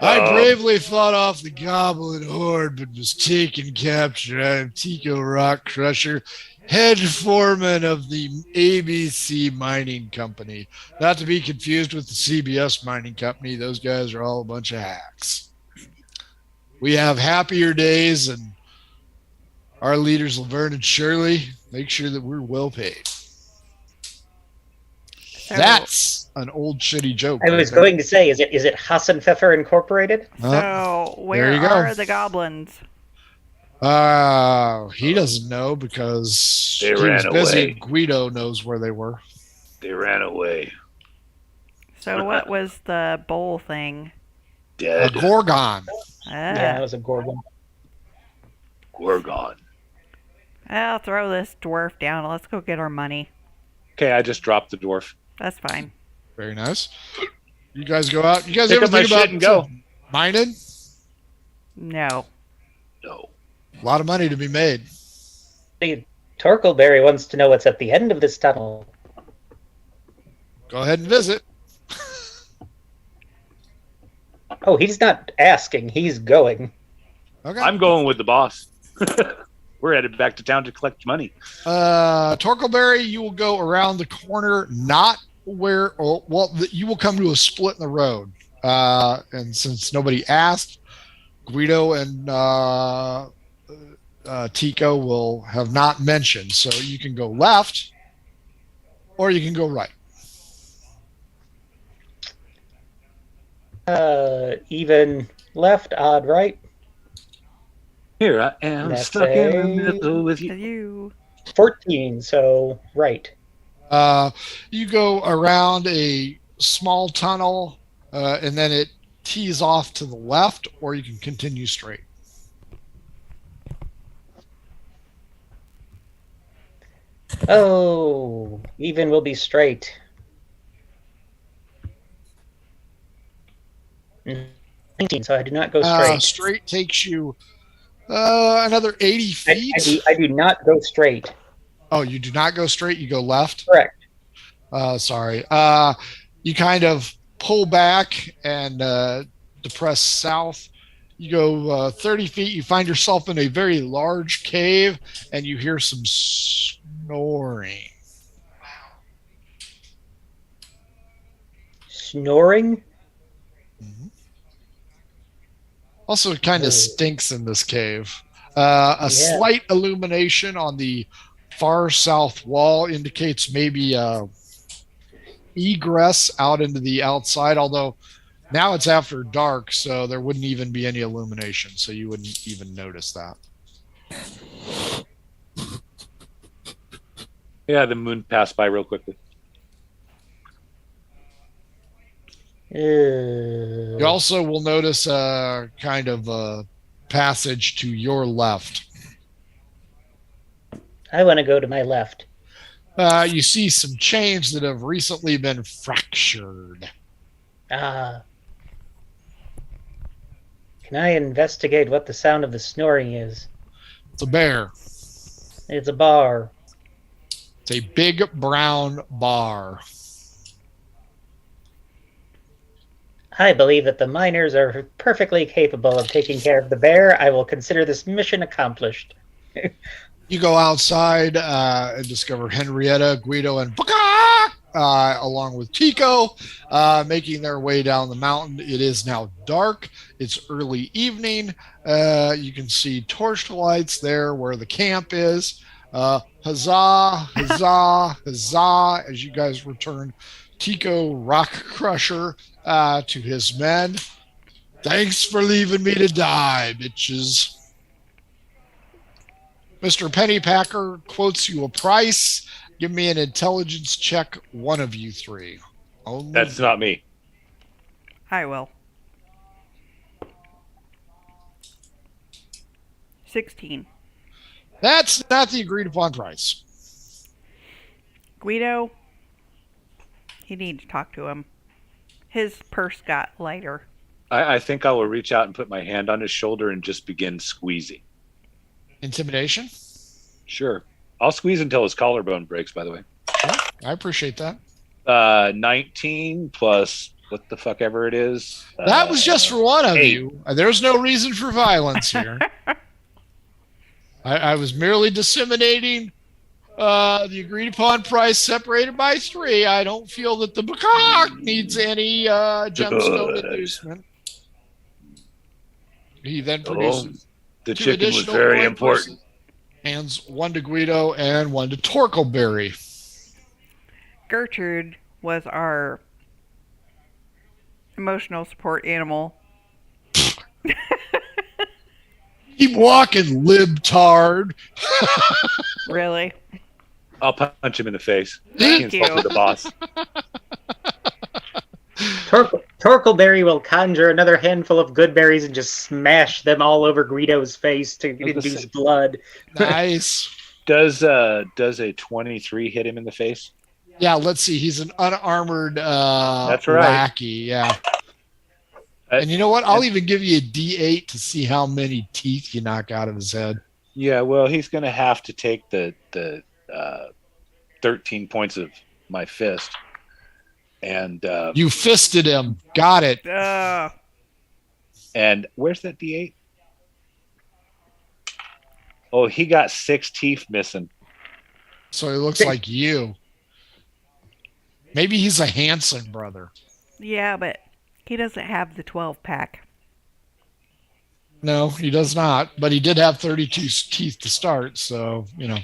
[SPEAKER 1] I bravely fought off the goblin horde, but was taken captured. I am Tico Rock Crusher, head foreman of the ABC Mining Company. Not to be confused with the CBS Mining Company. Those guys are all a bunch of hacks. We have happier days, and our leaders, Laverne and Shirley, make sure that we're well paid.
[SPEAKER 3] So,
[SPEAKER 1] That's an old shitty joke.
[SPEAKER 4] I was going to say, is it Hassan Pfeffer Incorporated?
[SPEAKER 3] so where
[SPEAKER 1] there you go.
[SPEAKER 3] are the goblins?
[SPEAKER 1] He doesn't know because
[SPEAKER 2] They
[SPEAKER 1] he was
[SPEAKER 2] ran
[SPEAKER 1] busy.
[SPEAKER 2] away.
[SPEAKER 1] Guido knows where they were.
[SPEAKER 2] They ran away.
[SPEAKER 3] So what was the bowl thing?
[SPEAKER 1] A
[SPEAKER 2] Dead.
[SPEAKER 1] Gorgon.
[SPEAKER 4] Yeah, it
[SPEAKER 3] Ah,
[SPEAKER 4] was a Gorgon.
[SPEAKER 2] Gorgon.
[SPEAKER 3] I'll throw this dwarf down. Let's go get our money.
[SPEAKER 2] Okay, I just dropped the dwarf.
[SPEAKER 3] That's fine.
[SPEAKER 1] Very nice. You guys go out. You guys
[SPEAKER 2] Pick
[SPEAKER 1] ever
[SPEAKER 2] up my
[SPEAKER 1] think about
[SPEAKER 2] shit and go.
[SPEAKER 1] mining?
[SPEAKER 3] No.
[SPEAKER 2] No.
[SPEAKER 1] A lot of money to be made.
[SPEAKER 4] See, Torkelberry wants to know what's at the end of this tunnel.
[SPEAKER 1] Go ahead and visit.
[SPEAKER 4] Oh, he's not asking, he's going.
[SPEAKER 1] Okay.
[SPEAKER 2] I'm going with the boss. We're headed back to town to collect money.
[SPEAKER 1] Torkelberry, you will go around the corner, not where, you will come to a split in the road. And since nobody asked, Guido and Tico will have not mentioned. So you can go left or you can go right.
[SPEAKER 4] Even left, odd right.
[SPEAKER 2] Here I am,
[SPEAKER 4] That's
[SPEAKER 2] stuck in the
[SPEAKER 4] a-
[SPEAKER 2] middle with you.
[SPEAKER 3] You.
[SPEAKER 4] 14, so right.
[SPEAKER 1] You go around a small tunnel, and then it tees off to the left, or you can continue straight.
[SPEAKER 4] Oh, even will be straight. 19, so I do not go straight.
[SPEAKER 1] Straight takes you another 80 feet.
[SPEAKER 4] I do not go straight.
[SPEAKER 1] Oh, you do not go straight. You go left.
[SPEAKER 4] Correct.
[SPEAKER 1] Sorry. You kind of pull back and depress south. You go 30 feet, you find yourself in a very large cave, and you hear some snoring.
[SPEAKER 4] Snoring?
[SPEAKER 1] Also, it kind
[SPEAKER 4] Oh.
[SPEAKER 1] of stinks in this cave. A
[SPEAKER 4] Yeah.
[SPEAKER 1] slight illumination on the far south wall indicates maybe egress out into the outside, although now it's after dark, so there wouldn't even be any illumination, so you wouldn't even notice that.
[SPEAKER 2] Yeah, the moon passed by real quickly.
[SPEAKER 1] You also will notice a kind of a passage to your left.
[SPEAKER 4] I want to go to my left.
[SPEAKER 1] You see some chains that have recently been fractured.
[SPEAKER 4] Ah. Can I investigate what the sound of the snoring is?
[SPEAKER 1] It's a bear.
[SPEAKER 4] It's a bar.
[SPEAKER 1] It's a big brown bar.
[SPEAKER 4] I believe that the miners are perfectly capable of taking care of the bear. I will consider this mission accomplished.
[SPEAKER 1] You go outside and discover Henrietta, Guido, and Baka, along with Tico, making their way down the mountain. It is now dark. It's early evening. You can see torch lights there where the camp is. Huzzah, huzzah, huzzah, as you guys return Tico Rock Crusher to his men. Thanks for leaving me to die, bitches. Mr. Pennypacker quotes you a price. Give me an intelligence check, one of you three. Only
[SPEAKER 2] That's not me.
[SPEAKER 3] I will. 16.
[SPEAKER 1] That's not the agreed upon price.
[SPEAKER 3] Guido, you need to talk to him. His purse got lighter.
[SPEAKER 2] I think I will reach out and put my hand on his shoulder and just begin squeezing.
[SPEAKER 1] Intimidation?
[SPEAKER 2] Sure. I'll squeeze until his collarbone breaks, by the way.
[SPEAKER 1] I appreciate that.
[SPEAKER 2] 19 plus what the fuck ever it is.
[SPEAKER 1] That was just for one of
[SPEAKER 2] 8.
[SPEAKER 1] you. There's no reason for violence here. I was merely disseminating the agreed upon price separated by 3. I don't feel that the macaque needs any gemstone inducement. He then produces
[SPEAKER 2] The
[SPEAKER 1] 2
[SPEAKER 2] chicken was
[SPEAKER 1] additional
[SPEAKER 2] very
[SPEAKER 1] coin
[SPEAKER 2] important.
[SPEAKER 1] purses. Hands 1 to Guido and 1 to Torkleberry.
[SPEAKER 3] Gertrude was our emotional support animal.
[SPEAKER 1] Keep walking, libtard.
[SPEAKER 3] Really?
[SPEAKER 2] I'll punch him in the face.
[SPEAKER 3] Thank
[SPEAKER 2] He insulted
[SPEAKER 3] you.
[SPEAKER 2] the boss.
[SPEAKER 4] Torkleberry will conjure another handful of good berries and just smash them all over Guido's face to induce blood.
[SPEAKER 1] Nice.
[SPEAKER 2] Does a 23 hit him in the face?
[SPEAKER 1] Yeah, let's see. He's an unarmored
[SPEAKER 2] That's right.
[SPEAKER 1] lackey. Yeah. And you know what? I'll even give you a D8 to see how many teeth you knock out of his head.
[SPEAKER 2] Yeah, well, he's going to have to take the 13 points of my fist. And
[SPEAKER 1] You fisted him. Got it.
[SPEAKER 2] and where's that D8? Oh, he got 6 teeth missing.
[SPEAKER 1] So he looks like you. Maybe he's a Hanson brother.
[SPEAKER 3] Yeah, but he doesn't have the 12-pack.
[SPEAKER 1] No, he does not. But he did have 32 teeth to start. So, at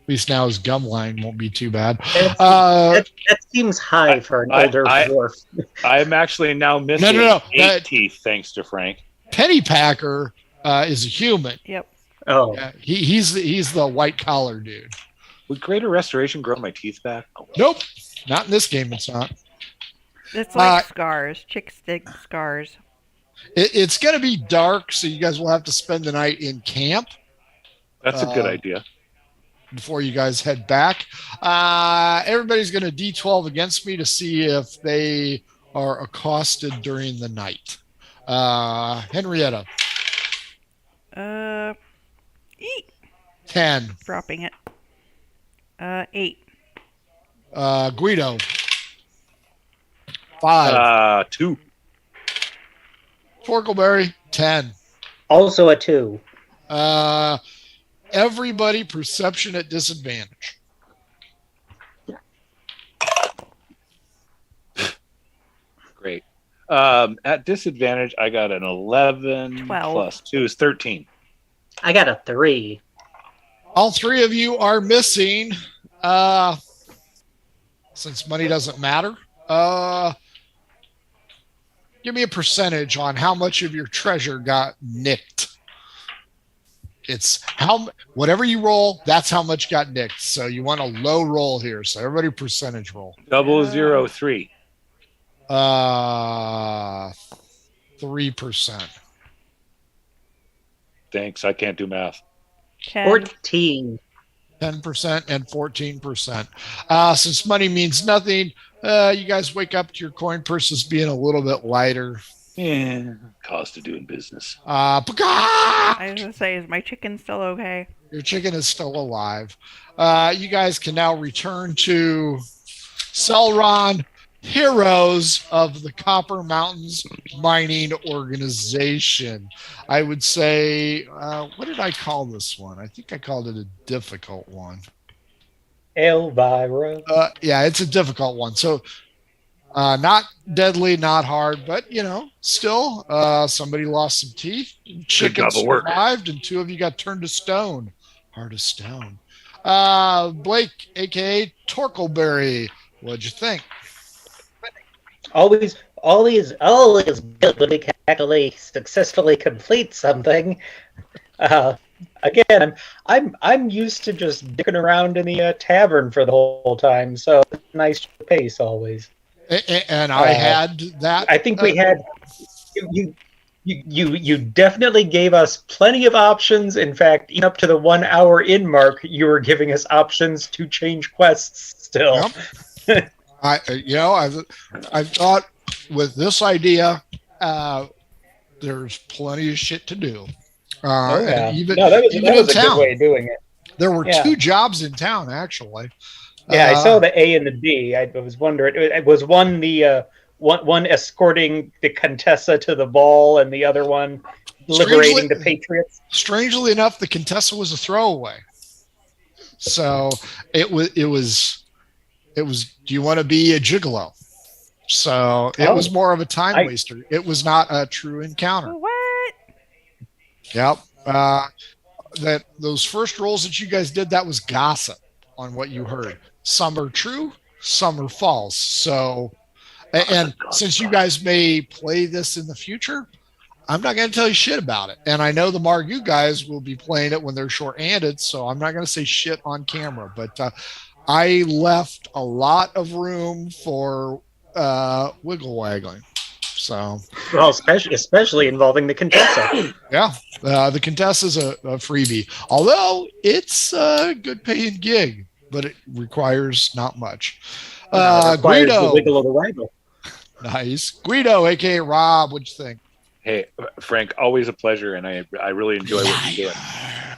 [SPEAKER 1] least now his gum line won't be too bad.
[SPEAKER 4] That seems high for an older dwarf.
[SPEAKER 2] I'm actually now missing
[SPEAKER 1] No.
[SPEAKER 2] 8 teeth, thanks to Frank.
[SPEAKER 1] Pennypacker is a human.
[SPEAKER 3] Yep.
[SPEAKER 4] Oh,
[SPEAKER 1] Yeah, he's the white collar dude.
[SPEAKER 2] Would Greater Restoration grow my teeth back? Oh,
[SPEAKER 1] Nope, not in this game. It's not.
[SPEAKER 3] It's like scars, chick stick scars.
[SPEAKER 1] It's going to be dark, so you guys will have to spend the night in camp
[SPEAKER 2] that's a good idea.
[SPEAKER 1] before you guys head back. Everybody's going to D12 against me to see if they are accosted during the night. Henrietta,
[SPEAKER 3] Eat.
[SPEAKER 1] 10.
[SPEAKER 3] Dropping it. 8.
[SPEAKER 1] Guido, 5.
[SPEAKER 2] 2.
[SPEAKER 1] Torkelberry, 10.
[SPEAKER 4] Also a 2.
[SPEAKER 1] Everybody perception at disadvantage.
[SPEAKER 2] Great. At disadvantage, I got an 11
[SPEAKER 3] 12.
[SPEAKER 2] plus 2 is 13.
[SPEAKER 4] I got a 3.
[SPEAKER 1] All 3 of you are missing. Since money doesn't matter, give me a percentage on how much of your treasure got nicked. It's whatever you roll, that's how much got nicked. So you want a low roll here. So everybody percentage roll.
[SPEAKER 2] 003.
[SPEAKER 1] 3%.
[SPEAKER 2] Thanks. I can't do math.
[SPEAKER 3] 10.
[SPEAKER 4] 14.
[SPEAKER 1] 10% and 14%. Since money means nothing, you guys wake up to your coin purses being a little bit lighter.
[SPEAKER 2] Yeah. Cost of doing business.
[SPEAKER 3] I was going to say, is my chicken still okay?
[SPEAKER 1] Your chicken is still alive. You guys can now return to Celron, Heroes of the Copper Mountains Mining Organization. I would say, what did I call this one? I think I called it a difficult one.
[SPEAKER 4] Elvira.
[SPEAKER 1] Yeah, it's a difficult one. So not deadly, not hard, but still, somebody lost some teeth. Chicken
[SPEAKER 2] job of work.
[SPEAKER 1] survived, and 2 of you got turned to stone. Heart of stone. Blake, aka Torkelberry, what'd you think?
[SPEAKER 4] Always good when we can actually successfully complete something. Again, I'm used to just dicking around in the tavern for the whole time, so nice pace always.
[SPEAKER 1] And I had that.
[SPEAKER 4] I think we had you definitely gave us plenty of options. In fact, even up to the 1 hour in mark, you were giving us options to change quests still.
[SPEAKER 1] Yep. I thought with this idea, there's plenty of shit to do. And even
[SPEAKER 4] that was
[SPEAKER 1] in
[SPEAKER 4] a
[SPEAKER 1] town,
[SPEAKER 4] good way of doing it.
[SPEAKER 1] there were 2 jobs in town actually.
[SPEAKER 4] Yeah, I saw the A and the B. I was wondering, it was one one escorting the Contessa to the ball, and the other one liberating the Patriots.
[SPEAKER 1] Strangely enough, the Contessa was a throwaway. So it was. Do you want to be a gigolo? So it was more of a time waster. It was not a true encounter.
[SPEAKER 3] What?
[SPEAKER 1] Yep. Those first rolls that you guys did, that was gossip on what you heard. Some are true, some are false. So, and since you guys may play this in the future, I'm not going to tell you shit about it. And I know the Margu guys will be playing it when they're short-handed, so I'm not going to say shit on camera. But I left a lot of room for wiggle waggling. So,
[SPEAKER 4] well, especially involving the Contessa.
[SPEAKER 1] Yeah, the Contessa is a freebie, although it's a good paying gig, but it requires not much. Guido,
[SPEAKER 4] the wiggle of the waggle.
[SPEAKER 1] Nice. Guido, aka Rob, what'd you think?
[SPEAKER 2] Hey, Frank, always a pleasure, and I really enjoy what you're doing.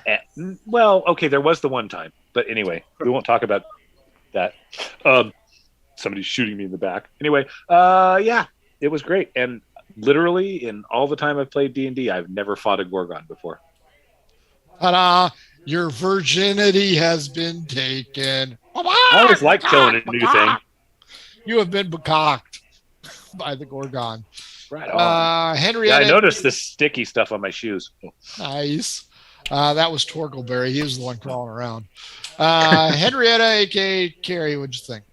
[SPEAKER 2] And, well, okay, there was the one time, but anyway, we won't talk about that. Somebody's shooting me in the back. Anyway, yeah, it was great, and literally in all the time I've played D&D, I've never fought a Gorgon before.
[SPEAKER 1] Ta-da! Your virginity has been taken.
[SPEAKER 2] I always like killing a new thing.
[SPEAKER 1] You have been becocked by the Gorgon.
[SPEAKER 2] Right on.
[SPEAKER 1] Henrietta.
[SPEAKER 2] Yeah, I noticed this sticky stuff on my shoes.
[SPEAKER 1] Nice. That was Torkelberry. He was the one crawling around. Henrietta, aka Carrie, what'd you think?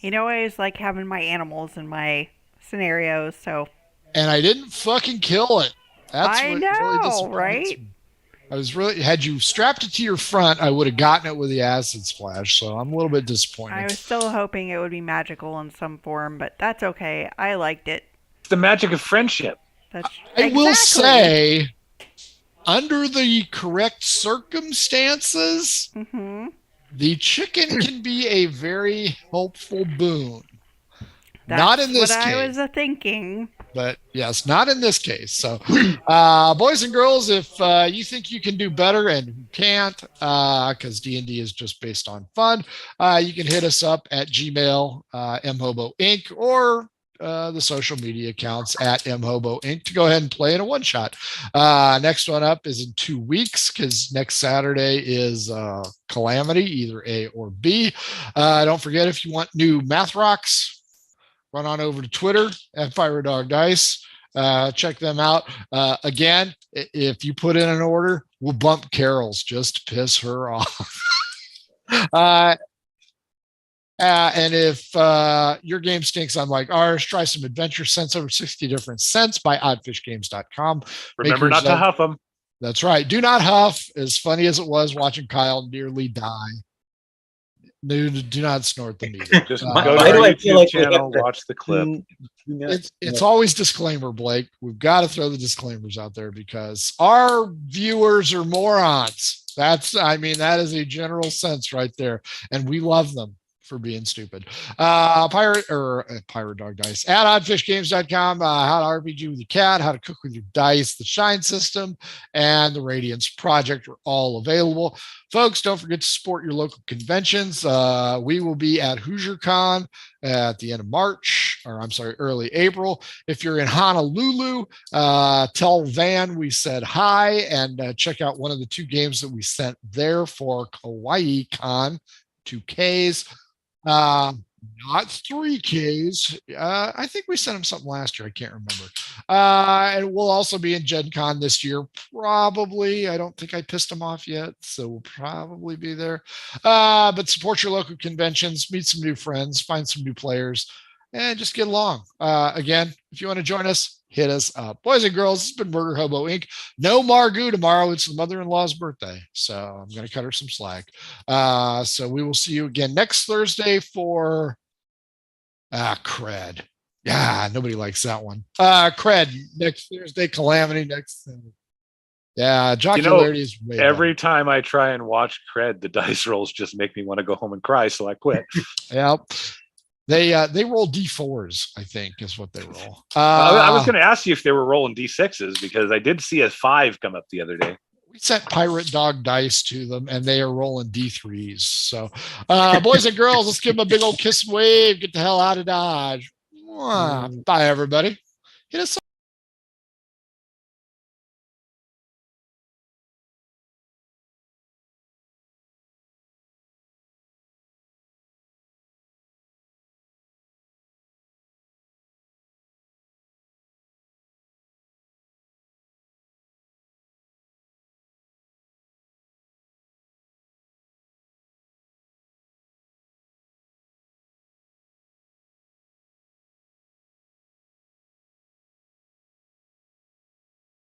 [SPEAKER 3] I always like having my animals in my scenarios, so.
[SPEAKER 1] And I didn't fucking kill it. That's
[SPEAKER 3] I
[SPEAKER 1] what
[SPEAKER 3] know,
[SPEAKER 1] really disappoints
[SPEAKER 3] right?
[SPEAKER 1] me. I was really, had you strapped it to your front, I would have gotten it with the acid splash. So I'm a little bit disappointed.
[SPEAKER 3] I was still hoping it would be magical in some form, but that's okay. I liked it.
[SPEAKER 2] It's the magic of friendship.
[SPEAKER 1] I will say, under the correct circumstances, the chicken can be a very helpful boon.
[SPEAKER 3] That's
[SPEAKER 1] not in this
[SPEAKER 3] what
[SPEAKER 1] case.
[SPEAKER 3] I was thinking.
[SPEAKER 1] But yes, not in this case. So, boys and girls, if you think you can do better and you can't, because D&D is just based on fun, you can hit us up at Gmail, mhobo Inc., or the social media accounts at mhobo inc to go ahead and play in a one shot. Next one up is in 2 weeks, because next Saturday is Calamity, either A or B. Don't forget, if you want new math rocks, run on over to Twitter at Pyrodog Dice. Check them out. Again, if you put in an order, we'll bump Carol's just to piss her off. And if your game stinks unlike ours, try some Adventure Scents, over 60 different scents by oddfishgames.com.
[SPEAKER 2] Remember not to huff them.
[SPEAKER 1] That's right. Do not huff. As funny as it was watching Kyle nearly die, do not snort them either.
[SPEAKER 2] Just
[SPEAKER 4] Why
[SPEAKER 2] go to
[SPEAKER 4] do
[SPEAKER 2] our
[SPEAKER 4] I feel
[SPEAKER 2] YouTube
[SPEAKER 4] like we
[SPEAKER 2] channel,
[SPEAKER 4] have to-
[SPEAKER 2] watch the clip.
[SPEAKER 1] It's always disclaimer, Blake. We've got to throw the disclaimers out there because our viewers are morons. That is a general sense right there. And we love them for being stupid. Pirate Dog Dice at oddfishgames.com. How to RPG with your cat, how to cook with your dice, the Shine system, and the Radiance Project are all available. Folks, don't forget to support your local conventions. We will be at HoosierCon at the end of March, early April. If you're in Honolulu, tell Van we said hi, and check out one of the 2 games that we sent there for Kauai Con, 2Ks. Not 3Ks. I think we sent him something last year. I can't remember. And we'll also be in Gen Con this year, probably. I don't think I pissed him off yet, so we'll probably be there. But support your local conventions, meet some new friends, find some new players, and just get along. Again, if you want to join us, hit us up. Boys and girls, it's been Burger Hobo Inc. No Margoo tomorrow. It's the mother-in-law's birthday, so I'm going to cut her some slack. So we will see you again next Thursday for Cred. Yeah, nobody likes that one. Cred next Thursday, Calamity next Thursday. Yeah, jocularity is way
[SPEAKER 2] every time I try and watch Cred, the dice rolls just make me want to go home and cry, so I quit.
[SPEAKER 1] Yep. They roll D4s, I think, is what they roll.
[SPEAKER 2] I was going to ask you if they were rolling D6s, because I did see a 5 come up the other day.
[SPEAKER 1] We sent Pirate Dog Dice to them, and they are rolling D3s. So, boys and girls, let's give them a big old kiss and wave. Get the hell out of Dodge. Mwah. Bye, everybody. Hit us up.